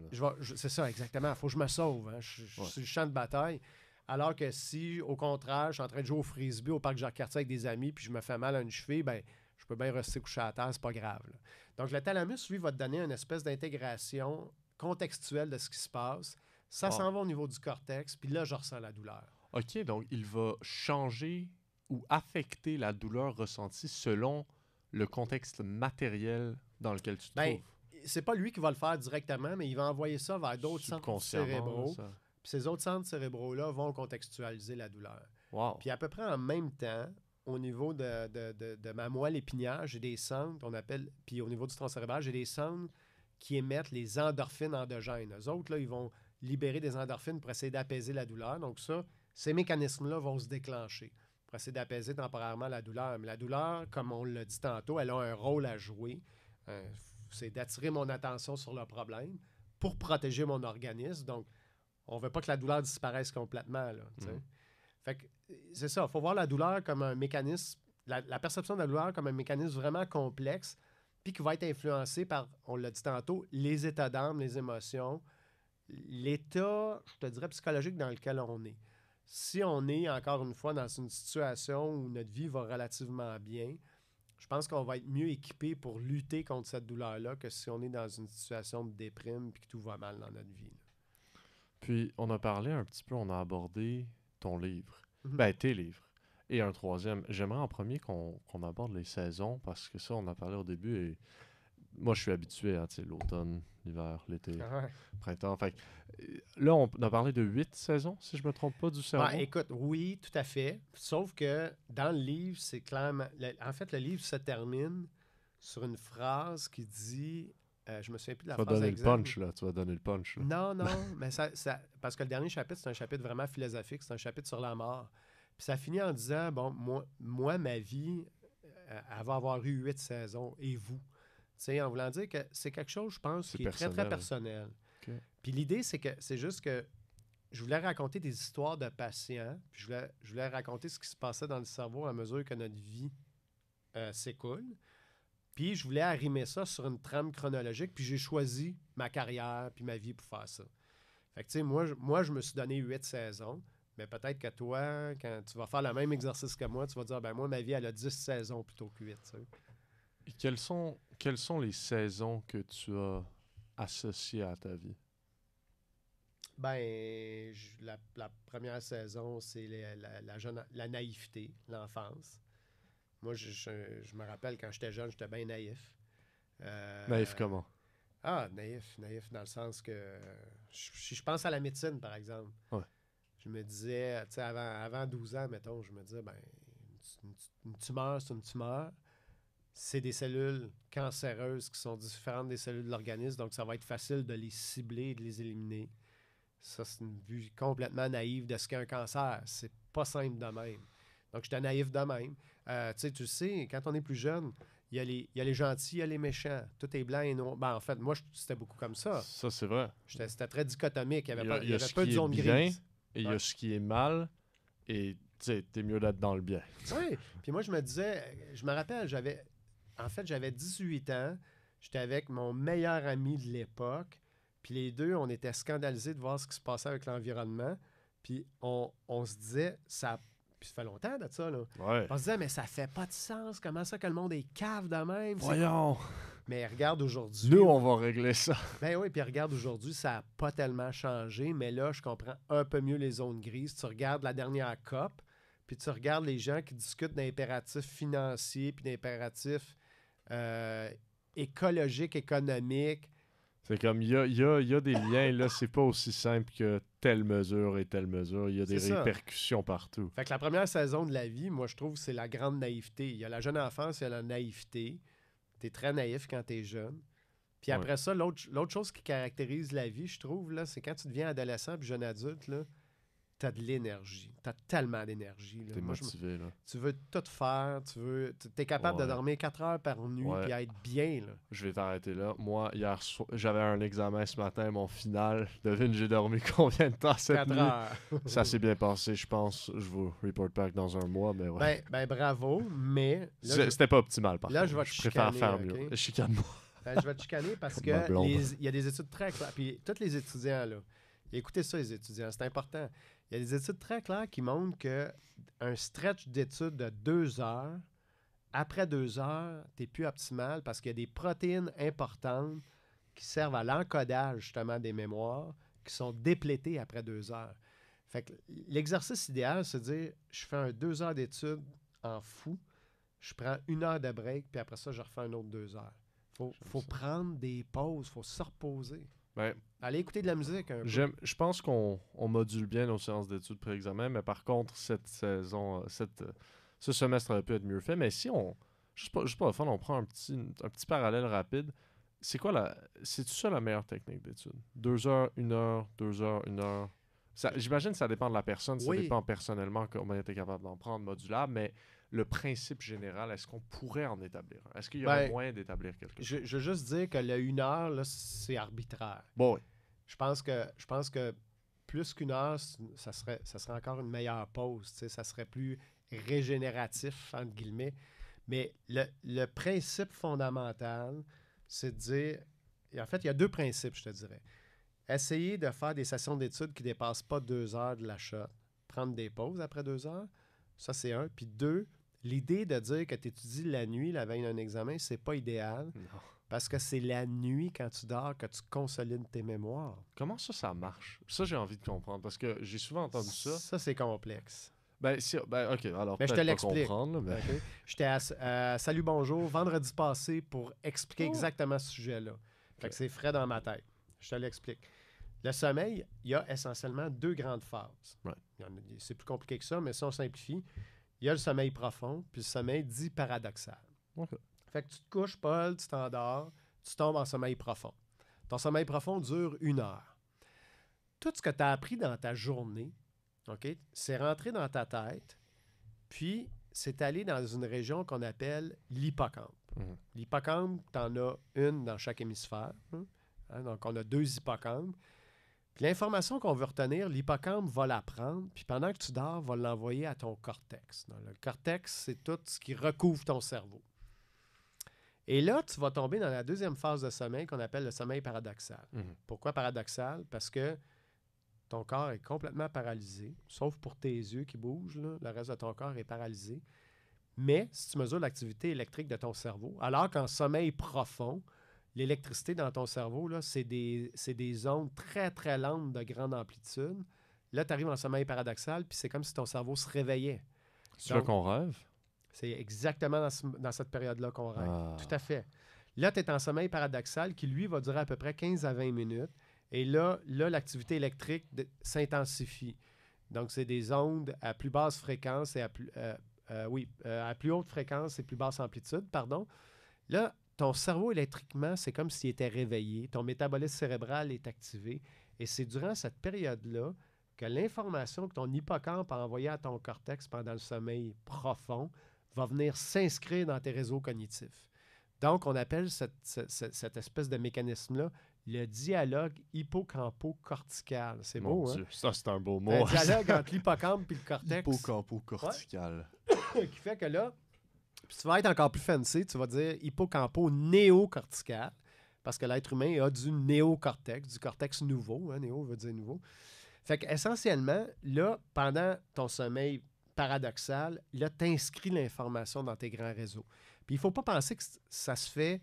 C'est ça, exactement. Il faut que je me sauve. Hein. Je suis sur le champ de bataille. Alors que si, au contraire, je suis en train de jouer au frisbee au parc Jacques-Cartier avec des amis puis je me fais mal à une cheville, ben je peux bien rester couché à terre, c'est pas grave. Là. Donc, le thalamus, lui, va te donner une espèce d'intégration contextuelle de ce qui se passe. Ça s'en va au niveau du cortex, puis là, je ressens la douleur. OK, donc il va changer ou affecter la douleur ressentie selon le contexte matériel dans lequel tu te trouves. C'est pas lui qui va le faire directement, mais il va envoyer ça vers d'autres centres cérébraux. Puis ces autres centres cérébraux-là vont contextualiser la douleur. Wow. Puis à peu près en même temps, au niveau de ma moelle épinière, j'ai des centres, on appelle, puis au niveau du tronc cérébral, j'ai des centres qui émettent les endorphines endogènes. Eux autres, là, ils vont libérer des endorphines pour essayer d'apaiser la douleur. Donc ça, ces mécanismes-là vont se déclencher pour essayer d'apaiser temporairement la douleur. Mais la douleur, comme on l'a dit tantôt, elle a un rôle à jouer. C'est d'attirer mon attention sur le problème pour protéger mon organisme. Donc, on ne veut pas que la douleur disparaisse complètement. Là, Fait que c'est ça, il faut voir la douleur comme un mécanisme, la perception de la douleur comme un mécanisme vraiment complexe, puis qui va être influencé par, on l'a dit tantôt, les états d'âme, les émotions, l'état, je te dirais, psychologique dans lequel on est. Si on est, encore une fois, dans une situation où notre vie va relativement bien, je pense qu'on va être mieux équipé pour lutter contre cette douleur-là que si on est dans une situation de déprime et que tout va mal dans notre vie. Là. Puis, on a parlé un petit peu, on a abordé ton livre. Ben, tes livres. Et un troisième. J'aimerais en premier qu'on aborde les saisons, parce que ça, on a parlé au début, et moi, je suis habitué à l'automne, l'hiver, l'été, printemps. Fait là, on a parlé de 8 saisons, si je me trompe pas, du cerveau. Écoute, oui, tout à fait. Sauf que dans le livre, c'est clairement... En fait, le livre se termine sur une phrase qui dit... je me souviens plus de la phrase exacte. Tu vas donner le punch. Là. Non, mais ça, parce que le dernier chapitre, c'est un chapitre vraiment philosophique, c'est un chapitre sur la mort. Puis ça finit en disant, bon, moi ma vie, elle va avoir eu 8 saisons, et vous? En voulant dire que c'est quelque chose, je pense, qui est très, très personnel. Okay. Puis l'idée, c'est juste que je voulais raconter des histoires de patients, puis je voulais raconter ce qui se passait dans le cerveau à mesure que notre vie s'écoule. Puis je voulais arrimer ça sur une trame chronologique, puis j'ai choisi ma carrière puis ma vie pour faire ça. Fait que tu sais, moi, je me suis donné 8 saisons, mais peut-être que toi, quand tu vas faire le même exercice que moi, tu vas dire, ben moi, ma vie, elle a 10 saisons plutôt que 8, tu sais. Et quelles sont les saisons que tu as associées à ta vie? Ben, la première saison, c'est la naïveté, l'enfance. Moi, je me rappelle, quand j'étais jeune, j'étais bien naïf. Naïf comment? Naïf dans le sens que... Si je pense à la médecine, par exemple, je me disais, tu sais, avant 12 ans, mettons, je me disais, ben, une tumeur, c'est une tumeur. C'est des cellules cancéreuses qui sont différentes des cellules de l'organisme, donc ça va être facile de les cibler et de les éliminer. Ça, c'est une vue complètement naïve de ce qu'est un cancer. C'est pas simple de même. Donc, j'étais naïf de même. Tu sais, quand on est plus jeune, il y a les gentils, il y a les méchants. Tout est blanc et noir. Ben, en fait, moi, c'était beaucoup comme ça. Ça, c'est vrai. C'était très dichotomique. Il y avait pas de zone grise. Et il y a ce qui est mal, et tu sais, t'es mieux d'être dans le bien. Oui. Puis moi, je me disais, je me rappelle, j'avais 18 ans. J'étais avec mon meilleur ami de l'époque. Puis les deux, on était scandalisés de voir ce qui se passait avec l'environnement. Puis on se disait, puis ça fait longtemps de ça, là. Ouais. On se disait, mais ça fait pas de sens. Comment ça que le monde est cave de même? Voyons! Mais regarde aujourd'hui... Nous, on va régler ça. Ben oui, puis regarde aujourd'hui, ça n'a pas tellement changé. Mais là, je comprends un peu mieux les zones grises. Tu regardes la dernière COP, puis tu regardes les gens qui discutent d'impératifs financiers, puis d'impératifs écologiques, économiques. C'est comme, il y a des liens, là, c'est pas aussi simple que telle mesure et telle mesure. Il y a des répercussions partout. Fait que la première saison de la vie, moi, je trouve, c'est la grande naïveté. Il y a la jeune enfance, il y a la naïveté. T'es très naïf quand t'es jeune. Puis après ça, l'autre chose qui caractérise la vie, je trouve, là, c'est quand tu deviens adolescent puis jeune adulte, là, tu as de l'énergie. Tu as tellement d'énergie. Là. T'es Moi, motivé, là. tu veux tout faire. Tu es capable de Ouais. dormir 4 heures par nuit Ouais. puis être bien. Là. Je vais t'arrêter là. Moi, j'avais un examen ce matin, mon final. Devine, j'ai dormi combien de temps cette 4 nuit? heures. Ça s'est bien passé, je pense. Je vous report back dans un mois, mais ouais. Ben, bravo, mais là, C'était pas optimal, par là, contre. je vais te préfère faire chicaner, mieux. ok? Chicane-moi. je vais te chicaner parce Ma que blonde. il y a des études très claires. Puis tous les étudiants, là, écoutez ça, les étudiants, c'est important. Il y a des études très claires qui montrent qu'un stretch d'études de 2 heures, après 2 heures, tu n'es plus optimal parce qu'il y a des protéines importantes qui servent à l'encodage justement des mémoires qui sont déplétées après 2 heures. Fait que l'exercice idéal, c'est de dire je fais un 2 heures d'études en fou, je prends 1 heure de break, puis après ça, je refais un autre 2 heures. Faut prendre des pauses, faut se reposer. Ben, Allez écouter de la musique un peu. je pense qu'on module bien nos séances d'études pré-examen, mais par contre, cette saison, ce semestre aurait pu être mieux fait. Mais si on, juste pour le fun, on prend un petit parallèle rapide, c'est-tu ça la meilleure technique d'étude? 2 heures, 1 heure, 2 heures, 1 heure? J'imagine que ça dépend de la personne, ça Oui. dépend personnellement comment tu es capable d'en prendre modulable, mais le principe général, est-ce qu'on pourrait en établir un? Est-ce qu'il y aurait moyen d'établir quelque chose? Je veux juste dire que le 1 heure, là, c'est arbitraire. Bon, oui. Je pense que plus qu'1 heure, ça serait encore une meilleure pause. Ça serait plus régénératif, entre guillemets. Mais le principe fondamental, c'est de dire... Et en fait, il y a 2 principes, je te dirais. Essayer de faire des sessions d'études qui ne dépassent pas 2 heures de la shot. Prendre des pauses après 2 heures, ça c'est 1. Puis 2, l'idée de dire que tu étudies la nuit, la veille d'un examen, c'est pas idéal. Non. Parce que c'est la nuit, quand tu dors, que tu consolides tes mémoires. Comment ça marche? Ça, j'ai envie de comprendre, parce que j'ai souvent entendu ça. Ça, c'est complexe. Ben, OK, alors Mais je peut-être te pas l'explique. comprendre, là, mais... OK? J'étais à Salut Bonjour vendredi passé pour expliquer exactement ce sujet-là. Fait que c'est frais dans ma tête. Je te l'explique. Le sommeil, il y a essentiellement 2 grandes phases. Ouais. C'est plus compliqué que ça, mais si on simplifie, il y a le sommeil profond, puis le sommeil dit paradoxal. OK. Fait que tu te couches, Paul, tu t'endors, tu tombes en sommeil profond. Ton sommeil profond dure 1 heure. Tout ce que tu as appris dans ta journée, OK, c'est rentré dans ta tête, puis c'est allé dans une région qu'on appelle l'hippocampe. Mhm. L'hippocampe, tu en as une dans chaque hémisphère. Donc, on a 2 hippocampes. Puis l'information qu'on veut retenir, l'hippocampe va la prendre, puis pendant que tu dors, va l'envoyer à ton cortex. Le cortex, c'est tout ce qui recouvre ton cerveau. Et là, tu vas tomber dans la 2e phase de sommeil qu'on appelle le sommeil paradoxal. Mhm. Pourquoi paradoxal? Parce que ton corps est complètement paralysé, sauf pour tes yeux qui bougent. Là, le reste de ton corps est paralysé. Mais si tu mesures l'activité électrique de ton cerveau, alors qu'en sommeil profond, l'électricité dans ton cerveau, là, c'est des ondes très, très lentes de grande amplitude. Là, tu arrives en sommeil paradoxal, puis c'est comme si ton cerveau se réveillait. C'est là qu'on rêve? C'est exactement dans cette période-là qu'on rêve. Ah. Tout à fait. Là, tu es en sommeil paradoxal qui, lui, va durer à peu près 15 à 20 minutes. Et là l'activité électrique s'intensifie. Donc, c'est des ondes à plus basse fréquence et à plus haute fréquence et plus basse amplitude, pardon. Là, ton cerveau électriquement, c'est comme s'il était réveillé. Ton métabolisme cérébral est activé. Et c'est durant cette période-là que l'information que ton hippocampe a envoyée à ton cortex pendant le sommeil profond va venir s'inscrire dans tes réseaux cognitifs. Donc, on appelle cette espèce de mécanisme-là le dialogue hippocampo-cortical. C'est beau, Dieu. hein? Ça, c'est un beau mot. Un dialogue entre l'hippocampe et le cortex. Hippocampo-cortical. Qui fait que là, puis tu vas être encore plus fancy, tu vas dire hippocampo-néocortical, parce que l'être humain a du néocortex, du cortex nouveau. Hein, néo veut dire nouveau. Fait qu'essentiellement, là, pendant ton sommeil paradoxal, là, tu inscris l'information dans tes grands réseaux. Puis il ne faut pas penser que ça se fait,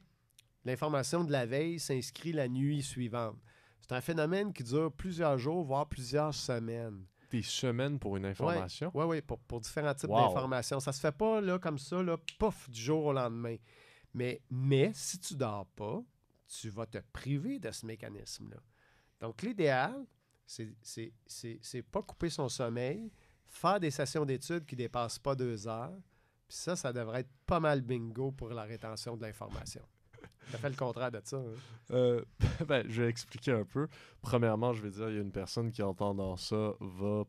l'information de la veille s'inscrit la nuit suivante. C'est un phénomène qui dure plusieurs jours, voire plusieurs semaines. Des semaines pour une information? Oui, pour différents types Wow. d'informations. Ça se fait pas là, comme ça, là, pouf, du jour au lendemain. Mais si tu dors pas, tu vas te priver de ce mécanisme-là. Donc, l'idéal, c'est pas couper son sommeil, faire des sessions d'études qui ne dépassent pas 2 heures, puis ça devrait être pas mal bingo pour la rétention de l'information. Ça fait le contraire de ça. Hein? Je vais expliquer un peu. Premièrement, je vais dire, il y a une personne qui, entendant ça, va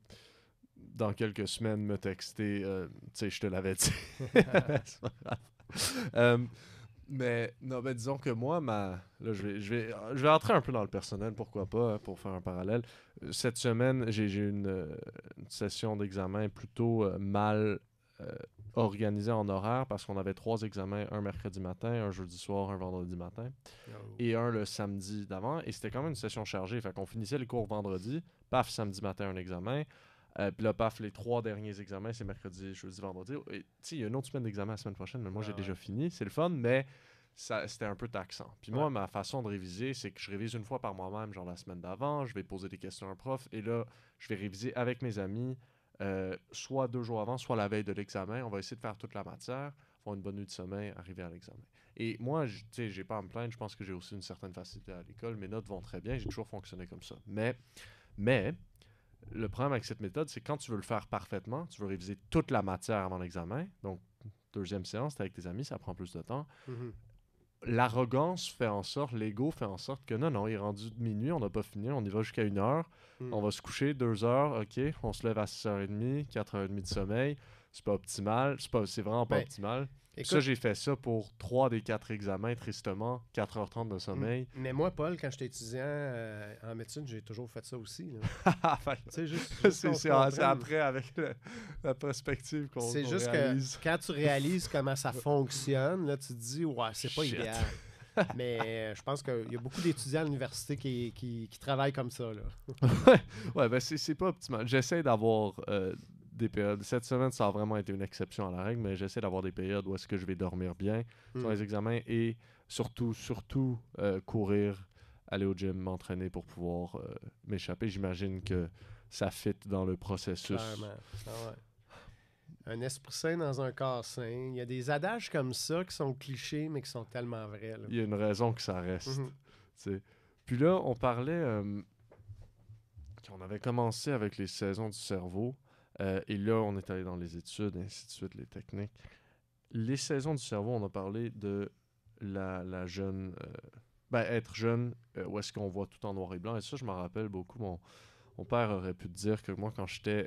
dans quelques semaines, me texter. Tu sais, je te l'avais dit. C'est pas grave. Mais non, ben disons que moi, là, je vais entrer un peu dans le personnel, pourquoi pas, hein, pour faire un parallèle. Cette semaine, j'ai eu une session d'examen plutôt mal euh, organisée en horaire parce qu'on avait 3 examens, un mercredi matin, un jeudi soir, un vendredi matin Oh. et un le samedi d'avant. Et c'était quand même une session chargée. Fait qu'on finissait les cours vendredi, paf, samedi matin, un examen. Puis là, paf, les 3 derniers examens, c'est mercredi, jeudi, vendredi. Et tu sais, il y a une autre semaine d'examen la semaine prochaine, mais moi, j'ai déjà fini. C'est le fun, mais c'était un peu taxant. Puis moi, ma façon de réviser, c'est que je révise une fois par moi-même, genre la semaine d'avant. Je vais poser des questions à un prof. Et là, je vais réviser avec mes amis, soit 2 jours avant, soit la veille de l'examen. On va essayer de faire toute la matière, faire une bonne nuit de sommeil, arriver à l'examen. Et moi, tu sais, j'ai pas à me plaindre. Je pense que j'ai aussi une certaine facilité à l'école. Mes notes vont très bien. J'ai toujours fonctionné comme ça. Mais le problème avec cette méthode, c'est que quand tu veux le faire parfaitement, tu veux réviser toute la matière avant l'examen. Donc, deuxième séance, t'es avec tes amis, ça prend plus de temps. Mhm. L'arrogance fait en sorte, l'ego fait en sorte que non, il est rendu de minuit, on n'a pas fini, on y va jusqu'à 1 heure. On va se coucher 2 heures, ok, on se lève à 6h30, 4h30 de sommeil. C'est pas optimal, c'est vraiment pas Ben, optimal. écoute, Ça, j'ai fait ça pour 3 des 4 examens, tristement, 4h30 de sommeil. mais moi, Paul, quand j'étais étudiant en médecine, j'ai toujours fait ça aussi. Là. Fait que Tu sais, juste c'est qu'on se c'est comprenne. après, avec la perspective qu'on C'est juste réalise. que quand tu réalises comment ça fonctionne, là, tu te dis, ouais, c'est pas Shit. idéal. Mais je pense qu'il y a beaucoup d'étudiants à l'université qui travaillent comme ça. Là. Ouais, ben c'est pas optimal. J'essaie d'avoir des périodes. Cette semaine, ça a vraiment été une exception à la règle, mais j'essaie d'avoir des périodes où est-ce que je vais dormir bien sur les examens et surtout courir, aller au gym, m'entraîner pour pouvoir m'échapper. J'imagine que ça fit dans le processus. Clairement. Ah ouais. Un esprit sain dans un corps sain. Il y a des adages comme ça qui sont clichés, mais qui sont tellement vrais. Là. Il y a une raison que ça reste. Mhm. Tu sais. Puis là, on parlait... on avait commencé avec les saisons du cerveau. Et là, on est allé dans les études, et ainsi de suite, les techniques. Les saisons du cerveau, on a parlé de la jeune... être jeune, où est-ce qu'on voit tout en noir et blanc. Et ça, je me rappelle beaucoup. Mon père aurait pu te dire que moi, quand j'étais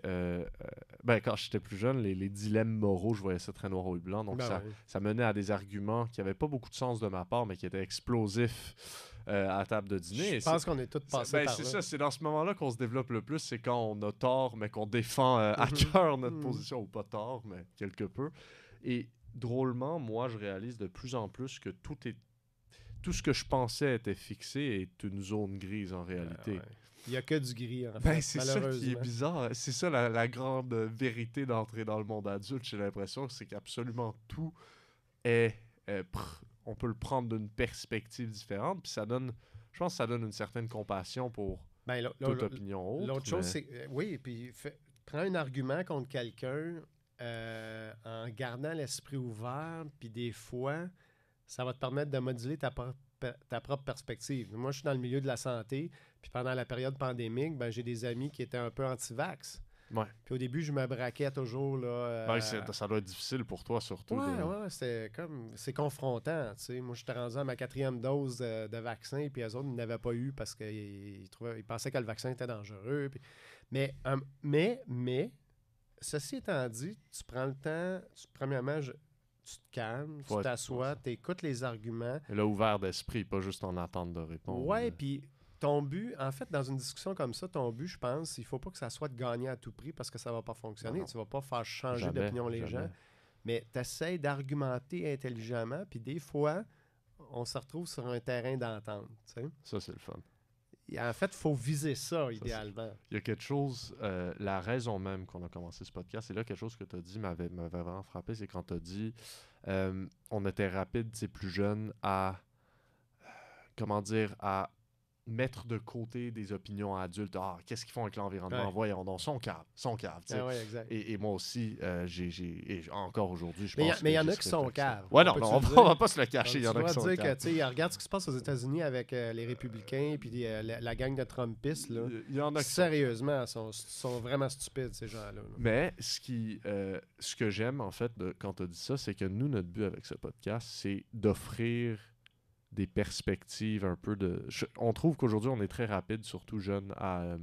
plus jeune, les dilemmes moraux, je voyais ça très noir et blanc. Donc, ça menait à des arguments qui n'avaient pas beaucoup de sens de ma part, mais qui étaient explosifs à la table de dîner. Je pense qu'on est tous passés par c'est là. ça, c'est dans ce moment-là qu'on se développe le plus. C'est quand on a tort, mais qu'on défend à cœur notre position, ou pas tort, mais quelque peu. Et drôlement, moi, je réalise de plus en plus que tout ce que je pensais était fixé est une zone grise en réalité. Il n'y a que du gris, en fait, C'est ça qui est bizarre. C'est ça la grande vérité d'entrer dans le monde adulte, j'ai l'impression, c'est qu'absolument tout est... on peut le prendre d'une perspective différente, puis ça donne... Je pense que ça donne une certaine compassion pour toute opinion autre. L'autre chose, c'est... oui, puis prends un argument contre quelqu'un en gardant l'esprit ouvert, puis des fois, ça va te permettre de moduler ta propre perspective. Moi, je suis dans le milieu de la santé, puis pendant la période pandémique, j'ai des amis qui étaient un peu anti-vax. Ouais. Puis au début, je me braquais toujours. Là, ça doit être difficile pour toi, surtout. Ouais, c'est confrontant. Tu sais. Moi, j'étais rendu à ma 4e dose de vaccin, puis eux autres, ils n'avaient pas eu parce qu'ils pensaient que le vaccin était dangereux. Puis... Mais, ceci étant dit, tu prends le temps, premièrement, tu te calmes, tu t'assois, tu écoutes les arguments. Et là, ouvert d'esprit, pas juste en attente de réponse. Ouais, puis ton but, en fait, dans une discussion comme ça, ton but, je pense, il faut pas que ça soit de gagner à tout prix parce que ça va pas fonctionner. Non. Tu vas pas faire changer d'opinion les gens. Mais tu essaies d'argumenter intelligemment, puis des fois, on se retrouve sur un terrain d'entente. Tu sais? Ça, c'est le fun. Et en fait, il faut viser ça, idéalement. Il y a quelque chose, la raison même qu'on a commencé ce podcast, c'est là quelque chose que tu as dit m'avait vraiment frappé, c'est quand tu as dit on était rapide, c'est plus jeune, à mettre de côté des opinions adultes. Ah, qu'est-ce qu'ils font avec l'environnement? Voyons donc, sont caves. Exact. Et moi aussi, et encore aujourd'hui, je pense mais il y en a qui sont caves. Ouais, non, on va pas se le cacher, il y en a qui sont caves. Regarde ce qui se passe aux États-Unis avec les républicains et la gang de Trumpistes. Là. Il y en a qui sérieusement, sont vraiment stupides, ces gens-là. Là. Mais ce que j'aime, en fait, quand tu as dit ça, c'est que nous, notre but avec ce podcast, c'est d'offrir des perspectives un peu de... On trouve qu'aujourd'hui, on est très rapide, surtout jeune, à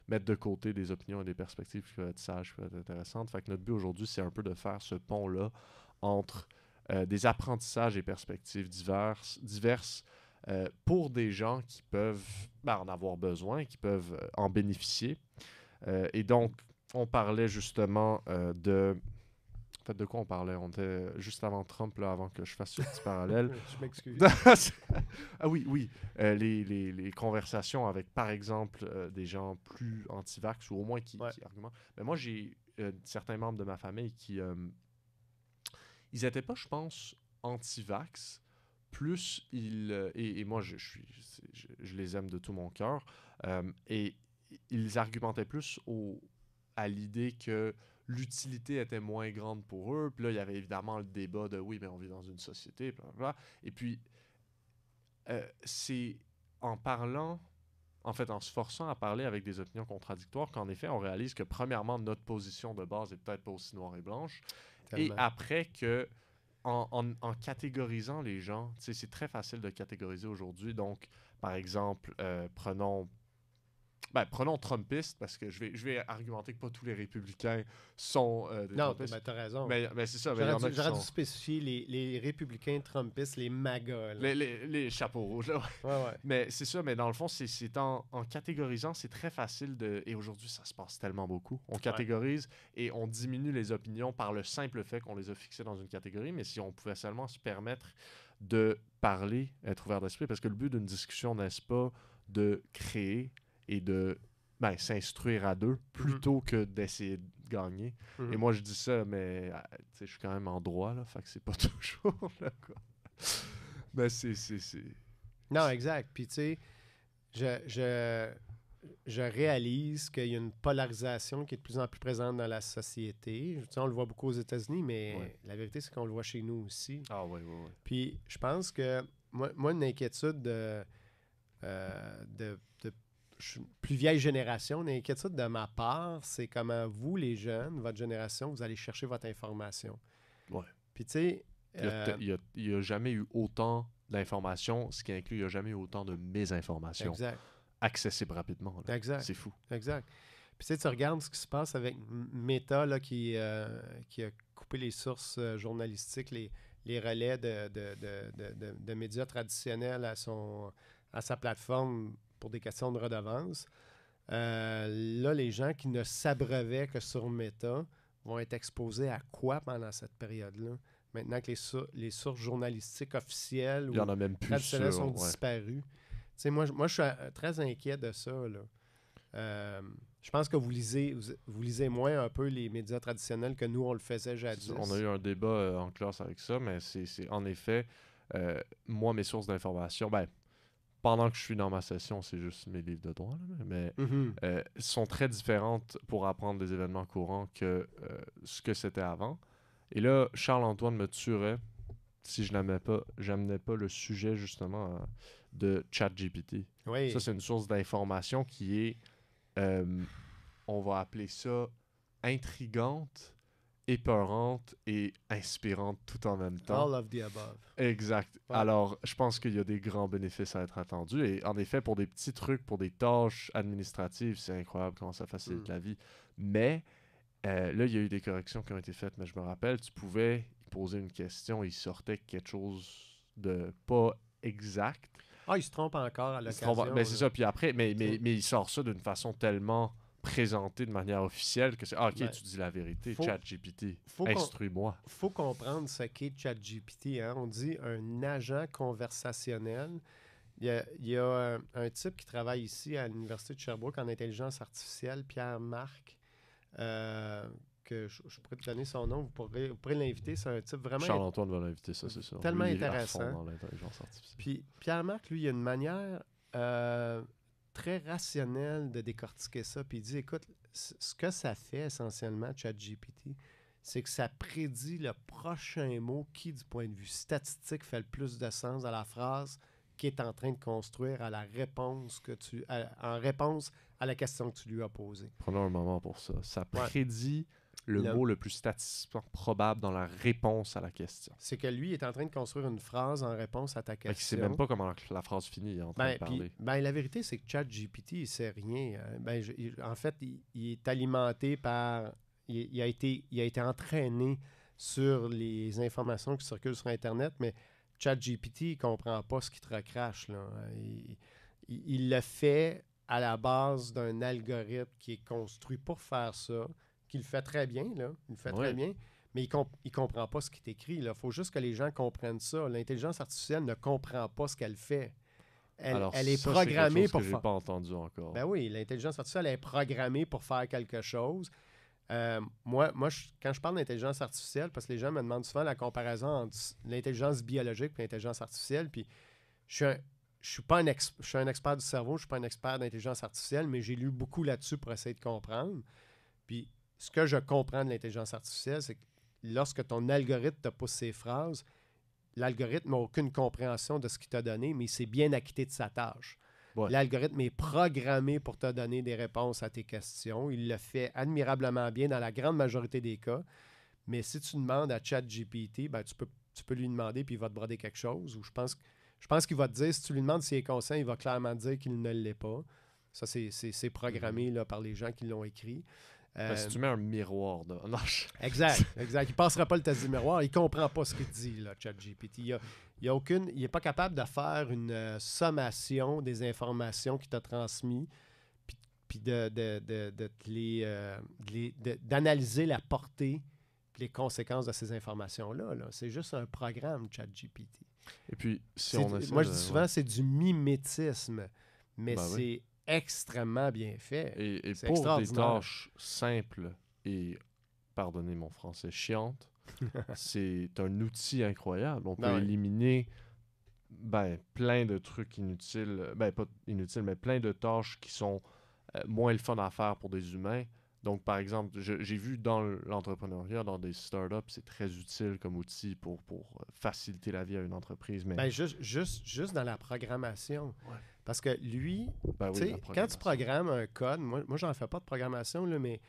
mettre de côté des opinions et des perspectives qui peuvent être sages, qui peuvent être intéressantes. Fait que notre but aujourd'hui, c'est un peu de faire ce pont-là entre des apprentissages et perspectives diverses pour des gens qui peuvent en avoir besoin, qui peuvent en bénéficier. Et donc, on parlait justement de... En fait, de quoi on parlait? On était juste avant Trump, là, avant que je fasse ce petit parallèle. Je m'excuse. Ah oui, oui. Les conversations avec, par exemple, des gens plus anti-vax ou au moins qui argumentent. Mais moi, j'ai certains membres de ma famille qui... ils n'étaient pas, je pense, anti-vax. Plus, et moi, je les aime de tout mon cœur. Et ils argumentaient plus à l'idée que l'utilité était moins grande pour eux. Puis là, il y avait évidemment le débat de oui, mais on vit dans une société, blablabla. Et puis, c'est en parlant, en fait, en se forçant à parler avec des opinions contradictoires qu'en effet, on réalise que premièrement, notre position de base est peut-être pas aussi noire et blanche. Tellement. Et après que, en catégorisant les gens, c'est très facile de catégoriser aujourd'hui. Donc, par exemple, prenons Trumpistes, parce que je vais argumenter que pas tous les républicains sont des Trumpistes. Non, t'as raison. Mais c'est ça. J'aurais dû spécifier les républicains Trumpistes, les MAGA. Les chapeaux rouges. Là. Ouais. Mais c'est ça, mais dans le fond, c'est en catégorisant, c'est très facile de... Et aujourd'hui, ça se passe tellement beaucoup. On catégorise et on diminue les opinions par le simple fait qu'on les a fixées dans une catégorie, mais si on pouvait seulement se permettre de parler, être ouvert d'esprit, parce que le but d'une discussion, n'est-ce pas, de créer et de s'instruire à deux plutôt que d'essayer de gagner. Et moi, je dis ça, mais je suis quand même en droit, là, fait que c'est pas toujours là, quoi. Mais c'est... Non, exact. Puis, tu sais, je réalise qu'il y a une polarisation qui est de plus en plus présente dans la société. Tu sais, on le voit beaucoup aux États-Unis, mais la vérité, c'est qu'on le voit chez nous aussi. Ah oui. Puis, je pense que moi une inquiétude de plus vieille génération, une inquiétude de ma part, c'est comment vous, les jeunes, votre génération, vous allez chercher votre information. Ouais. Puis, tu sais... Il n'y a jamais eu autant d'informations, ce qui inclut, il n'y a jamais eu autant de mésinformations accessibles rapidement. Là. Exact. C'est fou. Exact. Puis, tu regardes ce qui se passe avec Meta, là, qui a coupé les sources journalistiques, les relais de médias traditionnels à sa plateforme pour des questions de redevance. Là, les gens qui ne s'abreuvaient que sur Meta vont être exposés à quoi pendant cette période-là? Maintenant que les sources journalistiques officielles ou traditionnelles sont disparues. Moi, je suis très inquiet de ça. Là. Je pense que vous lisez moins un peu les médias traditionnels que nous, on le faisait jadis. On a eu un débat en classe avec ça, mais c'est en effet, moi, mes sources d'information, pendant que je suis dans ma session, c'est juste mes livres de droit, là, mais sont très différentes pour apprendre des événements courants que ce que c'était avant. Et là, Charles-Antoine me tuerait si je n'amenais pas le sujet, justement, de ChatGPT. Oui. Ça, c'est une source d'information qui est, on va appeler ça, intrigante, épeurante et inspirante tout en même temps. All of the above. Exact. Ouais. Alors, je pense qu'il y a des grands bénéfices à être attendus. Et en effet, pour des petits trucs, pour des tâches administratives, c'est incroyable comment ça facilite la vie. Mais là, il y a eu des corrections qui ont été faites. Mais je me rappelle, tu pouvais poser une question et il sortait quelque chose de pas exact. Ah, il se trompe encore à l'occasion. Mais c'est ça. Puis après, mais il sort ça d'une façon tellement présentée de manière officielle que c'est tu dis la vérité, ChatGPT, instruis-moi. Il faut comprendre ce qu'est ChatGPT. Hein? On dit un agent conversationnel. Il y a un type qui travaille ici à l'Université de Sherbrooke en intelligence artificielle, Pierre-Marc, que je pourrais te donner son nom, vous pourrez l'inviter. C'est un type vraiment... Charles-Antoine va l'inviter, ça, c'est sûr. Tellement intéressant. Dans l'intelligence artificielle. Puis Pierre-Marc, lui, il a une manière très rationnelle de décortiquer ça. Puis il dit, écoute, ce que ça fait essentiellement, ChatGPT, c'est que ça prédit le prochain mot qui, du point de vue statistique, fait le plus de sens à la phrase qui est en train de construire à la réponse en réponse à la question que tu lui as posée. Prenons un moment pour ça. Ça prédit le mot le plus statistiquement probable dans la réponse à la question. C'est que lui est en train de construire une phrase en réponse à ta question. Fait qu'il sait même pas comment la phrase finit, il est en train de parler. La vérité, c'est que ChatGPT, il sait rien. En fait, il est alimenté par... Il a été entraîné sur les informations qui circulent sur Internet, mais ChatGPT, il ne comprend pas ce qui te recrache, là. Il le fait à la base d'un algorithme qui est construit pour faire ça, qu'il fait très bien, là. Il le fait très bien, mais il ne comprend pas ce qui est écrit. Il faut juste que les gens comprennent ça. L'intelligence artificielle ne comprend pas ce qu'elle fait. Elle est programmée pour faire... j'ai pas entendu encore. Ben oui, l'intelligence artificielle est programmée pour faire quelque chose. Moi quand je parle d'intelligence artificielle, parce que les gens me demandent souvent la comparaison entre l'intelligence biologique et l'intelligence artificielle, puis je suis un expert du cerveau, je ne suis pas un expert d'intelligence artificielle, mais j'ai lu beaucoup là-dessus pour essayer de comprendre. Puis ce que je comprends de l'intelligence artificielle, c'est que lorsque ton algorithme te pousse ses phrases, l'algorithme n'a aucune compréhension de ce qu'il t'a donné, mais il s'est bien acquitté de sa tâche. Ouais. L'algorithme est programmé pour te donner des réponses à tes questions. Il le fait admirablement bien dans la grande majorité des cas. Mais si tu demandes à ChatGPT, ben tu peux lui demander puis il va te broder quelque chose. Ou je pense qu'il va te dire, si tu lui demandes s'il est conscient, il va clairement te dire qu'il ne l'est pas. Ça, c'est programmé là, par les gens qui l'ont écrit. Si tu mets un miroir, non. Exact. Il ne passera pas le test du miroir. Il ne comprend pas ce qu'il dit, là, ChatGPT. Il n'est pas capable de faire une sommation des informations qu'il t'a transmises puis d'analyser la portée et les conséquences de ces informations-là. Là. C'est juste un programme, ChatGPT. Et puis, moi, je dis souvent, c'est du mimétisme, mais c'est extrêmement bien fait. Et pour des tâches simples et, pardonnez mon français, chiantes, c'est un outil incroyable. On peut éliminer plein de trucs inutiles, pas inutiles, mais plein de tâches qui sont moins le fun à faire pour des humains. Donc, par exemple, j'ai vu dans l'entrepreneuriat, dans des startups, c'est très utile comme outil pour faciliter la vie à une entreprise. Mais... juste dans la programmation. Ouais. Parce que lui, quand tu programmes un code, moi j'en fais pas de programmation, là, mais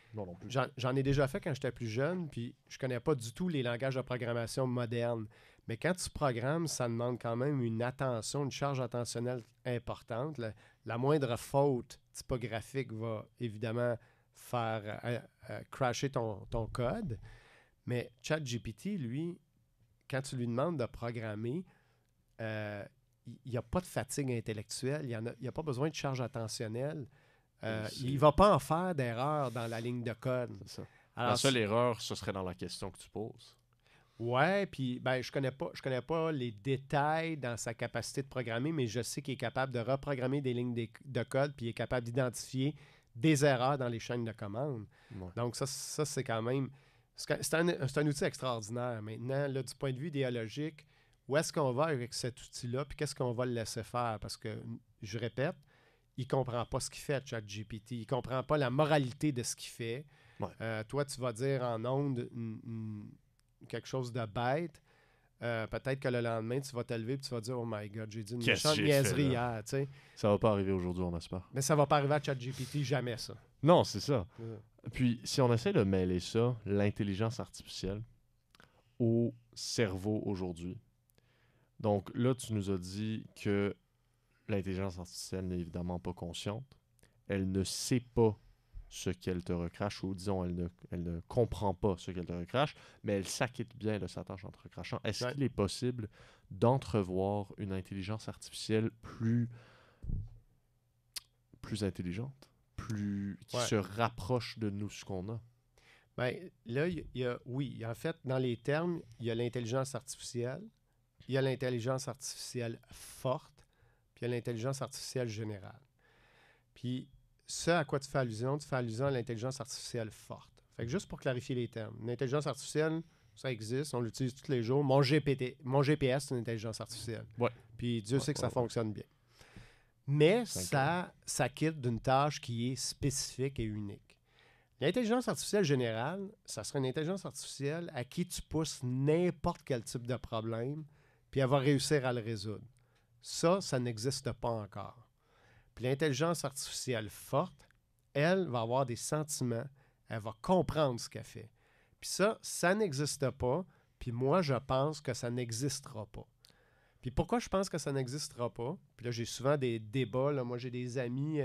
j'en ai déjà fait quand j'étais plus jeune, puis je connais pas du tout les langages de programmation modernes. Mais quand tu programmes, ça demande quand même une attention, une charge attentionnelle importante. La moindre faute typographique va évidemment faire crasher ton code. Mais ChatGPT, lui, quand tu lui demandes de programmer, il n'y a pas de fatigue intellectuelle, il n'y a pas besoin de charge attentionnelle. Il ne va pas en faire d'erreur dans la ligne de code. C'est ça. Alors, la seule erreur, ce serait dans la question que tu poses. Ouais, puis je connais pas les détails dans sa capacité de programmer, mais je sais qu'il est capable de reprogrammer des lignes de code, puis il est capable d'identifier des erreurs dans les chaînes de commande. Ouais. Donc ça c'est quand même... C'est un outil extraordinaire. Maintenant, là, du point de vue idéologique, où est-ce qu'on va avec cet outil-là, puis qu'est-ce qu'on va le laisser faire? Parce que, je répète, il ne comprend pas ce qu'il fait, ChatGPT. Il ne comprend pas la moralité de ce qu'il fait. Ouais. Toi, tu vas dire en ondes quelque chose de bête. Peut-être que le lendemain, tu vas te lever et tu vas dire « Oh my God, j'ai dit une méchante niaiserie hier. » Ça va pas arriver aujourd'hui, on espère. Mais ça va pas arriver à ChatGPT, jamais ça. Non, c'est ça. Puis, si on essaie de mêler ça, l'intelligence artificielle, au cerveau aujourd'hui. Donc là, tu nous as dit que l'intelligence artificielle n'est évidemment pas consciente. Elle ne sait pas ce qu'elle te recrache, ou disons, elle ne comprend pas ce qu'elle te recrache, mais elle s'acquitte bien de sa tâche en te recrachant. Est-ce qu'il est possible d'entrevoir une intelligence artificielle plus intelligente, qui se rapproche de nous, ce qu'on a? Bien, là, oui, en fait, dans les termes, il y a l'intelligence artificielle, il y a l'intelligence artificielle forte, puis il y a l'intelligence artificielle générale. Puis, ce à quoi tu fais allusion à l'intelligence artificielle forte. Fait que juste pour clarifier les termes, l'intelligence artificielle, ça existe, on l'utilise tous les jours. Mon GPS, c'est une intelligence artificielle. Ouais. Puis Dieu sait que ça fonctionne bien. Mais ça quitte d'une tâche qui est spécifique et unique. L'intelligence artificielle générale, ça serait une intelligence artificielle à qui tu pousses n'importe quel type de problème, puis elle va réussir à le résoudre. Ça n'existe pas encore. Puis l'intelligence artificielle forte, elle va avoir des sentiments, elle va comprendre ce qu'elle fait. Puis ça n'existe pas. Puis moi, je pense que ça n'existera pas. Puis pourquoi je pense que ça n'existera pas? Puis là, j'ai souvent des débats. Là. Moi, j'ai des amis.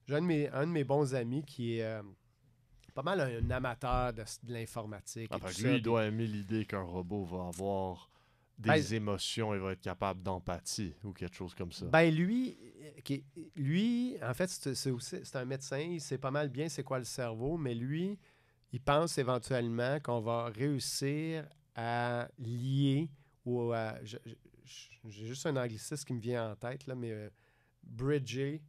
J'ai un de mes bons amis qui est pas mal un amateur de l'informatique. Ah, Et fait tout que ça. lui, il doit aimer l'idée qu'un robot va avoir des Ben, émotions et va être capable d'empathie ou quelque chose comme ça. Ben lui, en fait, c'est un médecin, il sait pas mal bien c'est quoi le cerveau, mais lui, il pense éventuellement qu'on va réussir à lier ou à... J'ai juste un anglicisme qui me vient en tête, là, mais bridger,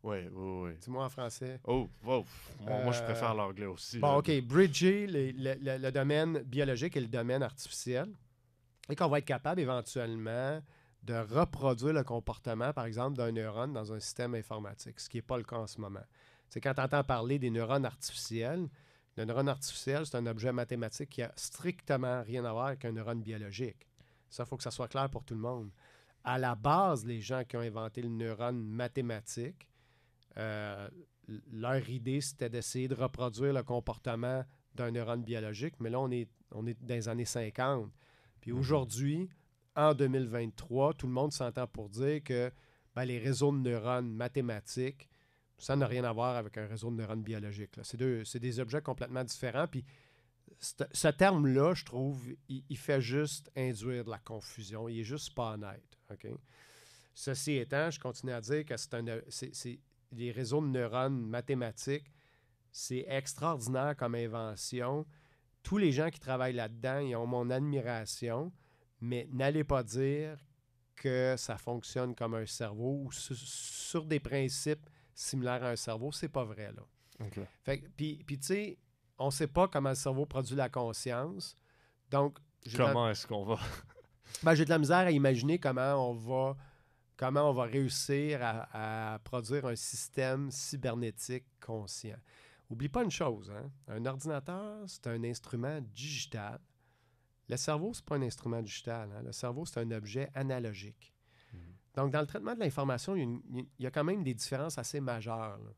Oui, oui, oui. dis-moi en français. Oh, wow. Moi, je Euh, préfère l'anglais aussi. Bon, Là. OK, bridger le domaine biologique et le domaine artificiel. Et qu'on va être capable éventuellement de reproduire le comportement, par exemple, d'un neurone dans un système informatique, ce qui n'est pas le cas en ce moment. C'est quand tu entends parler des neurones artificiels, le neurone artificiel, c'est un objet mathématique qui a strictement rien à voir avec un neurone biologique. Ça, il faut que ça soit clair pour tout le monde. À la base, les gens qui ont inventé le neurone mathématique, euh, leur idée, c'était d'essayer de reproduire le comportement d'un neurone biologique, mais là, on est dans les années 50. Puis aujourd'hui, en 2023, tout le monde s'entend pour dire que ben, les réseaux de neurones mathématiques, ça n'a rien à voir avec un réseau de neurones biologiques. C'est des objets complètement différents. Puis ce terme-là, je trouve, il fait juste induire de la confusion. Il est juste pas honnête. Okay? Ceci étant, je continue à dire que les réseaux de neurones mathématiques, c'est extraordinaire comme invention. Tous les gens qui travaillent là-dedans, ils ont mon admiration, mais n'allez pas dire que ça fonctionne comme un cerveau ou sur des principes similaires à un cerveau. C'est pas vrai, là. OK. Puis tu sais, on sait pas comment le cerveau produit la conscience. Donc, Comment est-ce qu'on va... j'ai de la misère à imaginer comment on va réussir à produire un système cybernétique conscient. Oublie pas une chose, hein? Un ordinateur, c'est un instrument digital. Le cerveau, c'est pas un instrument digital. Hein? Le cerveau, c'est un objet analogique. Donc, dans le traitement de l'information, il y a quand même des différences assez majeures. Là.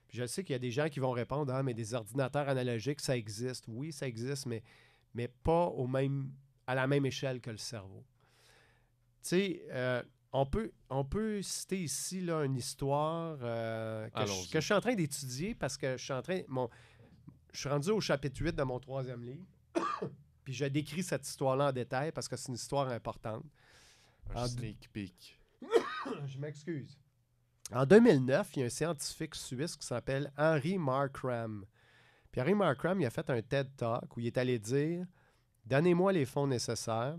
Puis je sais qu'il y a des gens qui vont répondre « Ah, mais des ordinateurs analogiques, ça existe. » Oui, ça existe, mais pas à la même échelle que le cerveau. Tu sais, on peut citer ici là, une histoire que je suis en train d'étudier parce que je suis rendu au chapitre 8 de mon 3e livre. Puis je décris cette histoire-là en détail parce que c'est une histoire importante. Un sneak peek. Je m'excuse. En 2009, il y a un scientifique suisse qui s'appelle Henry Markram. Puis Henry Markram, il a fait un TED Talk où il est allé dire « Donnez-moi les fonds nécessaires,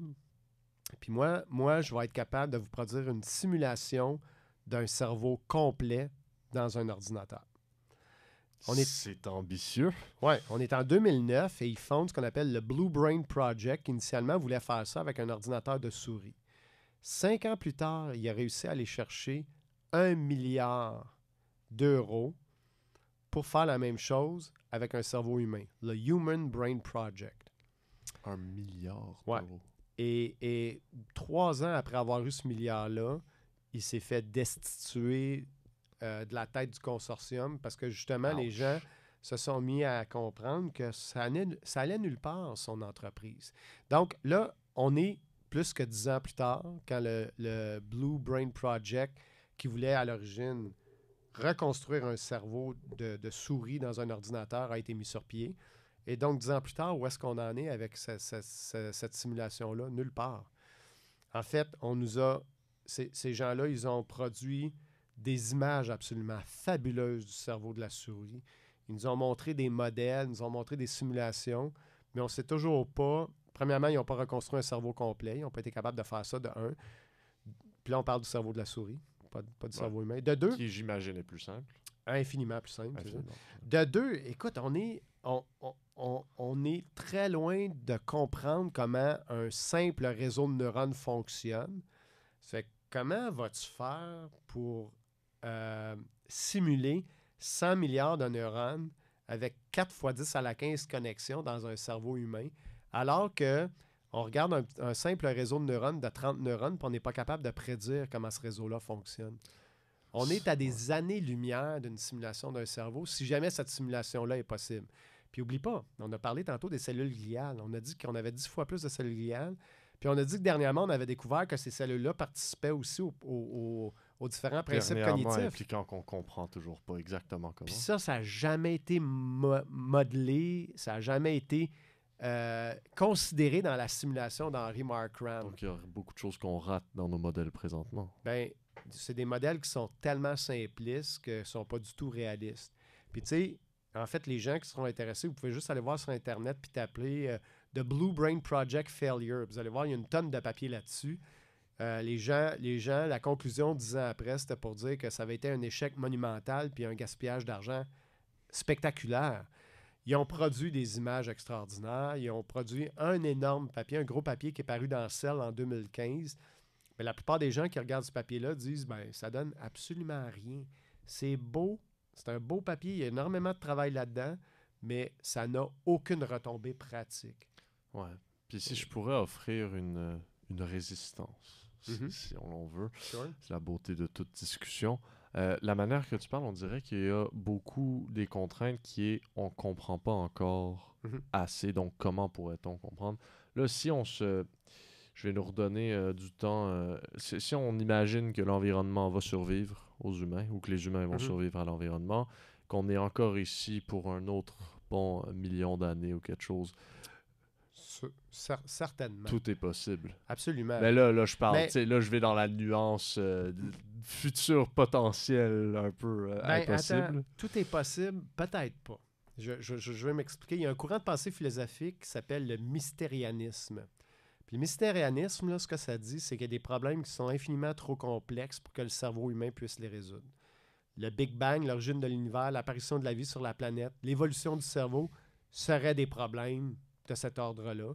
puis moi, je vais être capable de vous produire une simulation d'un cerveau complet dans un ordinateur. » C'est ambitieux. Oui, on est en 2009 et ils fondent ce qu'on appelle le Blue Brain Project, qui initialement voulait faire ça avec un ordinateur de souris. 5 ans plus tard, il a réussi à aller chercher 1 milliard d'euros pour faire la même chose avec un cerveau humain, le Human Brain Project. 1 milliard Ouais. d'euros. Et 3 ans après avoir eu ce milliard-là, il s'est fait destituer de la tête du consortium parce que justement, les gens se sont mis à comprendre que ça allait nulle part, son entreprise. Donc là, on est plus que 10 ans plus tard, quand le Blue Brain Project, qui voulait à l'origine reconstruire un cerveau de souris dans un ordinateur, a été mis sur pied. Et donc, 10 ans plus tard, où est-ce qu'on en est avec cette simulation-là? Nulle part. En fait, ces gens-là, ils ont produit des images absolument fabuleuses du cerveau de la souris. Ils nous ont montré des modèles, ils nous ont montré des simulations, mais on ne sait toujours pas. Premièrement, ils n'ont pas reconstruit un cerveau complet. Ils n'ont pas été capables de faire ça, de un. Puis là, on parle du cerveau de la souris, pas du cerveau humain. De deux, qui, j'imagine, est plus simple. Infiniment plus simple. Infiniment. De deux, écoute, on est très loin de comprendre comment un simple réseau de neurones fonctionne. Ça fait que comment vas-tu faire pour simuler 100 milliards de neurones avec 4 fois 10 à la 15 connexions dans un cerveau humain, alors que on regarde un simple réseau de neurones de 30 neurones et on n'est pas capable de prédire comment ce réseau-là fonctionne. On est à des années-lumière d'une simulation d'un cerveau, si jamais cette simulation-là est possible. Puis oublie pas, on a parlé tantôt des cellules gliales. On a dit qu'on avait 10 fois plus de cellules gliales. Puis on a dit que dernièrement, on avait découvert que ces cellules-là participaient aussi aux différents principes Dernièrement, cognitifs. impliquant qu'on comprend toujours pas exactement comment. Puis ça n'a jamais été modelé, ça n'a jamais été considéré dans la simulation d'Henry Markram. Donc, il y a beaucoup de choses qu'on rate dans nos modèles présentement. Ben, c'est des modèles qui sont tellement simplistes que ne sont pas du tout réalistes. Puis tu sais, en fait, les gens qui seront intéressés, vous pouvez juste aller voir sur Internet puis t'appeler The Blue Brain Project Failure. Vous allez voir, il y a une tonne de papier là-dessus. Les gens, la conclusion 10 ans après, c'était pour dire que ça avait été un échec monumental puis un gaspillage d'argent spectaculaire. Ils ont produit des images extraordinaires. Ils ont produit un énorme papier, un gros papier qui est paru dans Cell en 2015. Mais la plupart des gens qui regardent ce papier-là disent ben ça donne absolument rien. C'est beau, c'est un beau papier, il y a énormément de travail là-dedans, mais ça n'a aucune retombée pratique. Ouais. Puis si je pourrais offrir une résistance, si on veut, Sure. c'est la beauté de toute discussion. La manière que tu parles, on dirait qu'il y a beaucoup des contraintes qui est on comprend pas encore assez, donc comment pourrait-on comprendre? Là, si on se... Je vais nous redonner du temps. Si on imagine que l'environnement va survivre aux humains ou que les humains vont survivre à l'environnement, qu'on est encore ici pour un autre million d'années ou quelque chose, Certainement. tout est possible. Absolument. Mais là je parle, Mais- là, je vais dans la nuance futur potentiel un peu Ben, impossible. attends, tout est possible, peut-être pas. Je vais m'expliquer. Il y a un courant de pensée philosophique qui s'appelle le mystérianisme. Puis le mystérianisme, là, ce que ça dit, c'est qu'il y a des problèmes qui sont infiniment trop complexes pour que le cerveau humain puisse les résoudre. Le Big Bang, l'origine de l'univers, l'apparition de la vie sur la planète, l'évolution du cerveau seraient des problèmes de cet ordre-là.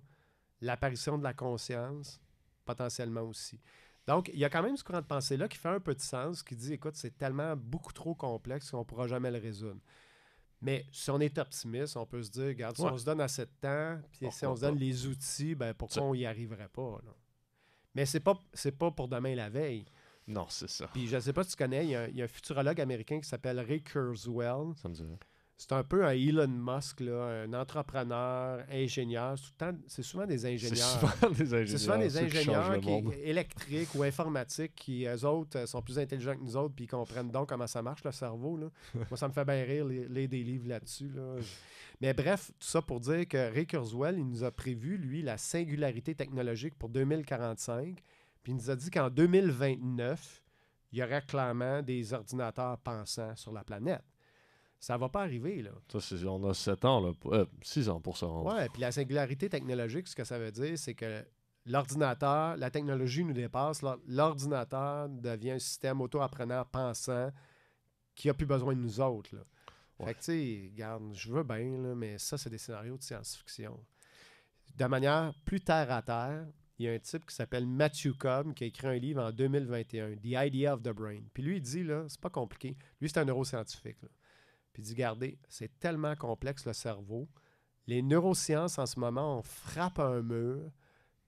L'apparition de la conscience, potentiellement aussi. Donc, il y a quand même ce courant de pensée-là qui fait un peu de sens, qui dit, écoute, c'est tellement beaucoup trop complexe qu'on ne pourra jamais le résoudre. Mais si on est optimiste, on peut se dire, regarde, si on se donne assez de temps, puis si on se donne les outils, ben pourquoi on n'y arriverait pas? Là? Mais c'est pas pour demain la veille. Non, c'est ça. Puis je ne sais pas si tu connais, il y a un futurologue américain qui s'appelle Ray Kurzweil. Ça me dirait. C'est un peu un Elon Musk, là, un entrepreneur, ingénieur. C'est souvent des ingénieurs. C'est souvent des ingénieurs électriques ou informatiques qui, eux autres, sont plus intelligents que nous autres puis ils comprennent donc comment ça marche, le cerveau. Là. Moi, ça me fait bien rire, lire des livres là-dessus. Là. Mais bref, tout ça pour dire que Ray Kurzweil, il nous a prévu, lui, la singularité technologique pour 2045. Puis il nous a dit qu'en 2029, il y aurait clairement des ordinateurs pensants sur la planète. Ça va pas arriver, là. Ça, on a 7 ans, là, 6 ans pour se rendre. Ouais, puis la singularité technologique, ce que ça veut dire, c'est que l'ordinateur, la technologie nous dépasse, l'ordinateur devient un système auto-apprenant pensant qui a plus besoin de nous autres, là. Ouais. Fait que, tu sais, regarde, je veux bien, là, mais ça, c'est des scénarios de science-fiction. De manière plus terre-à-terre, il y a un type qui s'appelle Matthew Cobb qui a écrit un livre en 2021, The Idea of the Brain. Puis lui, il dit, là, c'est pas compliqué. Lui, c'est un neuroscientifique, là. Puis il dit, regardez, c'est tellement complexe le cerveau. Les neurosciences, en ce moment, on frappe un mur,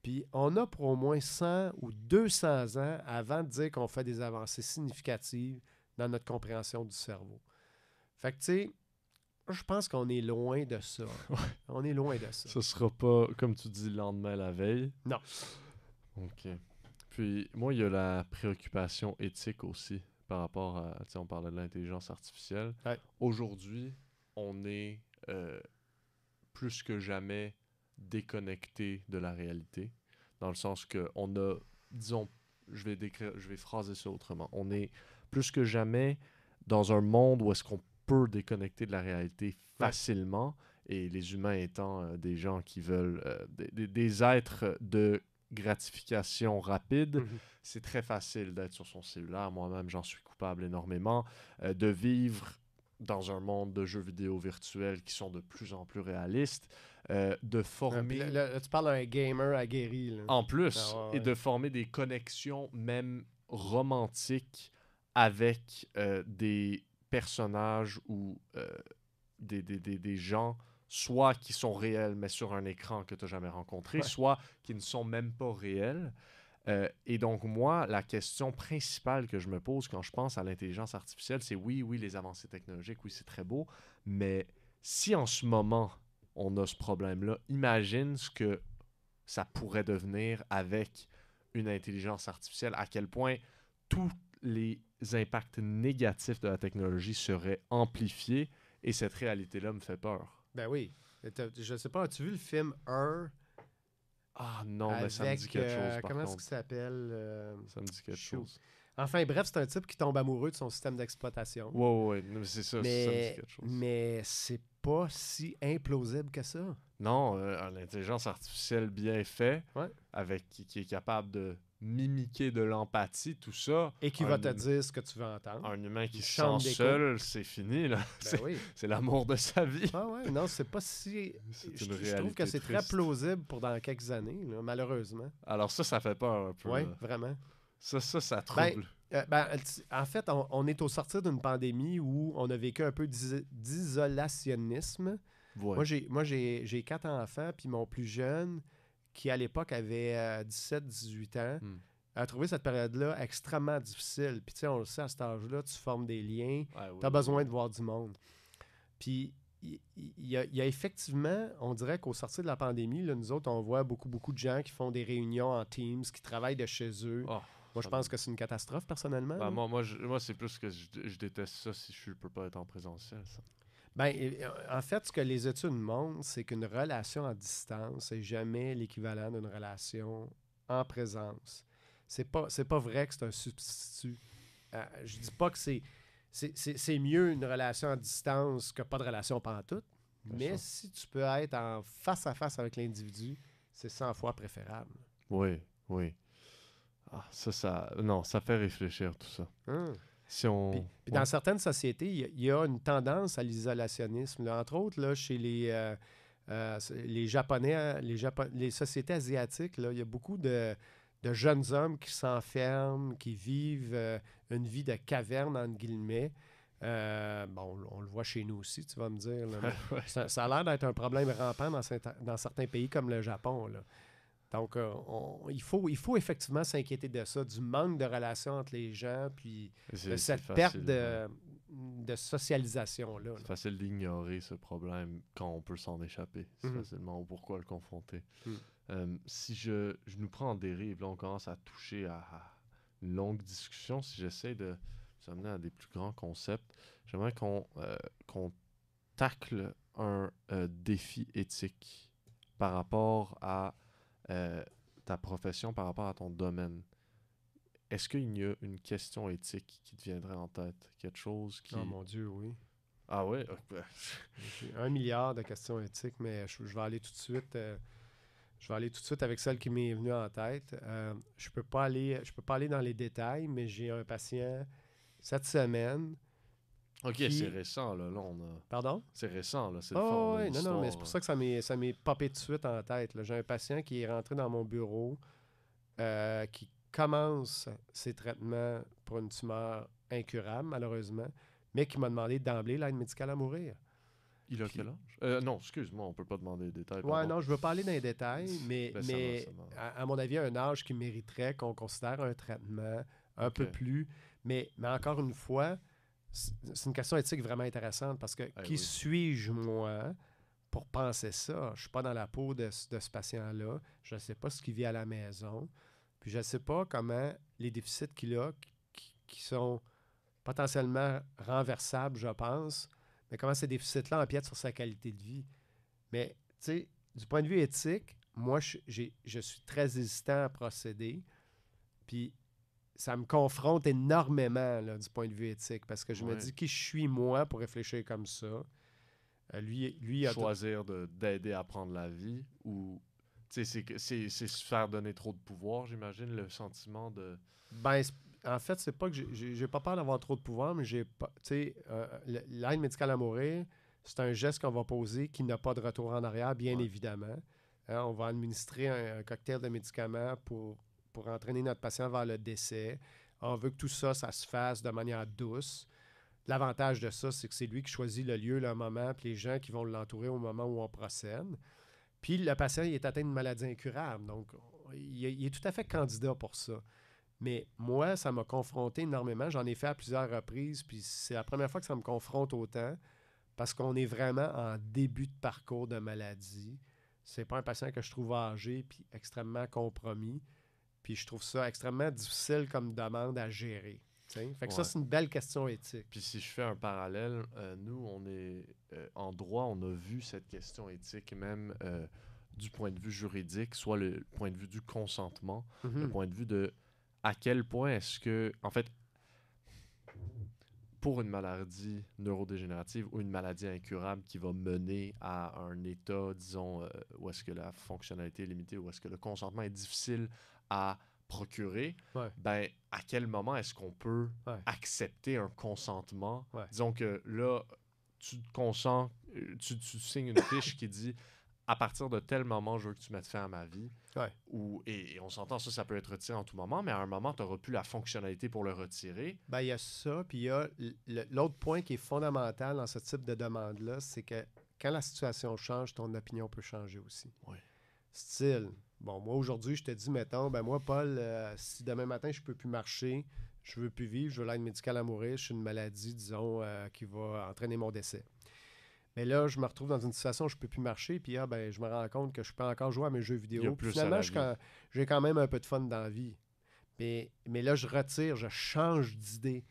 puis on a pour au moins 100 ou 200 ans avant de dire qu'on fait des avancées significatives dans notre compréhension du cerveau. Fait que, tu sais, je pense qu'on est loin de ça. Ouais. On est loin de ça. Ce sera pas, comme tu dis, le lendemain, la veille. Non. OK. Puis, moi, il y a la préoccupation éthique aussi par rapport à, tu sais, on parlait de l'intelligence artificielle. Ouais. Aujourd'hui, on est plus que jamais déconnecté de la réalité, dans le sens que on a, disons, je vais phraser ça autrement. On est plus que jamais dans un monde où est-ce qu'on peut déconnecter de la réalité facilement, et les humains étant des gens qui veulent des êtres de gratification rapide, c'est très facile d'être sur son cellulaire. Moi-même, j'en suis coupable énormément, de vivre dans un monde de jeux vidéo virtuels qui sont de plus en plus réalistes, de former... Là, tu parles d'un gamer aguerri. Là. En plus, et de former des connexions même romantiques avec des personnages ou des gens, soit qui sont réels mais sur un écran que tu n'as jamais rencontré, soit qui ne sont même pas réels. Et donc moi, la question principale que je me pose quand je pense à l'intelligence artificielle, c'est oui, les avancées technologiques, oui, c'est très beau, mais si en ce moment, on a ce problème-là, imagine ce que ça pourrait devenir avec une intelligence artificielle, à quel point tous les impacts négatifs de la technologie seraient amplifiés, et cette réalité-là me fait peur. Ben oui. Je sais pas, as-tu vu le film Her Ah non, mais ça me avec, dit quelque chose, par comment est-ce contre. qu'il s'appelle? Ça me dit quelque Shoot. chose. Enfin bref, c'est un type qui tombe amoureux de son système d'exploitation. Ouais, mais c'est ça, ça me dit quelque chose. Mais c'est pas si implausible que ça. Non, l'intelligence artificielle bien faite, Ouais. qui est capable de mimiquer de l'empathie, tout ça. Et qui va te dire ce que tu veux entendre. Un humain qui Une se chambre sent d'écho. seul, c'est fini, là. Ben oui. C'est l'amour de sa vie. Ah ouais, non, c'est pas si... C'est Je une trouve réalité que c'est très triste. plausible pour dans quelques années, là, malheureusement. Alors ça fait peur un peu. Oui, là. vraiment. Ça trouble. En fait, on est au sortir d'une pandémie où on a vécu un peu d'isolationnisme. Ouais. Moi, j'ai 4 enfants, puis mon plus jeune, qui à l'époque avait 17-18 ans, a trouvé cette période-là extrêmement difficile. Puis tu sais, on le sait, à cet âge-là, tu formes des liens, tu as besoin de voir du monde. Puis il y a effectivement, on dirait qu'au sortir de la pandémie, là, nous autres, on voit beaucoup de gens qui font des réunions en Teams, qui travaillent de chez eux. Oh, Moi, je pense que c'est une catastrophe, personnellement. ben, là. moi c'est plus que je déteste ça si je peux pas être en présentiel. Ça. Ben, en fait, ce que les études montrent, c'est qu'une relation à distance n'est jamais l'équivalent d'une relation en présence. C'est pas vrai que c'est un substitut. Je dis pas que c'est mieux une relation à distance que pas de relation pantoute, mais si tu peux être en face à face avec l'individu, c'est 100 fois préférable. Oui. Ah, non, ça fait réfléchir tout ça. Si on... Puis dans certaines sociétés, il y a une tendance à l'isolationnisme. Là. Entre autres, là, chez les Japonais, les sociétés asiatiques, là, il y a beaucoup de jeunes hommes qui s'enferment, qui vivent une vie de caverne, entre guillemets. On le voit chez nous aussi, tu vas me dire. Là, ça a l'air d'être un problème rampant dans certains pays comme le Japon. Là. Donc, il faut effectivement s'inquiéter de ça, du manque de relations entre les gens, puis de cette perte de socialisation-là. C'est facile d'ignorer ce problème quand on peut s'en échapper. C'est facilement pourquoi le confronter. Si je nous prends en dérive, là, on commence à toucher à une longue discussion. Si j'essaie de nous amener à des plus grands concepts, j'aimerais qu'on tacle un défi éthique par rapport à ta profession, par rapport à ton domaine. Est-ce qu'il y a une question éthique qui te viendrait en tête? Quelque chose qui... Oh mon Dieu, oui. Ah ouais? J'ai 1 milliard de questions éthiques, mais je vais aller tout de suite... je vais aller tout de suite avec celle qui m'est venue en tête. Je peux pas aller dans les détails, mais j'ai un patient cette semaine. Ok, c'est récent, là. On a... Pardon? C'est récent, là. C'est le fort. Oui, non, mais c'est pour ça que ça m'est popé tout de suite en tête. Là. J'ai un patient qui est rentré dans mon bureau, qui commence ses traitements pour une tumeur incurable, malheureusement, mais qui m'a demandé d'emblée l'aide médicale à mourir. Il a quel âge? Non, excuse-moi, on peut pas demander des détails. Ouais, non, je veux pas aller dans les détails, mais ça à mon avis, un âge qui mériterait qu'on considère un traitement un peu plus. Mais encore une fois, c'est une question éthique vraiment intéressante parce que suis-je, moi, pour penser ça? Je suis pas dans la peau de ce patient-là. Je ne sais pas ce qu'il vit à la maison. Puis je ne sais pas comment les déficits qu'il a, qui sont potentiellement renversables, je pense, mais comment ces déficits-là empiètent sur sa qualité de vie. Mais, tu sais, du point de vue éthique, moi, je suis très hésitant à procéder. Puis, ça me confronte énormément là, du point de vue éthique, parce que je me dis qui je suis, moi, pour réfléchir comme ça. Lui choisir d'aider à prendre la vie, ou... C'est se faire donner trop de pouvoir, j'imagine, le sentiment de... Ben, en fait, c'est pas que j'ai pas peur d'avoir trop de pouvoir, mais j'ai pas. Tu sais, l'aide médicale à mourir, c'est un geste qu'on va poser qui n'a pas de retour en arrière, bien évidemment. On va administrer un cocktail de médicaments pour entraîner notre patient vers le décès. On veut que tout ça, ça se fasse de manière douce. L'avantage de ça, c'est que c'est lui qui choisit le lieu, le moment, puis les gens qui vont l'entourer au moment où on procède. Puis le patient, il est atteint d'une maladie incurable. Donc, il est tout à fait candidat pour ça. Mais moi, ça m'a confronté énormément. J'en ai fait à plusieurs reprises, puis c'est la première fois que ça me confronte autant parce qu'on est vraiment en début de parcours de maladie. C'est pas un patient que je trouve âgé puis extrêmement compromis. Puis je trouve ça extrêmement difficile comme demande à gérer. T'sais. Fait que ça, Ouais. c'est une belle question éthique. Puis si je fais un parallèle, nous, on est en droit, on a vu cette question éthique même du point de vue juridique, soit le point de vue du consentement, le Mhm. point de vue de à quel point est-ce que, en fait, pour une maladie neurodégénérative ou une maladie incurable qui va mener à un état, disons, où est-ce que la fonctionnalité est limitée, où est-ce que le consentement est difficile à procurer, Ouais. ben, à quel moment est-ce qu'on peut Ouais. accepter un consentement? Ouais. Disons que là, tu te consens, tu signes une fiche qui dit à partir de tel moment, je veux que tu mettes fin à ma vie. Ouais. Et on s'entend, ça peut être retiré en tout moment, mais à un moment, tu n'auras plus la fonctionnalité pour le retirer. Ben, il y a ça, puis il y a l'autre point qui est fondamental dans ce type de demande-là, c'est que quand la situation change, ton opinion peut changer aussi. Oui. Style, bon, moi aujourd'hui, je te dis, mettons, ben moi, Paul, si demain matin, je peux plus marcher, je veux plus vivre, je veux l'aide médicale à mourir, je suis une maladie, disons, qui va entraîner mon décès. Mais là, je me retrouve dans une situation où je peux plus marcher, puis ben, je me rends compte que je peux encore jouer à mes jeux Il y a vidéo. Puis plus finalement, à la vie. j'ai quand même un peu de fun dans la vie. Mais là, je retire, je change d'idée.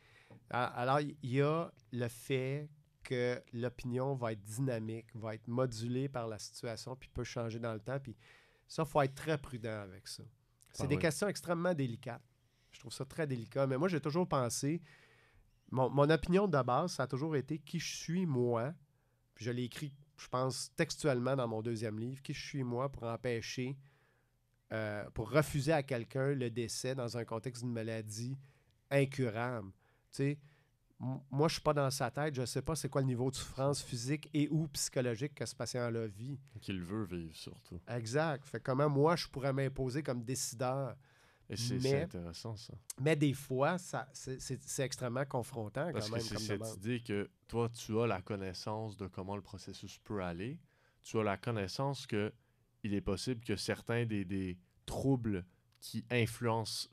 Alors, il y a le fait que l'opinion va être dynamique, va être modulée par la situation, puis peut changer dans le temps. Puis ça, il faut être très prudent avec ça. C'est Ah des oui. questions extrêmement délicates. Je trouve ça très délicat. Mais moi, j'ai toujours pensé, mon opinion de base, ça a toujours été qui je suis, moi. Puis je l'ai écrit, je pense, textuellement dans mon deuxième livre, qui je suis, moi, pour empêcher, pour refuser à quelqu'un le décès dans un contexte d'une maladie incurable. Tu sais, moi, je suis pas dans sa tête, je sais pas c'est quoi le niveau de souffrance physique et ou psychologique que ce patient-là vit. Qu'il veut vivre, surtout. Exact. Fait comment moi, je pourrais m'imposer comme décideur. Et c'est Mais, intéressant, ça. mais des fois, c'est extrêmement confrontant Parce quand que même c'est comme cette demande. idée que toi, tu as la connaissance de comment le processus peut aller. Tu as la connaissance que il est possible que certains des troubles qui influencent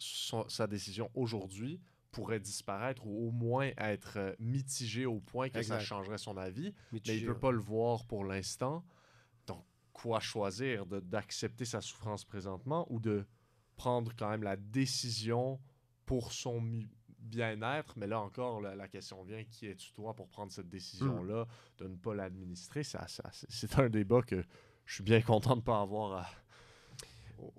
sa décision aujourd'hui pourraient disparaître ou au moins être mitigés au point que ça Exact. changerait son avis, mais il Mitigé, ne peut pas le voir pour l'instant. Donc, quoi choisir? D'accepter sa souffrance présentement ou de prendre quand même la décision pour son bien-être? Mais là encore, la question vient, qui es-tu toi pour prendre cette décision-là, de ne pas l'administrer? C'est un débat que je suis bien content de ne pas avoir à être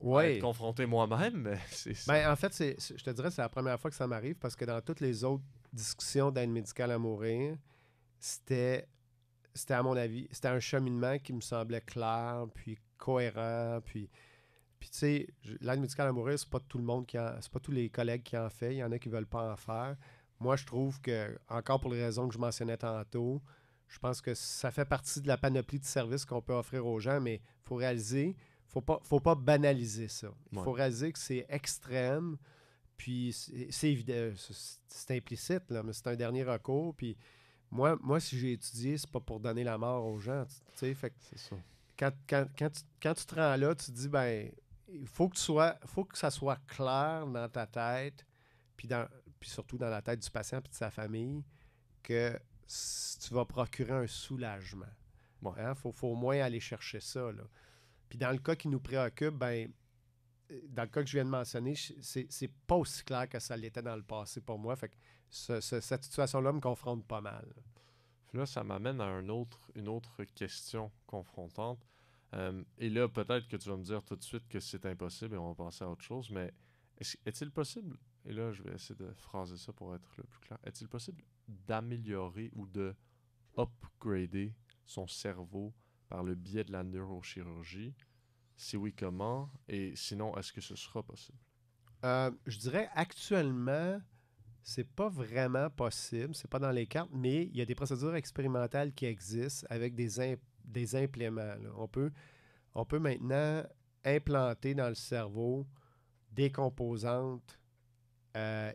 Oui. confronté moi-même, mais Ben, en fait, je te dirais que c'est la première fois que ça m'arrive parce que dans toutes les autres discussions d'aide médicale à mourir, c'était, à mon avis, c'était un cheminement qui me semblait clair, puis cohérent, puis tu sais, l'aide médicale à mourir, c'est pas tout le monde c'est pas tous les collègues qui en fait, il y en a qui veulent pas en faire. Moi, je trouve que, encore pour les raisons que je mentionnais tantôt, je pense que ça fait partie de la panoplie de services qu'on peut offrir aux gens, mais il faut réaliser, faut pas banaliser ça. Il faut réaliser que c'est extrême, puis c'est évident, c'est implicite, là, mais c'est un dernier recours, puis moi si j'ai étudié, c'est pas pour donner la mort aux gens, tu sais, fait que c'est ça. quand tu te rends là, tu te dis, ben, il faut que ça soit clair dans ta tête, puis surtout dans la tête du patient et de sa famille, que tu vas procurer un soulagement. Ouais. Hein? Faut au moins aller chercher ça. Là. Puis dans le cas qui nous préoccupe, ben, dans le cas que je viens de mentionner, c'est pas aussi clair que ça l'était dans le passé pour moi. Fait que cette situation-là me confronte pas mal. Puis là, ça m'amène à une autre question confrontante. Et là, peut-être que tu vas me dire tout de suite que c'est impossible et on va passer à autre chose, mais est-il possible, et là, je vais essayer de phraser ça pour être le plus clair, est-il possible d'améliorer ou de upgrader son cerveau par le biais de la neurochirurgie? Si oui, comment? Et sinon, est-ce que ce sera possible? Je dirais actuellement, c'est pas vraiment possible, c'est pas dans les cartes, mais il y a des procédures expérimentales qui existent avec des impléments. Là. On peut maintenant implanter dans le cerveau des composantes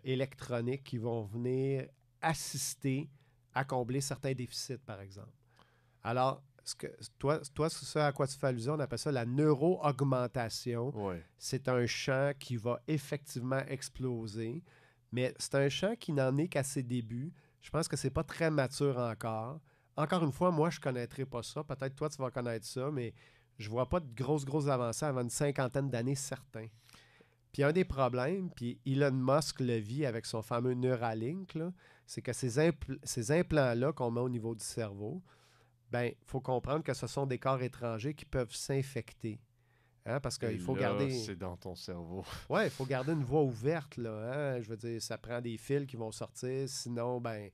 électroniques qui vont venir assister à combler certains déficits, par exemple. Alors, toi, ce à quoi tu fais allusion, on appelle ça la neuro-augmentation. Ouais. C'est un champ qui va effectivement exploser, mais c'est un champ qui n'en est qu'à ses débuts. Je pense que c'est pas très mature encore. encore une fois, moi, je ne connaîtrai pas ça. Peut-être toi, tu vas connaître ça, mais je ne vois pas de grosses avancées avant une cinquantaine d'années, certains. Puis un des problèmes, puis Elon Musk le vit avec son fameux Neuralink, là, c'est que ces implants-là qu'on met au niveau du cerveau, ben, il faut comprendre que ce sont des corps étrangers qui peuvent s'infecter. Hein, parce Et qu'il faut là, garder. c'est dans ton cerveau. Ouais, il faut garder une voie ouverte, là. Hein? Je veux dire, ça prend des fils qui vont sortir. Sinon, ben,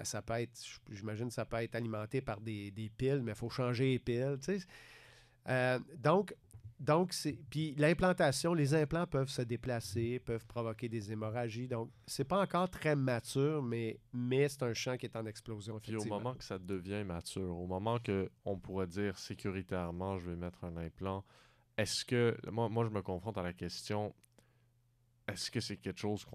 ça peut être, j'imagine, ça peut être alimenté par des piles, mais il faut changer les piles. Tu sais. Donc c'est. Puis l'implantation, les implants peuvent se déplacer, peuvent provoquer des hémorragies. Donc, c'est pas encore très mature, mais c'est un champ qui est en explosion, Puis au effectivement. moment que ça devient mature, au moment que on pourrait dire sécuritairement, je vais mettre un implant, est-ce que, moi je me confronte à la question, est-ce que c'est quelque chose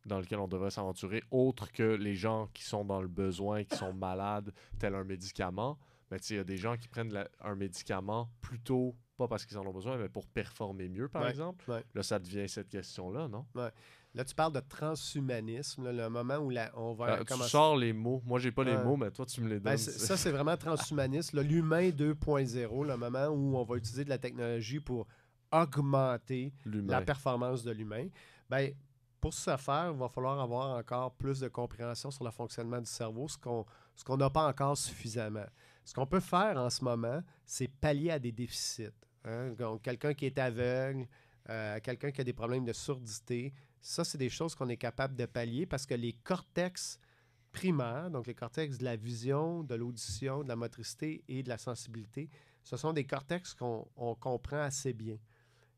dans lequel on devrait s'aventurer, autre que les gens qui sont dans le besoin, qui sont malades, tel un médicament? Mais tu sais, il y a des gens qui prennent un médicament plutôt, pas parce qu'ils en ont besoin, mais pour performer mieux, par exemple. Ouais. Là, ça devient cette question-là, non? Ouais. Là, tu parles de transhumanisme, là, le moment où on va Tu commencer. sors les mots. Moi, j'ai pas les mots, mais toi, tu me les donnes. Ça, c'est vraiment transhumanisme. L'humain 2.0, le moment où on va utiliser de la technologie pour augmenter la performance de l'humain. Ben, pour ce faire, il va falloir avoir encore plus de compréhension sur le fonctionnement du cerveau, ce qu'on n'a pas encore suffisamment. Ce qu'on peut faire en ce moment, c'est pallier à des déficits. Hein? Donc, quelqu'un qui est aveugle, quelqu'un qui a des problèmes de surdité, ça, c'est des choses qu'on est capable de pallier parce que les cortex primaires, donc les cortex de la vision, de l'audition, de la motricité et de la sensibilité, ce sont des cortex qu'on comprend assez bien.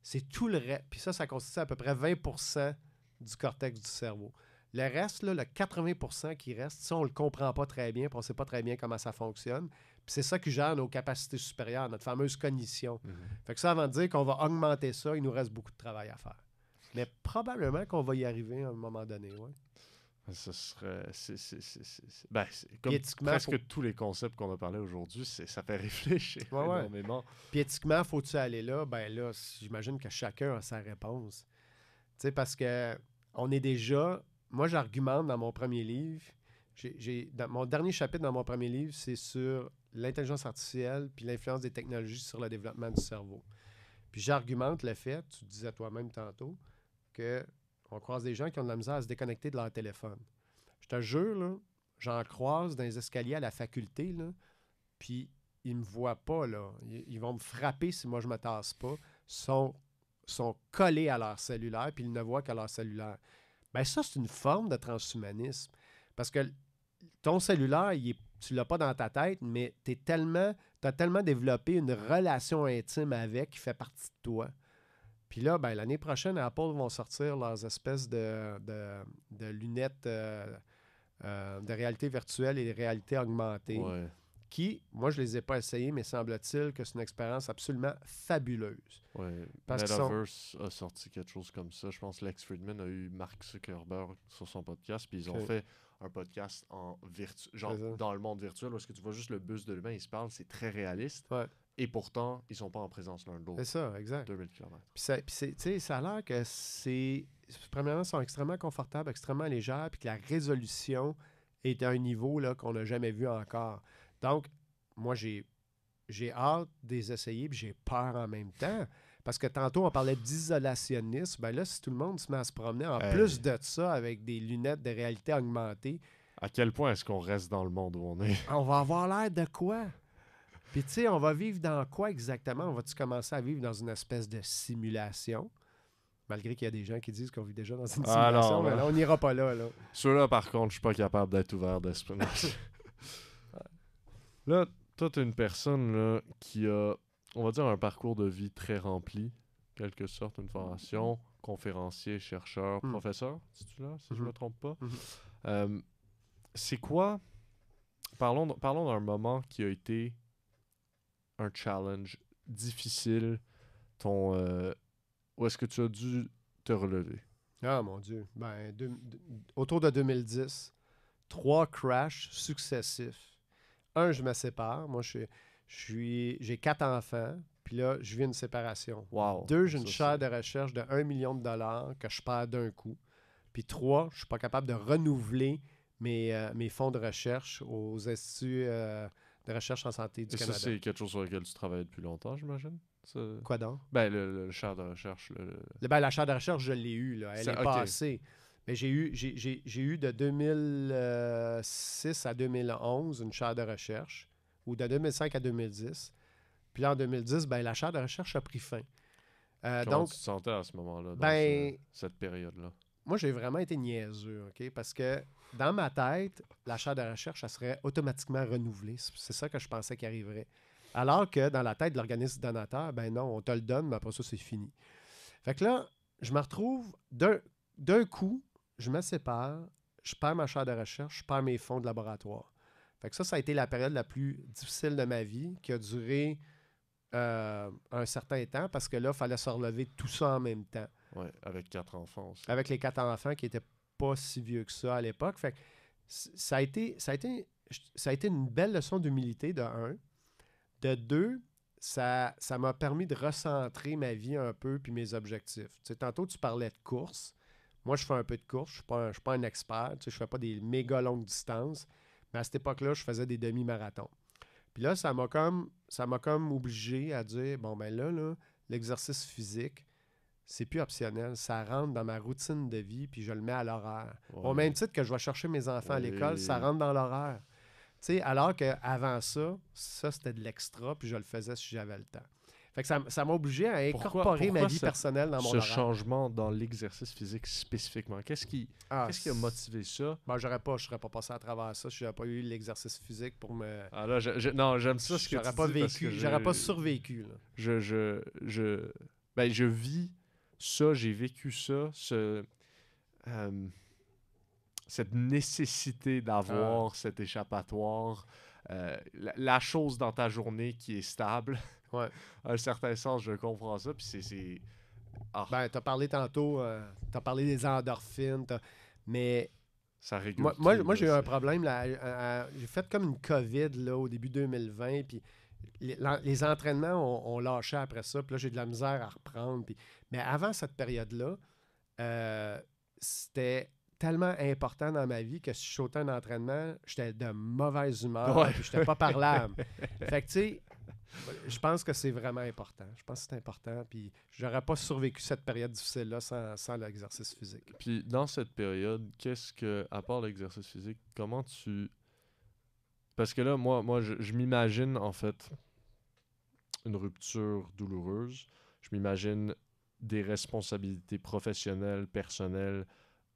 C'est tout le reste. Puis ça constitue à peu près 20% du cortex du cerveau. Le reste, là, le 80% qui reste, ça, on ne le comprend pas très bien, puis on ne sait pas très bien comment ça fonctionne. Puis c'est ça qui gère nos capacités supérieures, notre fameuse cognition. Fait que ça, avant de dire qu'on va augmenter ça, il nous reste beaucoup de travail à faire. Mais probablement qu'on va y arriver à un moment donné, oui. Ce serait. Comme presque tous les concepts qu'on a parlé aujourd'hui, ça fait réfléchir énormément. Ouais. Puis éthiquement, faut-tu aller là? Ben là, j'imagine que chacun a sa réponse. Tu sais, parce que on est déjà. Moi, j'argumente dans mon premier livre. Dans mon dernier chapitre dans mon premier livre, c'est sur l'intelligence artificielle puis l'influence des technologies sur le développement du cerveau. Puis j'argumente le fait, tu disais toi-même tantôt, qu'on croise des gens qui ont de la misère à se déconnecter de leur téléphone. Je te jure, là, j'en croise dans les escaliers à la faculté, là, puis ils me voient pas, là. Ils vont me frapper si moi je me tasse pas. Sont collés à leur cellulaire, puis ils ne voient qu'à leur cellulaire. Ben ça, c'est une forme de transhumanisme. Parce que ton cellulaire, tu l'as pas dans ta tête, mais tu as tellement développé une relation intime avec qui fait partie de toi. Puis là, ben, l'année prochaine, Apple vont sortir leurs espèces de lunettes de réalité virtuelle et de réalité augmentée. Ouais. Qui, moi, je ne les ai pas essayées, mais semble-t-il que c'est une expérience absolument fabuleuse. Ouais. Metaverse a sorti quelque chose comme ça. Je pense que Lex Fridman a eu Mark Zuckerberg sur son podcast, puis ils ont fait un podcast dans le monde virtuel, où est-ce que tu vois juste le bus de l'humain, ils se parlent, c'est très réaliste. Ouais. Et pourtant, ils sont pas en présence l'un de l'autre. C'est ça, exact. 2000 km. Puis ça a l'air que premièrement, ils sont extrêmement confortables, extrêmement légères, puis que la résolution est à un niveau là, qu'on n'a jamais vu encore. Donc, moi, j'ai hâte de les essayer, puis j'ai peur en même temps. Parce que tantôt, on parlait d'isolationnisme. Ben là, si tout le monde se met à se promener, en plus de ça, avec des lunettes de réalité augmentée... À quel point est-ce qu'on reste dans le monde où on est? On va avoir l'air de quoi? Puis, tu sais, on va vivre dans quoi exactement? On va-tu commencer à vivre dans une espèce de simulation? Malgré qu'il y a des gens qui disent qu'on vit déjà dans une simulation, mais là, on n'ira pas là. Ceux-là, par contre, je suis pas capable d'être ouvert d'esprit. Là, toi, t'es une personne là, qui a, on va dire, un parcours de vie très rempli, quelque sorte, une formation, conférencier, chercheur, professeur, si je me trompe pas. C'est quoi... Parlons d'un moment qui a été un challenge difficile, où est-ce que tu as dû te relever? Ah, mon Dieu. Ben, autour de 2010, 3 crashs successifs. Un, je me sépare. Moi, j'ai 4 enfants. Puis là, je vis une séparation. Wow. 2, j'ai une chaire de recherche de 1 million de dollars que je perds d'un coup. Puis 3, je suis pas capable de renouveler mes fonds de recherche aux instituts de recherche en santé du Et ça, Canada. c'est quelque chose sur lequel tu travailles depuis longtemps, j'imagine? Quoi donc? Ben, le chaire de recherche. La chaire de recherche, je l'ai eue, là. Elle est Ok. passée. Mais j'ai eu de 2006 à 2011 une chaire de recherche, ou de 2005 à 2010. Puis là, en 2010, ben, la chaire de recherche a pris fin. Comment Donc, tu te sentais à ce moment-là, dans ben, cette période-là? moi, j'ai vraiment été niaiseux, OK? Parce que dans ma tête, la chaire de recherche, elle serait automatiquement renouvelée. C'est ça que je pensais qu'il arriverait. Alors que dans la tête de l'organisme donateur, ben non, on te le donne, mais après ça, c'est fini. Fait que là, je me retrouve d'un coup, je me sépare, je perds ma chaire de recherche, je perds mes fonds de laboratoire. Fait que ça a été la période la plus difficile de ma vie, qui a duré un certain temps, parce que là, il fallait se relever tout ça en même temps. Ouais, avec 4 enfants aussi. Avec les 4 enfants qui n'étaient pas si vieux que ça à l'époque. Fait que ça a été une belle leçon d'humilité, de un. De deux, ça m'a permis de recentrer ma vie un peu puis mes objectifs. Tu sais, tantôt, tu parlais de course. Moi, je fais un peu de course. Je ne suis pas un expert. Tu sais, je ne fais pas des méga longues distances. Mais à cette époque-là, je faisais des demi-marathons. Puis là, ça m'a comme obligé à dire, bon, ben là, l'exercice physique, c'est plus optionnel. Ça rentre dans ma routine de vie, puis je le mets à l'horaire. Ouais. Au même titre que je vais chercher mes enfants à l'école, ça rentre dans l'horaire. Tu sais, alors qu'avant ça, c'était de l'extra, puis je le faisais si j'avais le temps. Fait que ça m'a obligé à incorporer ma vie personnelle dans mon horaire. Ce changement dans l'exercice physique spécifiquement, qu'est-ce qui a motivé ça? Ben, je serais pas passé à travers ça si j'avais pas eu l'exercice physique pour me... Ah là, non, j'aime ça ce que tu dis parce que j'aurais pas survécu. Là. Je vis ça, j'ai vécu ça, cette nécessité d'avoir cet échappatoire, la chose dans ta journée qui est stable. Ouais. À un certain sens, je comprends ça, puis c'est... Ah. Ben, t'as parlé tantôt, t'as parlé des endorphines, mais... Ça régule moi j'ai eu un problème, là, j'ai fait comme une COVID là, au début 2020, puis les entraînements ont lâché après ça, puis là j'ai de la misère à reprendre. Mais avant cette période-là, c'était tellement important dans ma vie que si je sautais un entraînement, j'étais de mauvaise humeur, puis j'étais pas parlable. Fait que tu sais, je pense que c'est vraiment important. Je pense que c'est important. Puis j'aurais pas survécu cette période difficile-là sans l'exercice physique. Puis dans cette période, qu'est-ce que, à part l'exercice physique, comment tu... Parce que là, moi je m'imagine en fait une rupture douloureuse. Je m'imagine des responsabilités professionnelles, personnelles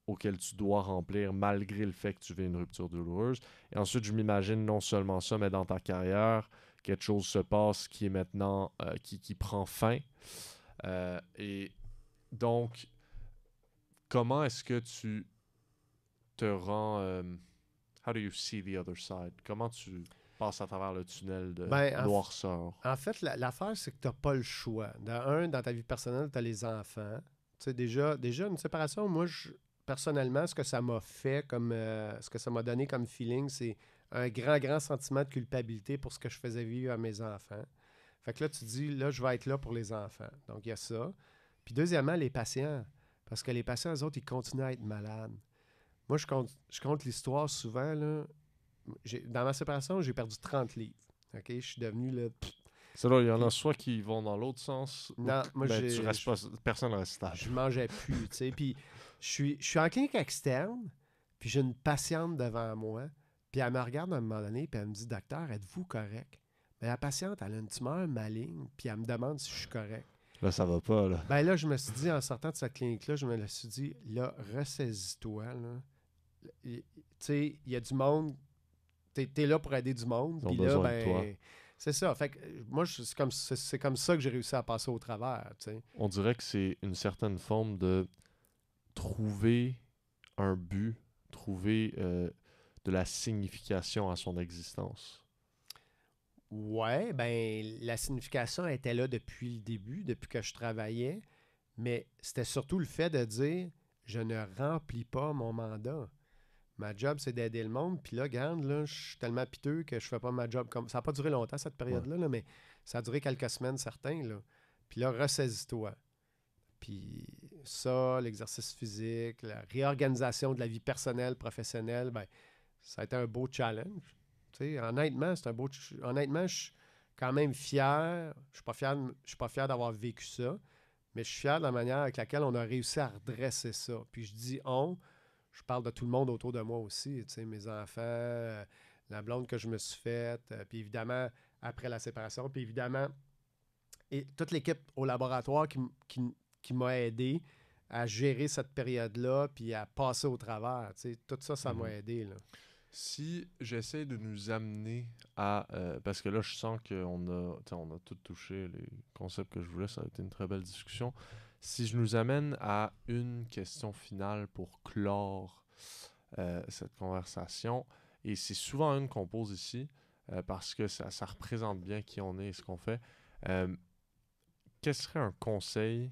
auxquelles tu dois remplir malgré le fait que tu vis une rupture douloureuse. Et ensuite, je m'imagine non seulement ça, mais dans ta carrière, quelque chose se passe qui est maintenant, qui prend fin. Et donc, comment est-ce que tu te rends... how do you see the other side? Comment tu passes à travers le tunnel de noirceur? En fait, l'affaire, c'est que tu n'as pas le choix. Dans ta vie personnelle, tu as les enfants. Tu sais, déjà, une séparation, moi, personnellement, ce que ça m'a fait, ce que ça m'a donné comme feeling, c'est un grand sentiment de culpabilité pour ce que je faisais vivre à mes enfants. Fait que là, tu te dis, là, je vais être là pour les enfants. Donc, il y a ça. Puis deuxièmement, les patients. Parce que les patients, eux autres, ils continuent à être malades. Moi, je compte l'histoire souvent, là. Dans ma séparation, j'ai perdu 30 livres. OK? Je suis devenu, là... C'est là, il y en a soit qui vont dans l'autre sens, non, moi, tu restes pas... Personne ne reste stable. Je mangeais plus, tu sais. Puis je suis en clinique externe, puis j'ai une patiente devant moi, puis elle me regarde à un moment donné, puis elle me dit « Docteur, êtes-vous correct? » Mais la patiente, elle a une tumeur maligne, puis elle me demande si je suis correct. Là, ça va pas, là. Ben là, je me suis dit, en sortant de cette clinique-là, je me suis dit, là, ressaisis-toi, là. Tu sais, il y a du monde, t'es là pour aider du monde, puis là, ben... C'est ça. Fait que moi, c'est comme ça que j'ai réussi à passer au travers, tu sais. On dirait que c'est une certaine forme de trouver un but, trouver de la signification à son existence. Ouais, ben la signification était là depuis le début, depuis que je travaillais, mais c'était surtout le fait de dire je ne remplis pas mon mandat. Ma job, c'est d'aider le monde, puis là, regarde, là, je suis tellement piteux que je fais pas ma job comme... Ça n'a pas duré longtemps, cette période-là, là, mais ça a duré quelques semaines, certains, là. Puis là, ressaisis-toi. Puis ça, l'exercice physique, la réorganisation de la vie personnelle, professionnelle, ben ça a été un beau challenge. Tu sais, honnêtement, c'est un beau... Honnêtement, je suis quand même fier. Je suis pas fier d'avoir vécu ça, mais je suis fier de la manière avec laquelle on a réussi à redresser ça. Puis je dis on, je parle de tout le monde autour de moi aussi. Tu sais, mes enfants, la blonde que je me suis faite, puis évidemment, après la séparation, puis évidemment, et toute l'équipe au laboratoire qui m'a aidé à gérer cette période-là, puis à passer au travers. Tu sais, tout ça, ça m'a aidé. Là. Si j'essaie de nous amener à... parce que là, je sens on a tout touché les concepts que je voulais, ça a été une très belle discussion. Si je nous amène à une question finale pour clore cette conversation, et c'est souvent une qu'on pose ici, parce que ça représente bien qui on est et ce qu'on fait, quel serait un conseil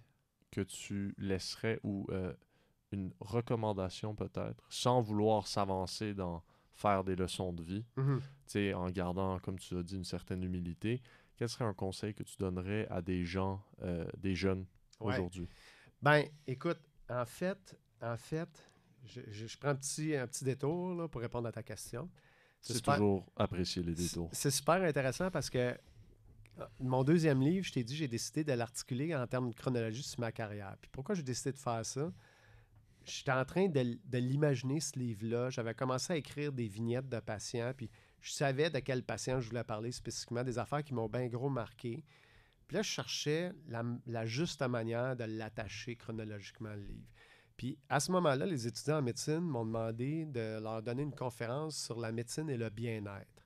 que tu laisserais ou une recommandation peut-être, sans vouloir s'avancer dans faire des leçons de vie, en gardant, comme tu as dit, une certaine humilité, quel serait un conseil que tu donnerais à des gens, des jeunes aujourd'hui? Ben, écoute, en fait, je prends un petit détour là, pour répondre à ta question. C'est toujours apprécié les détours. C'est super intéressant parce que mon deuxième livre, je t'ai dit, j'ai décidé de l'articuler en termes de chronologie sur ma carrière. Puis pourquoi j'ai décidé de faire ça? J'étais en train de l'imaginer, ce livre-là. J'avais commencé à écrire des vignettes de patients, puis je savais de quel patient je voulais parler spécifiquement, des affaires qui m'ont bien gros marqué. Puis là, je cherchais la juste manière de l'attacher chronologiquement, le livre. Puis à ce moment-là, les étudiants en médecine m'ont demandé de leur donner une conférence sur la médecine et le bien-être.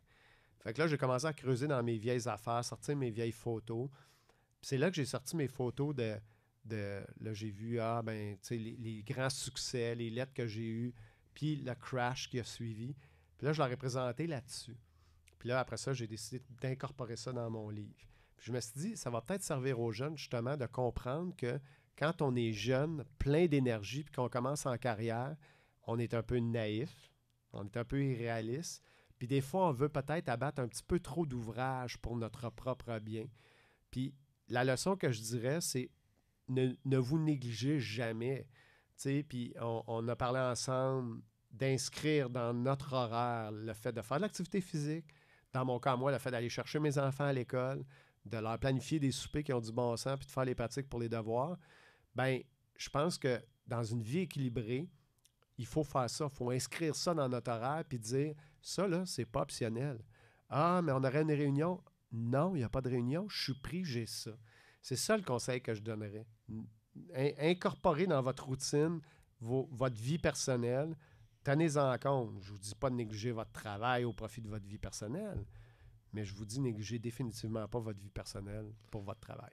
Fait que là, j'ai commencé à creuser dans mes vieilles affaires, sortir mes vieilles photos. Puis c'est là que j'ai sorti mes photos là, j'ai vu, les grands succès, les lettres que j'ai eues, puis le crash qui a suivi. Puis là, je leur ai présenté là-dessus. Puis là, après ça, j'ai décidé d'incorporer ça dans mon livre. Puis je me suis dit, ça va peut-être servir aux jeunes, justement, de comprendre que quand on est jeune, plein d'énergie, puis qu'on commence en carrière, on est un peu naïf, on est un peu irréaliste. Puis des fois, on veut peut-être abattre un petit peu trop d'ouvrages pour notre propre bien. Puis la leçon que je dirais, c'est ne vous négligez jamais. Puis on a parlé ensemble d'inscrire dans notre horaire le fait de faire de l'activité physique. Dans mon cas, moi, le fait d'aller chercher mes enfants à l'école, de leur planifier des soupers qui ont du bon sens, puis de faire les pratiques pour les devoirs. Ben, je pense que dans une vie équilibrée, il faut faire ça. Il faut inscrire ça dans notre horaire puis dire, ça, là, c'est pas optionnel. Ah, mais on aurait une réunion. Non, il n'y a pas de réunion. Je suis pris, j'ai ça. C'est ça le conseil que je donnerais. Incorporez dans votre routine votre vie personnelle. Tenez-en compte. Je ne vous dis pas de négliger votre travail au profit de votre vie personnelle, mais je vous dis négligez définitivement pas votre vie personnelle pour votre travail.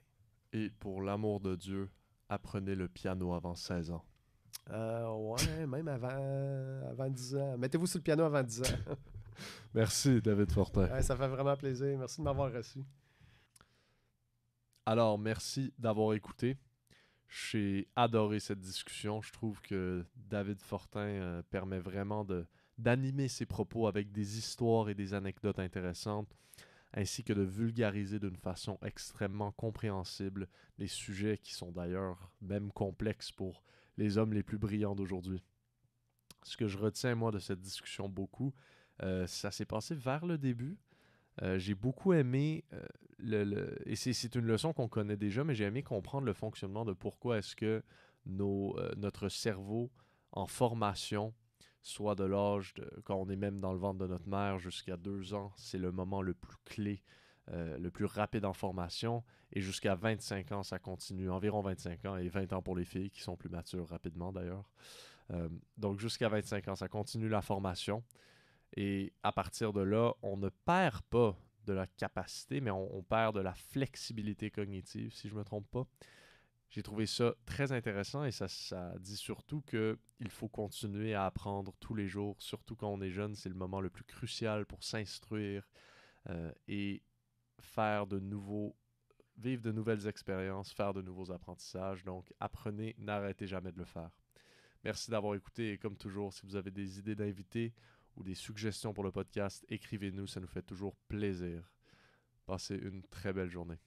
Et pour l'amour de Dieu, apprenez le piano avant 16 ans. Ouais, même avant 10 ans. Mettez-vous sur le piano avant 10 ans. Merci, David Fortin. Ouais, ça fait vraiment plaisir. Merci de m'avoir reçu. Alors, merci d'avoir écouté. J'ai adoré cette discussion. Je trouve que David Fortin permet vraiment d'animer ses propos avec des histoires et des anecdotes intéressantes, ainsi que de vulgariser d'une façon extrêmement compréhensible des sujets qui sont d'ailleurs même complexes pour les hommes les plus brillants d'aujourd'hui. Ce que je retiens, moi, de cette discussion beaucoup, ça s'est passé vers le début. J'ai beaucoup aimé, et c'est une leçon qu'on connaît déjà, mais j'ai aimé comprendre le fonctionnement de pourquoi est-ce que notre cerveau en formation, soit de l'âge, quand on est même dans le ventre de notre mère jusqu'à 2 ans, c'est le moment le plus clé, le plus rapide en formation, et jusqu'à 25 ans, ça continue, environ 25 ans, et 20 ans pour les filles qui sont plus matures rapidement d'ailleurs. Donc jusqu'à 25 ans, ça continue la formation. Et à partir de là, on ne perd pas de la capacité, mais on perd de la flexibilité cognitive, si je ne me trompe pas. J'ai trouvé ça très intéressant et ça dit surtout qu'il faut continuer à apprendre tous les jours, surtout quand on est jeune. C'est le moment le plus crucial pour s'instruire et vivre de nouvelles expériences, faire de nouveaux apprentissages. Donc, apprenez, n'arrêtez jamais de le faire. Merci d'avoir écouté et comme toujours, si vous avez des idées d'invités ou des suggestions pour le podcast, écrivez-nous, ça nous fait toujours plaisir. Passez une très belle journée.